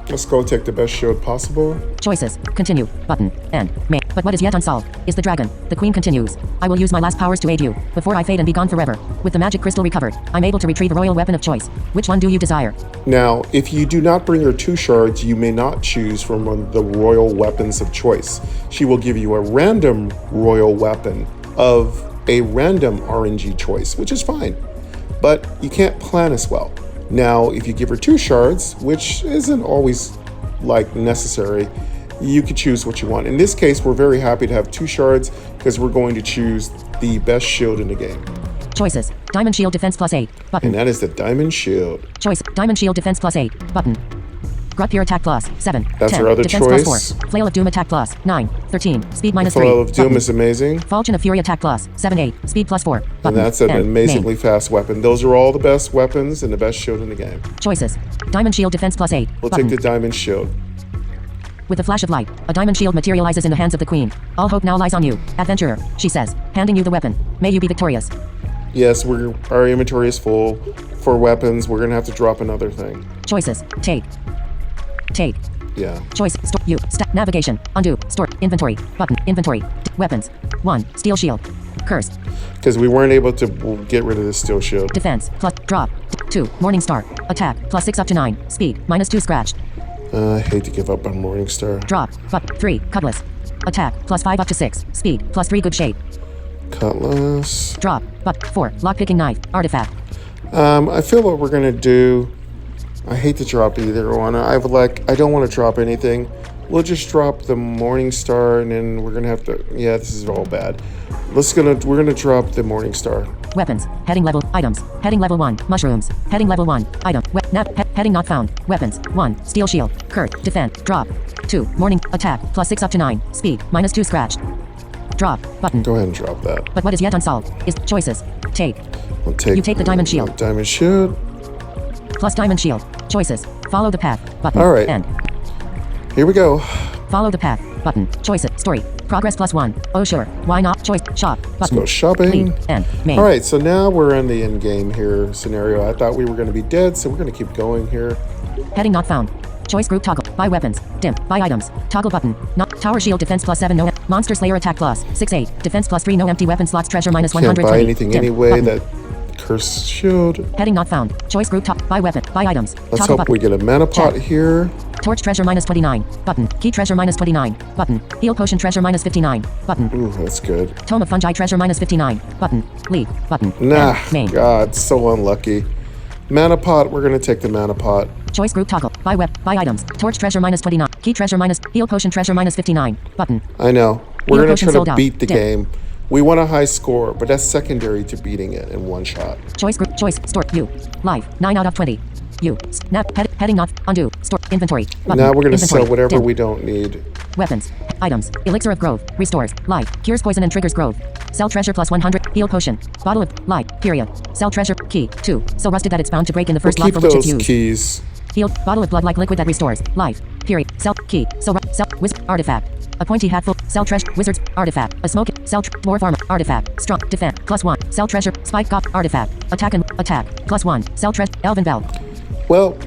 [SPEAKER 1] Let's go take the best shield possible.
[SPEAKER 2] Choices. Continue. Button. End. Main. But what is yet unsolved is the dragon. The queen continues. I will use my last powers to aid you, before I fade and be gone forever. With the magic crystal recovered, I'm able to retrieve a royal weapon of choice. Which one do you desire?
[SPEAKER 1] Now, if you do not bring her 2 shards, you may not choose from one of the royal weapons of choice. She will give you a random royal weapon of a random RNG choice, which is fine. But you can't plan as well. Now, if you give her 2 shards, which isn't always like necessary, you could choose what you want. In this case, we're very happy to have 2 shards because we're going to choose the best shield in the game.
[SPEAKER 2] Choices. Diamond shield defense plus 8. Button.
[SPEAKER 1] And that is the diamond shield.
[SPEAKER 2] Choice. Diamond shield defense plus 8. Button. Grut pure attack plus 7.
[SPEAKER 1] That's
[SPEAKER 2] 10.
[SPEAKER 1] our other
[SPEAKER 2] Defense
[SPEAKER 1] choice.
[SPEAKER 2] plus 4. Flail of doom attack plus 9. 13. Speed minus 3.
[SPEAKER 1] Flail of Doom
[SPEAKER 2] Button.
[SPEAKER 1] is amazing.
[SPEAKER 2] Falchion of fury attack plus 7. 8. Speed plus 4. Button.
[SPEAKER 1] And that's an
[SPEAKER 2] End.
[SPEAKER 1] amazingly
[SPEAKER 2] Main.
[SPEAKER 1] fast weapon. Those are all the best weapons and the best shield in the game.
[SPEAKER 2] Choices. Diamond shield defense plus 8.
[SPEAKER 1] We'll
[SPEAKER 2] Button.
[SPEAKER 1] take the diamond shield.
[SPEAKER 2] With a flash of light, a diamond shield materializes in the hands of the queen. All hope now lies on you, adventurer, she says, handing you the weapon. May you be victorious.
[SPEAKER 1] Yes, our inventory is full for weapons. We're gonna have to drop another thing.
[SPEAKER 2] Choices. Take. Take.
[SPEAKER 1] Yeah.
[SPEAKER 2] Choice. Store. You. Navigation. Undo. Store. Inventory. Button. Inventory. Weapons. 1. Steel shield. Curse.
[SPEAKER 1] Because we weren't able to get rid of the steel shield.
[SPEAKER 2] Defense. Plus. Drop. 2. Morning star. Attack. Plus 6 up to 9. Speed. Minus 2 scratched.
[SPEAKER 1] I hate to give up on Morningstar.
[SPEAKER 2] Drop. But 3. Cutlass. Attack. Plus 5 up to 6. Speed. Plus 3 good shape.
[SPEAKER 1] Cutlass.
[SPEAKER 2] Drop. But 4. Lockpicking knife. Artifact.
[SPEAKER 1] I feel what we're gonna do. I hate to drop either one. I don't want to drop anything. We'll just drop the Morningstar, and then we're gonna have to. Yeah, this is all bad. We're gonna drop the Morningstar.
[SPEAKER 2] Weapons. Heading level. Items. Heading level 1. Mushrooms. Heading level 1. Item. Heading not found. Weapons. 1. Steel shield. Kurt. Defense. Drop. 2. Morning. Attack. Plus 6 up to 9. Speed. Minus 2 scratched. Drop. Button.
[SPEAKER 1] Go ahead and drop that.
[SPEAKER 2] But what is yet unsolved is choices. Take.
[SPEAKER 1] We'll take.
[SPEAKER 2] You take the diamond shield.
[SPEAKER 1] Diamond shield.
[SPEAKER 2] Plus diamond shield. Choices. Follow the path. Button.
[SPEAKER 1] All right.
[SPEAKER 2] End.
[SPEAKER 1] Here we go.
[SPEAKER 2] Follow the path. Button. Choices. Story. Progress plus 1. Oh sure. Why not? Choice. Shop. Button.
[SPEAKER 1] Let's go shopping.
[SPEAKER 2] Lead. End. Main.
[SPEAKER 1] All right, so now we're in the end game here scenario. I thought we were going to be dead, so we're going to keep going here.
[SPEAKER 2] Heading not found. Choice group toggle. Buy weapons. Dim. Buy items. Toggle button. Not tower shield defense plus 7 no. Monster slayer attack plus 6 8. Defense plus 3 no empty weapon slots treasure minus
[SPEAKER 1] Can't
[SPEAKER 2] 120.
[SPEAKER 1] buy anything
[SPEAKER 2] Dim.
[SPEAKER 1] anyway.
[SPEAKER 2] Button.
[SPEAKER 1] That cursed shield.
[SPEAKER 2] Heading not found. Choice group top. Buy weapon. Buy items.
[SPEAKER 1] Let's
[SPEAKER 2] Toggle
[SPEAKER 1] hope
[SPEAKER 2] button.
[SPEAKER 1] we get a mana pot
[SPEAKER 2] Check.
[SPEAKER 1] here.
[SPEAKER 2] Torch treasure minus 29. Button. Key treasure minus 29. Button. Heal potion treasure minus 59. Button.
[SPEAKER 1] Ooh, that's good.
[SPEAKER 2] Tome of fungi treasure minus 59. Button. Leave. Button.
[SPEAKER 1] Nah,
[SPEAKER 2] End. Main.
[SPEAKER 1] God, so unlucky. Mana pot, we're going to take the mana pot.
[SPEAKER 2] Choice group toggle. Buy buy items. Torch treasure minus 29. Key treasure minus. Heal potion treasure minus 59. Button.
[SPEAKER 1] I know. We're
[SPEAKER 2] Heal
[SPEAKER 1] going to
[SPEAKER 2] potion
[SPEAKER 1] try
[SPEAKER 2] sold
[SPEAKER 1] to
[SPEAKER 2] out.
[SPEAKER 1] beat the
[SPEAKER 2] Dim.
[SPEAKER 1] game. We want a high score, but that's secondary to beating it in one shot.
[SPEAKER 2] Choice group. Choice. Store. You. Live. 9 out of 20. You. Snap. Heading not. Undo. Store. Inventory. Button.
[SPEAKER 1] Now we're going to
[SPEAKER 2] Inventory.
[SPEAKER 1] sell whatever
[SPEAKER 2] Dim.
[SPEAKER 1] we don't need.
[SPEAKER 2] Weapons. Items. Elixir of growth. Restores. Life. Cures poison and triggers growth. Sell treasure plus 100. Heal potion. Bottle of life. Period. Sell treasure. Key. 2. So rusted that it's bound to break in the first
[SPEAKER 1] We'll
[SPEAKER 2] lock
[SPEAKER 1] keep
[SPEAKER 2] for which it's
[SPEAKER 1] those
[SPEAKER 2] used.
[SPEAKER 1] keys.
[SPEAKER 2] Heal. Bottle of blood like liquid that restores. Life. Period. Sell. Key. So sell. Wizard. Artifact. A pointy hat full. Sell treasure. Wizards. Artifact. A smoke. Sell. Dwarf armor. Artifact. Strong. Defense. +1. Sell treasure. Spike. Gop. Artifact. Attack and attack. +1. Sell treasure. Elven bell.
[SPEAKER 1] Well,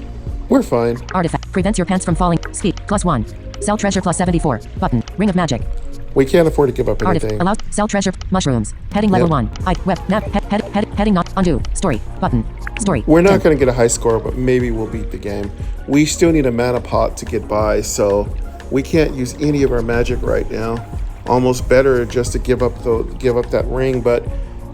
[SPEAKER 1] we're fine.
[SPEAKER 2] Artifact. Prevents your pants from falling. Speed. +1. Sell treasure +74. Button. Ring of magic.
[SPEAKER 1] We can't afford to give up
[SPEAKER 2] Artifact.
[SPEAKER 1] anything.
[SPEAKER 2] Allows. Sell treasure. Mushrooms. Heading level
[SPEAKER 1] Yep.
[SPEAKER 2] 1. Web. Nav. Heading not. Undo. Story. Button. Story.
[SPEAKER 1] We're not
[SPEAKER 2] Dim.
[SPEAKER 1] going to get a high score, but maybe we'll beat the game. We still need a mana pot to get by, so we can't use any of our magic right now. Almost better just to give up that ring, but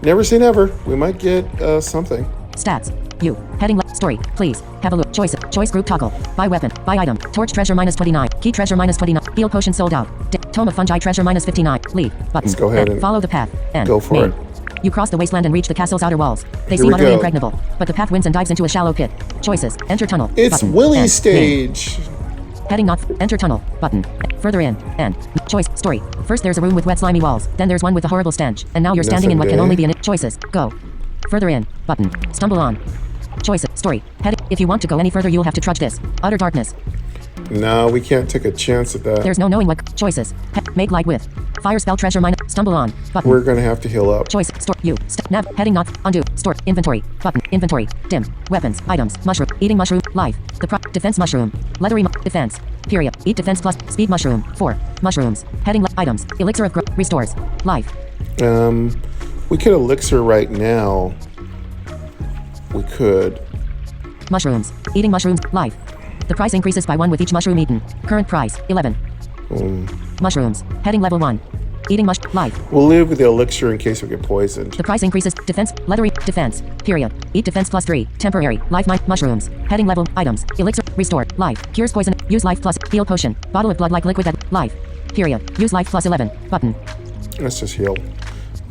[SPEAKER 1] never say never. We might get something.
[SPEAKER 2] Stats. You. Heading left. Story. Please. Have a look. Choice. Choice group toggle. Buy weapon. Buy item. Torch treasure -29. Key treasure -29. Heal potion sold out. Tome of fungi treasure -59. Leave. Button.
[SPEAKER 1] Let's go ahead and
[SPEAKER 2] follow the path. And
[SPEAKER 1] go for
[SPEAKER 2] main.
[SPEAKER 1] it.
[SPEAKER 2] You cross the wasteland and reach the castle's outer walls. They
[SPEAKER 1] Here
[SPEAKER 2] seem
[SPEAKER 1] we
[SPEAKER 2] utterly
[SPEAKER 1] go.
[SPEAKER 2] impregnable, but the path winds and dives into a shallow pit. Choices. Enter tunnel.
[SPEAKER 1] It's
[SPEAKER 2] Button.
[SPEAKER 1] Willie's
[SPEAKER 2] And main.
[SPEAKER 1] stage.
[SPEAKER 2] Heading not. Enter tunnel. Button. Further in. And. Choice. Story. First there's a room with wet slimy walls. Then there's one with a horrible stench. And now you're standing in what can
[SPEAKER 1] Nothing
[SPEAKER 2] only be
[SPEAKER 1] there.
[SPEAKER 2] in it. Choices. Go. Further in. Button. Stumble on. Choices. Story. Heading. If you want to go any further you'll have to trudge this. Utter darkness.
[SPEAKER 1] No, we can't take a chance at that.
[SPEAKER 2] There's no knowing what. Choices. Make light with. Fire spell treasure mine. Stumble on. Button.
[SPEAKER 1] We're going to have to heal up.
[SPEAKER 2] Choice. Store. You. Nav. Heading not. Undo. Store. Inventory. Button. Inventory. Dim. Weapons. Items. Mushroom. Eating mushroom. Life. Defense mushroom. Leathery defense. Period. Eat defense plus speed mushroom. 4. Mushrooms. Heading items. Elixir of growth. Restores. Life.
[SPEAKER 1] We could elixir right now. We could.
[SPEAKER 2] Mushrooms. Eating mushrooms. Life. The price increases by 1 with each mushroom eaten. Current price. 11. Mushrooms. Heading level 1. Eating life.
[SPEAKER 1] We'll live with the elixir in case we get poisoned.
[SPEAKER 2] The price increases. Defense. Leathery. Defense. Period. Eat defense +3. Temporary. Life. Mushrooms. Heading level. Items. Elixir. Restore. Life. Cures poison. Use life plus. Heal potion. Bottle of blood like liquid that. Life. Period. Use life +11. Button.
[SPEAKER 1] Let's just heal.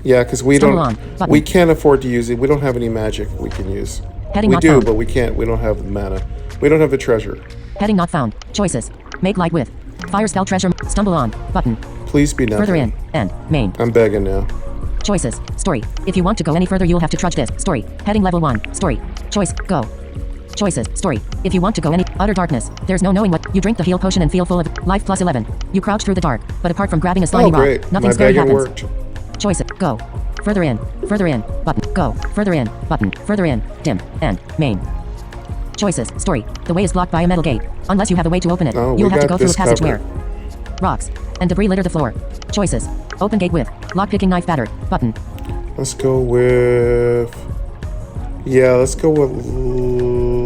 [SPEAKER 1] Yeah, because we
[SPEAKER 2] Stumble
[SPEAKER 1] don't.
[SPEAKER 2] on. Button.
[SPEAKER 1] We can't afford to use it. We don't have any magic we can use.
[SPEAKER 2] Heading
[SPEAKER 1] we
[SPEAKER 2] not
[SPEAKER 1] do,
[SPEAKER 2] found.
[SPEAKER 1] but we can't. We don't have the mana. We don't have the treasure.
[SPEAKER 2] Heading not found. Choices. Make light with. Fire spell treasure. Stumble on. Button.
[SPEAKER 1] Please be nothing.
[SPEAKER 2] Further in. And. Main.
[SPEAKER 1] I'm begging now.
[SPEAKER 2] Choices. Story. If you want to go any further, you'll have to trudge this. Story. Heading level 1. Story. Choice. Go. Choices. Story. If you want to go any utter darkness, there's no knowing what. You drink the heal potion and feel full of life +11. You crouch through the dark, but apart from grabbing a slimy
[SPEAKER 1] Oh, great.
[SPEAKER 2] rock, nothing
[SPEAKER 1] My
[SPEAKER 2] scary
[SPEAKER 1] begging
[SPEAKER 2] happens.
[SPEAKER 1] worked.
[SPEAKER 2] Choices. Go. Further in. Further in. Button. Go. Further in. Button. Further in. Dim. And. Main. Choices. Story. The way is blocked by a metal gate. Unless you have a way to open it,
[SPEAKER 1] Oh, we
[SPEAKER 2] you'll have to
[SPEAKER 1] got
[SPEAKER 2] go through a
[SPEAKER 1] this
[SPEAKER 2] passageway.
[SPEAKER 1] covered.
[SPEAKER 2] Rocks and debris litter the floor. Choices. Open gate with. Lock-picking knife battered. Button.
[SPEAKER 1] Let's go with. Yeah, let's go with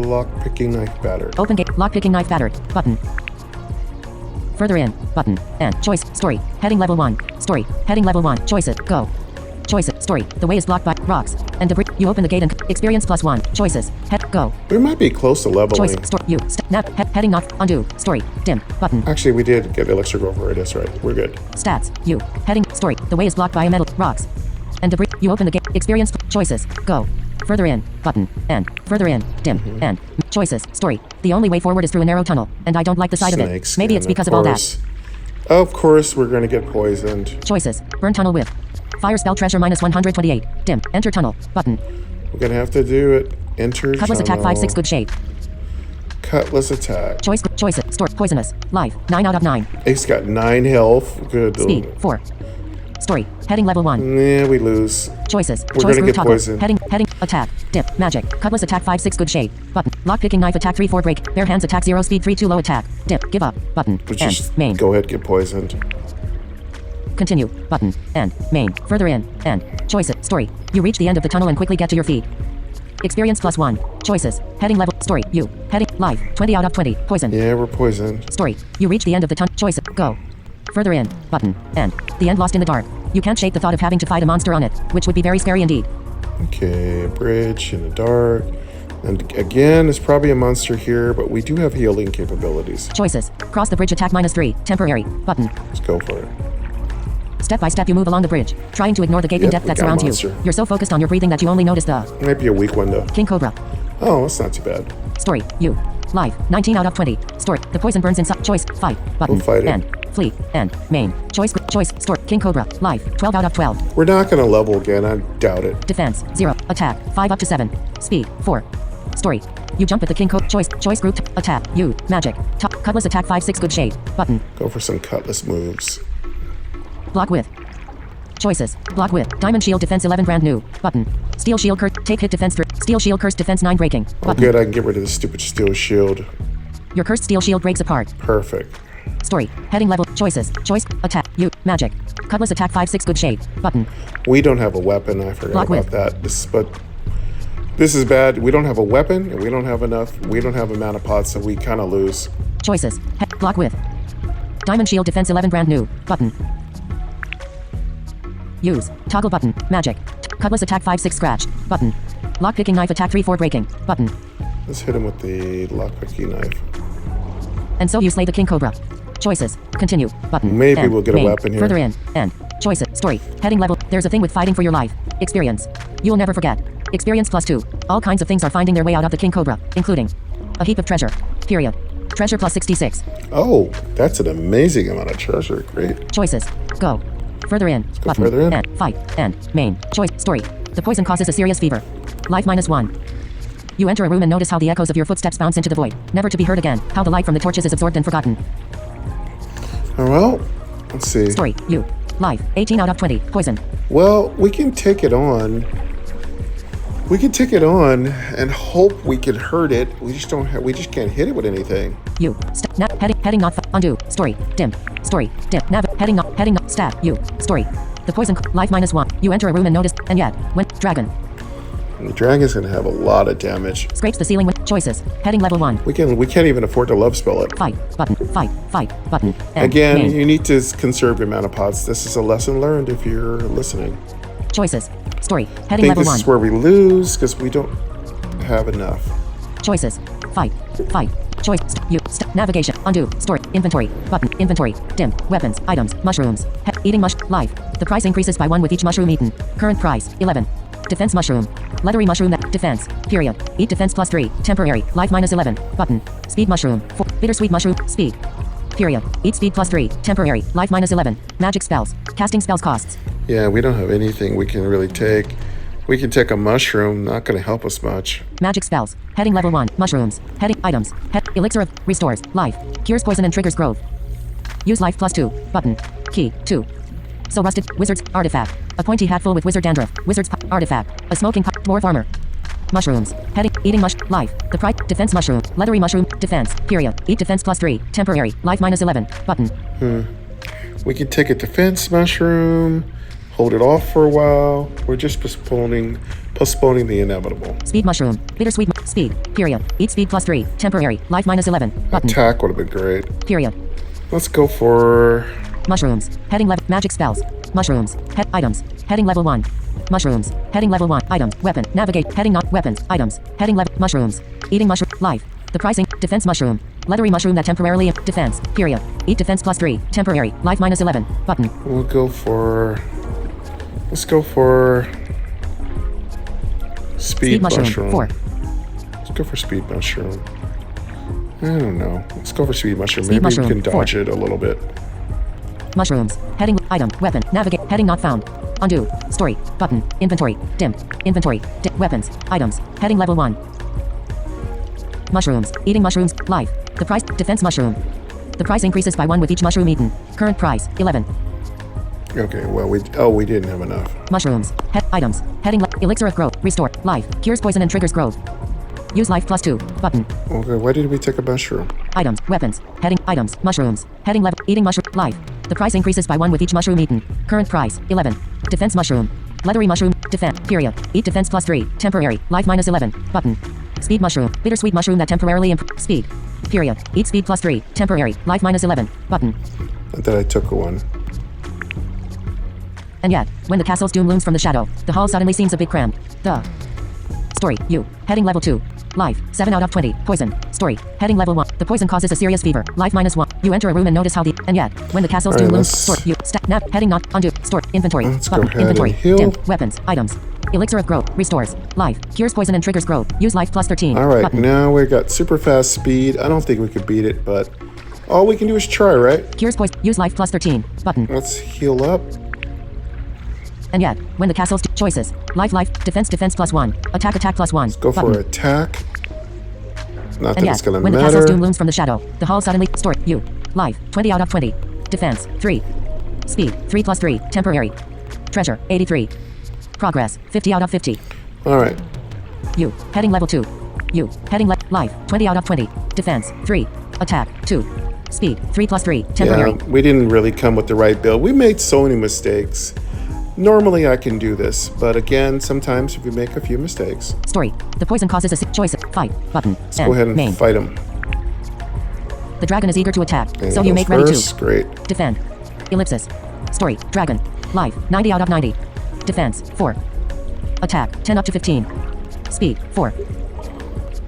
[SPEAKER 1] lock-picking knife batter.
[SPEAKER 2] Open gate. Lock-picking knife battered. Button. Further in. Button. And. Choice. Story. Heading level 1. Story. Heading level 1. Choices. Go. Choices. Story. The way is blocked by rocks and debris. You open the gate and experience +1. Choices. Head. Go.
[SPEAKER 1] We might be close to leveling.
[SPEAKER 2] Choice. Story. You. Nap. Heading not. Undo. Story. Dim. Button.
[SPEAKER 1] Actually, we did get elixir growth already. That's right. We're good.
[SPEAKER 2] Stats. You. Heading. Story. The way is blocked by a metal. Rocks. And debris. You open the gate. Experience. Choices. Go. Further in. Button. And. Further in. Dim. And. Choices. Story. The only way forward is through a narrow tunnel. And I don't like the side of it.
[SPEAKER 1] Snakes.
[SPEAKER 2] Maybe it's because of all that.
[SPEAKER 1] Of course, we're gonna get poisoned.
[SPEAKER 2] Choices. Burn tunnel with. Fire spell treasure -128. Dim. Enter tunnel. Button.
[SPEAKER 1] We're gonna have to do it. Enter
[SPEAKER 2] Cutlass attack
[SPEAKER 1] tunnel.
[SPEAKER 2] 5/6 good shape.
[SPEAKER 1] Cutlass attack.
[SPEAKER 2] Choices. Store. Poisonous. Life. 9 out of 9.
[SPEAKER 1] Ace got 9 health. Good.
[SPEAKER 2] Speed. 4. Story. Heading level 1.
[SPEAKER 1] Nah, we lose.
[SPEAKER 2] Choices.
[SPEAKER 1] We're
[SPEAKER 2] Choice
[SPEAKER 1] gonna
[SPEAKER 2] group
[SPEAKER 1] get
[SPEAKER 2] toggle.
[SPEAKER 1] poisoned.
[SPEAKER 2] Heading. Attack. Dip. Magic. Cutlass attack 5/6 good shade. Button. Lock-picking knife attack 3/4 break. Bare hands attack 0 speed 3/2 low attack. Dip. Give up. Button.
[SPEAKER 1] But
[SPEAKER 2] And.
[SPEAKER 1] just
[SPEAKER 2] Main.
[SPEAKER 1] go ahead, get poisoned.
[SPEAKER 2] Continue. Button. And. Main. Further in. And. Choices. Story. You reach the end of the tunnel and quickly get to your feet. Experience +1. Choices. Heading level. Story. You. Heading. Life. 20 out of 20. Poison.
[SPEAKER 1] Yeah, we're poisoned.
[SPEAKER 2] Story. You reach the end of the tunnel. Choices. Go. Further in. Button. And. The end lost in the dark. You can't shake the thought of having to fight a monster on it, which would be very scary indeed.
[SPEAKER 1] Okay, bridge in the dark. And again, there's probably a monster here, but we do have healing capabilities.
[SPEAKER 2] Choices. Cross the bridge attack -3. Temporary. Button.
[SPEAKER 1] Let's go for it.
[SPEAKER 2] Step by step you move along the bridge, trying to ignore the gaping
[SPEAKER 1] Yep,
[SPEAKER 2] depth
[SPEAKER 1] we
[SPEAKER 2] that
[SPEAKER 1] got a
[SPEAKER 2] surrounds you.
[SPEAKER 1] monster.
[SPEAKER 2] You're so focused on your breathing that you only notice the
[SPEAKER 1] It might be a weak one though.
[SPEAKER 2] King Cobra.
[SPEAKER 1] Oh, that's not too bad.
[SPEAKER 2] Story, you. Life, 19 out of 20. Story, the poison burns inside. Choice, fight, button,
[SPEAKER 1] We'll fight it.
[SPEAKER 2] and, flee, and, main. Choice, story, King Cobra. Life, 12 out of 12.
[SPEAKER 1] We're not gonna level again, I doubt it.
[SPEAKER 2] Defense, 0. Attack, 5 up to 7. Speed, 4. Story, you jump with the King Cobra. Choice group, attack, you, magic. Top, cutlass attack 5-6 good shade. Button,
[SPEAKER 1] Go for some cutlass moves.
[SPEAKER 2] block with. Choices, block with. Diamond shield defense 11 brand new. Button, steel shield curse, take hit defense 3. Steel shield curse defense 9 breaking.
[SPEAKER 1] Oh
[SPEAKER 2] Button,
[SPEAKER 1] good, I can get rid of the stupid steel shield.
[SPEAKER 2] your cursed steel shield breaks apart.
[SPEAKER 1] Perfect.
[SPEAKER 2] Story, heading level, choices, choice, attack, you, magic. Cutlass attack 5-6 good shade. Button,
[SPEAKER 1] We don't have a weapon, I forgot
[SPEAKER 2] Block
[SPEAKER 1] about
[SPEAKER 2] with.
[SPEAKER 1] that. This is bad. We don't have a weapon, and we don't have amount of pots, so we kind of lose.
[SPEAKER 2] choices, block with. Diamond shield defense 11 brand new. Button. Use, toggle button, magic. Cutlass attack 5-6 scratch. Button. Lock picking knife attack 3-4 breaking. Button.
[SPEAKER 1] Let's hit him with the lockpicking knife.
[SPEAKER 2] And so you slay the King Cobra. Choices, continue, button.
[SPEAKER 1] Maybe
[SPEAKER 2] and,
[SPEAKER 1] we'll get a
[SPEAKER 2] main,
[SPEAKER 1] weapon here.
[SPEAKER 2] Further in, and, choices, story, heading level, there's a thing with fighting for your life. Experience. You'll never forget. Experience +2. All kinds of things are finding their way out of the King Cobra, including a heap of treasure. Period. Treasure +66.
[SPEAKER 1] Oh, that's an amazing amount of treasure. Great.
[SPEAKER 2] Choices. Go. Further in.
[SPEAKER 1] go
[SPEAKER 2] Button.
[SPEAKER 1] further in.
[SPEAKER 2] And fight. And main. Choice. Story. The poison causes a serious fever. Life -1. You enter a room and notice how the echoes of your footsteps bounce into the void, never to be heard again. How the light from the torches is absorbed and forgotten.
[SPEAKER 1] Oh, well, let's see.
[SPEAKER 2] Story. You. Life. 18 out of 20. Poison.
[SPEAKER 1] Well, we can take it on. We can take it on and hope we can hurt it. We just don't have. We just can't hit it with anything.
[SPEAKER 2] You. Heading not. Undo. Story. Dim. Story. Dim. Heading not. Stab. You. Story. The poison. Life -1. You enter a room and notice. And yet. When. Dragon.
[SPEAKER 1] And the dragon's gonna have a lot of damage.
[SPEAKER 2] Scrapes the ceiling with choices. Heading level 1.
[SPEAKER 1] We can't even afford to love spell it.
[SPEAKER 2] Fight. Button. Fight. Button. And
[SPEAKER 1] Again,
[SPEAKER 2] main.
[SPEAKER 1] you need to conserve your mana pots. This is a lesson learned if you're listening.
[SPEAKER 2] Choices. Story.
[SPEAKER 1] I
[SPEAKER 2] Heading
[SPEAKER 1] think
[SPEAKER 2] level
[SPEAKER 1] this
[SPEAKER 2] 1.
[SPEAKER 1] is where we lose because we don't have enough.
[SPEAKER 2] Choices. Fight. Choice. You. Navigation. Undo. Story. Inventory. Button. Inventory. Dim. Weapons. Items. Mushrooms. Eating life. The price increases by 1 with each mushroom eaten. Current price. 11. Defense mushroom. Leathery mushroom that defense. Period. Eat defense +3. Temporary. Life -11. Button. Speed mushroom. 4. Bittersweet mushroom. Speed. Period. Eat speed +3. Temporary. Life -11. Magic spells. Casting spells costs.
[SPEAKER 1] Yeah, we don't have anything we can really take. We can take a mushroom. Not going to help us much.
[SPEAKER 2] Magic spells. Heading level 1. Mushrooms. Heading items. Elixir of restores life. Cures poison and triggers growth. Use life +2. Button. Key 2. So rusted wizard's artifact. A pointy hat full with wizard dandruff. Wizard's artifact. A smoking dwarf armor. Mushrooms. Heading. Eating life. The price. Defense mushroom. Leathery mushroom. Defense. Period. Eat defense +3. Temporary. Life -11. Button.
[SPEAKER 1] We can take a defense mushroom. Hold it off for a while. We're just postponing the inevitable.
[SPEAKER 2] Speed mushroom. Bittersweet speed. Period. Eat speed +3. Temporary. Life -11. Button.
[SPEAKER 1] Attack would have been great.
[SPEAKER 2] Period.
[SPEAKER 1] Let's go for
[SPEAKER 2] Mushrooms. Heading level. Magic spells. Mushrooms. Items. Heading level 1. Mushrooms. Heading level 1. Items. Weapon. Navigate. Heading not weapons. Items. Heading level. Mushrooms. Eating mushroom. Life. The pricing. Defense mushroom. Leathery mushroom that temporarily. Defense. Period. Eat defense +3. Temporary. Life -11. Button.
[SPEAKER 1] We'll go for. Let's go for speed mushroom.
[SPEAKER 2] 4.
[SPEAKER 1] Let's go for speed mushroom. I don't know. Let's go for speed mushroom.
[SPEAKER 2] Speed
[SPEAKER 1] Maybe
[SPEAKER 2] mushroom,
[SPEAKER 1] we can dodge
[SPEAKER 2] 4.
[SPEAKER 1] it a little bit.
[SPEAKER 2] Mushrooms. Heading. Item. Weapon. Navigate. Heading not found. Undo. Story. Button. Inventory. Dim. Inventory. Weapons. Items. Heading level 1. Mushrooms. Eating mushrooms. Life. The price. Defense mushroom. The price increases by 1 with each mushroom eaten. Current price. 11.
[SPEAKER 1] Okay, well, we didn't have enough.
[SPEAKER 2] Mushrooms. Items. Heading. Elixir of growth. Restore. Life. Cures poison and triggers growth. Use life +2. Button.
[SPEAKER 1] Okay, why did we take a mushroom?
[SPEAKER 2] Items. Weapons. Heading. Items. Mushrooms. Heading level. Eating mushroom. Life. The price increases by 1 with each mushroom eaten. Current price. 11. Defense mushroom. Leathery mushroom. Defense. Period. Eat defense +3. Temporary. Life -11. Button. Speed mushroom. Bittersweet mushroom that temporarily speed. Period. Eat speed +3. Temporary. Life -11. Button.
[SPEAKER 1] Not that I took one.
[SPEAKER 2] And yet, when the castle's doom looms from the shadow, the hall suddenly seems a bit crammed. The story. You. Heading level 2. Life, 7 out of 20. Poison. Story. Heading level 1. The poison causes a serious fever. Life -1. You enter a room and notice how the... And yet, when the castle's doom looms... Store. You. Nav. Heading not. Undo. Store. Inventory.
[SPEAKER 1] Let's
[SPEAKER 2] Button.
[SPEAKER 1] go ahead
[SPEAKER 2] Inventory.
[SPEAKER 1] and heal.
[SPEAKER 2] Dim. Weapons. Items. Elixir of growth. Restores. Life. Cures poison and triggers growth. Use life plus 13.
[SPEAKER 1] All right,
[SPEAKER 2] Button.
[SPEAKER 1] now we got super fast speed. I don't think we could beat it, but all we can do is try, right?
[SPEAKER 2] Cures poison. Use life plus 13. Button.
[SPEAKER 1] Let's heal up.
[SPEAKER 2] And yet, when the castle's... Choices. Life. Defense +1. Attack +1.
[SPEAKER 1] Let's go
[SPEAKER 2] Button.
[SPEAKER 1] for attack. Not
[SPEAKER 2] And
[SPEAKER 1] that it's
[SPEAKER 2] yet,
[SPEAKER 1] gonna
[SPEAKER 2] when the
[SPEAKER 1] matter.
[SPEAKER 2] castle's doom looms from the shadow, the hall suddenly... Story. You. Life. 20 out of 20. Defense. 3. Speed. 3 plus 3. Temporary. Treasure. 83. Progress. 50 out of 50.
[SPEAKER 1] All right.
[SPEAKER 2] You. Heading level 2. You. Heading life. 20 out of 20. Defense. 3. Attack. 2. Speed. 3 plus 3. Temporary.
[SPEAKER 1] Yeah, we didn't really come with the right build. We made so many mistakes. Normally I can do this, but again, sometimes if you make a few mistakes.
[SPEAKER 2] Story. The poison causes a choice. Fight. Button.
[SPEAKER 1] Let's go ahead and
[SPEAKER 2] main.
[SPEAKER 1] fight him.
[SPEAKER 2] The dragon is eager to attack,
[SPEAKER 1] And
[SPEAKER 2] so
[SPEAKER 1] he
[SPEAKER 2] you
[SPEAKER 1] goes
[SPEAKER 2] make ready
[SPEAKER 1] first.
[SPEAKER 2] to
[SPEAKER 1] Great.
[SPEAKER 2] defend. Ellipsis. Story. Dragon. Life. 90 out of 90. Defense. 4. Attack. 10 up to 15. Speed. 4.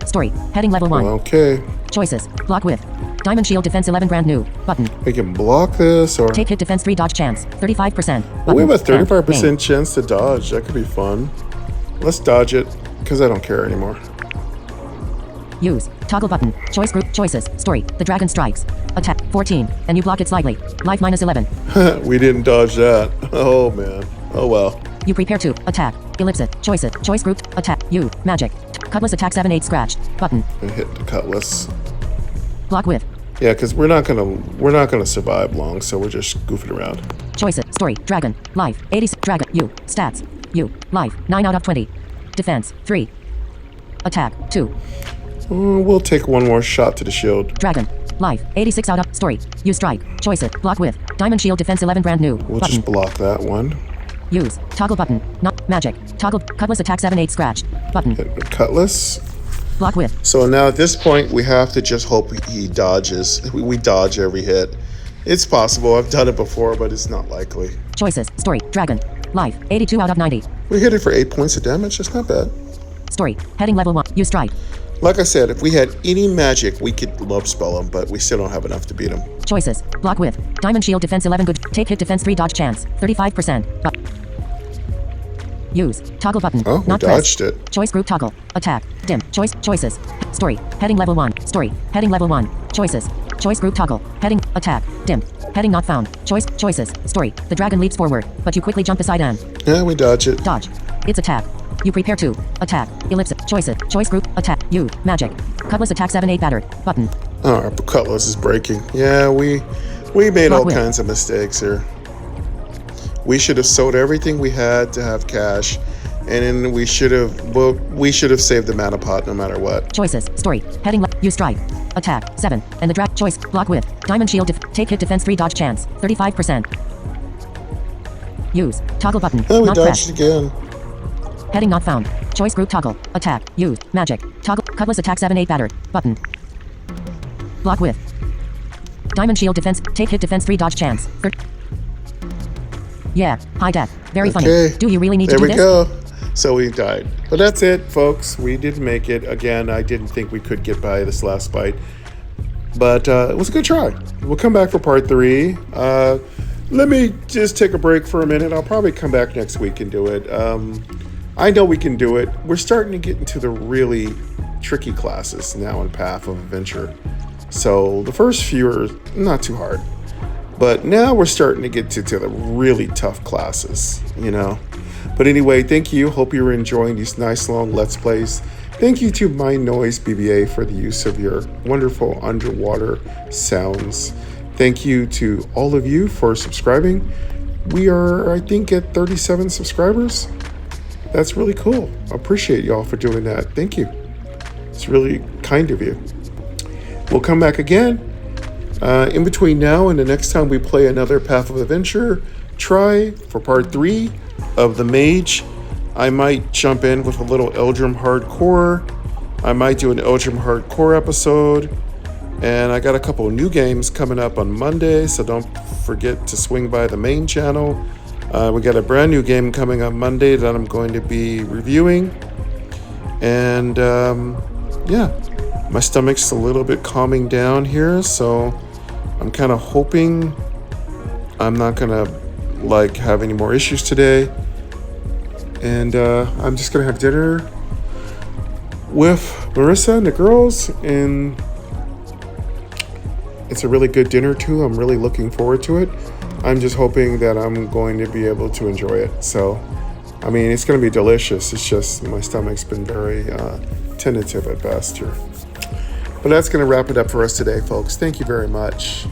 [SPEAKER 2] Story. Heading level 1.
[SPEAKER 1] Okay.
[SPEAKER 2] Choices. Block with. Diamond shield defense 11 brand new. Button.
[SPEAKER 1] We can block this or...
[SPEAKER 2] Take hit defense 3 dodge chance. 35%.
[SPEAKER 1] Oh, we have a
[SPEAKER 2] Button.
[SPEAKER 1] 35%
[SPEAKER 2] Main.
[SPEAKER 1] chance to dodge. That could be fun. Let's dodge it, because I don't care anymore.
[SPEAKER 2] Use. Toggle button. Choice group. Choices. Story. The dragon strikes. Attack. 14. And you block it slightly. Life -11.
[SPEAKER 1] We didn't dodge that. Oh, man. Oh, well.
[SPEAKER 2] You prepare to attack. Ellipsis. Choices. Choice group. Attack. You. Magic. Cutlass attack 7/8 scratch. Button.
[SPEAKER 1] And hit the cutlass.
[SPEAKER 2] Block with.
[SPEAKER 1] Yeah, because we're not gonna survive long, so we're just goofing around.
[SPEAKER 2] Choices. Story. Dragon. Life. 86. Dragon. You. Stats. You. Life. 9 out of 20. Defense. 3. Attack. 2.
[SPEAKER 1] We'll take one more shot to the shield.
[SPEAKER 2] Dragon. Life. 86 out of. Story. You strike. Choices. Block with. Diamond shield defense 11 brand new.
[SPEAKER 1] We'll
[SPEAKER 2] Button.
[SPEAKER 1] just block that one.
[SPEAKER 2] Use. Toggle button. Not magic. Toggle. Cutlass attack 7/8 scratch. Button.
[SPEAKER 1] Hit the cutlass.
[SPEAKER 2] Block with.
[SPEAKER 1] So now at this point, we have to just hope he dodges. We dodge every hit. It's possible. I've done it before, but it's not likely.
[SPEAKER 2] Choices. Story. Dragon. Life. 82 out of 90.
[SPEAKER 1] We hit it for 8 points of damage. That's not bad.
[SPEAKER 2] Story. Heading level 1. You strike.
[SPEAKER 1] Like I said, if we had any magic, we could love spell him, but we still don't have enough to beat him.
[SPEAKER 2] Choices. Block with. Diamond shield defense 11 good. Take hit defense 3 dodge chance. 35%. Use. Toggle button.
[SPEAKER 1] Oh, we
[SPEAKER 2] Not
[SPEAKER 1] dodged
[SPEAKER 2] pressed.
[SPEAKER 1] it.
[SPEAKER 2] Choice group toggle. Attack. Dim. Choice. Choices. Story. Heading level 1. Story. Heading level 1. Choices. Choice group toggle. Heading. Attack. Dim. Heading not found. Choice. Choices. Story. The dragon leaps forward, but you quickly jump aside and
[SPEAKER 1] Yeah, we dodge it.
[SPEAKER 2] dodge. It's attack. You prepare to attack. Ellipsis. Choices. Choice group. Attack. You. Magic. Cutlass attack 7/8 battered. Button.
[SPEAKER 1] Oh, our cutlass is breaking. Yeah, we made all
[SPEAKER 2] Block with.
[SPEAKER 1] kinds of mistakes here. We should have sold everything we had to have cash, and then we should have saved the mana pot no matter what.
[SPEAKER 2] Choices. Story. Heading left. You strike. Attack. 7. And the drag. Choice. Block with. Diamond shield. Take hit defense 3 dodge chance. 35%. Use. Toggle button.
[SPEAKER 1] Oh, we
[SPEAKER 2] not
[SPEAKER 1] dodged
[SPEAKER 2] pressed.
[SPEAKER 1] again.
[SPEAKER 2] Heading not found. Choice group toggle. Attack. Use. Magic. Toggle. Cutlass attack 7/8 battered. Button. Block with. Diamond shield defense. Take hit defense 3 dodge chance. Yeah. High death. Very funny.
[SPEAKER 1] Okay.
[SPEAKER 2] Do you really need
[SPEAKER 1] There
[SPEAKER 2] to do
[SPEAKER 1] we
[SPEAKER 2] this?
[SPEAKER 1] go. So we died. But that's it, folks. We did make it. Again, I didn't think we could get by this last fight. But it was a good try. We'll come back for part 3. Let me just take a break for a minute. I'll probably come back next week and do it. I know we can do it. We're starting to get into the really tricky classes now in Path of Adventure. So the first few are not too hard. But now we're starting to get to the really tough classes, you know. But anyway, thank you. Hope you're enjoying these nice long Let's Plays. Thank you to My Noise BBA for the use of your wonderful underwater sounds. Thank you to all of you for subscribing. We are, I think, at 37 subscribers. That's really cool. I appreciate y'all for doing that. Thank you. It's really kind of you. We'll come back again. In between now and the next time we play another Path of Adventure, try for part 3 of the Mage. I might jump in with a little Eldrim Hardcore. I might do an Eldrim Hardcore episode. And I got a couple of new games coming up on Monday, so don't forget to swing by the main channel. We got a brand new game coming on Monday that I'm going to be reviewing. And yeah, my stomach's a little bit calming down here, so I'm kind of hoping I'm not gonna like have any more issues today. And I'm just gonna have dinner with Marissa and the girls, and it's a really good dinner too. I'm really looking forward to it. I'm just hoping that I'm going to be able to enjoy it. So, I mean, it's going to be delicious. It's just my stomach's been very tentative at best here. But that's going to wrap it up for us today, folks. Thank you very much.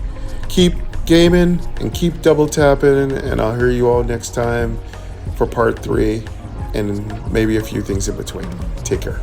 [SPEAKER 1] Keep gaming and keep double tapping, and I'll hear you all next time for part 3 and maybe a few things in between. Take care.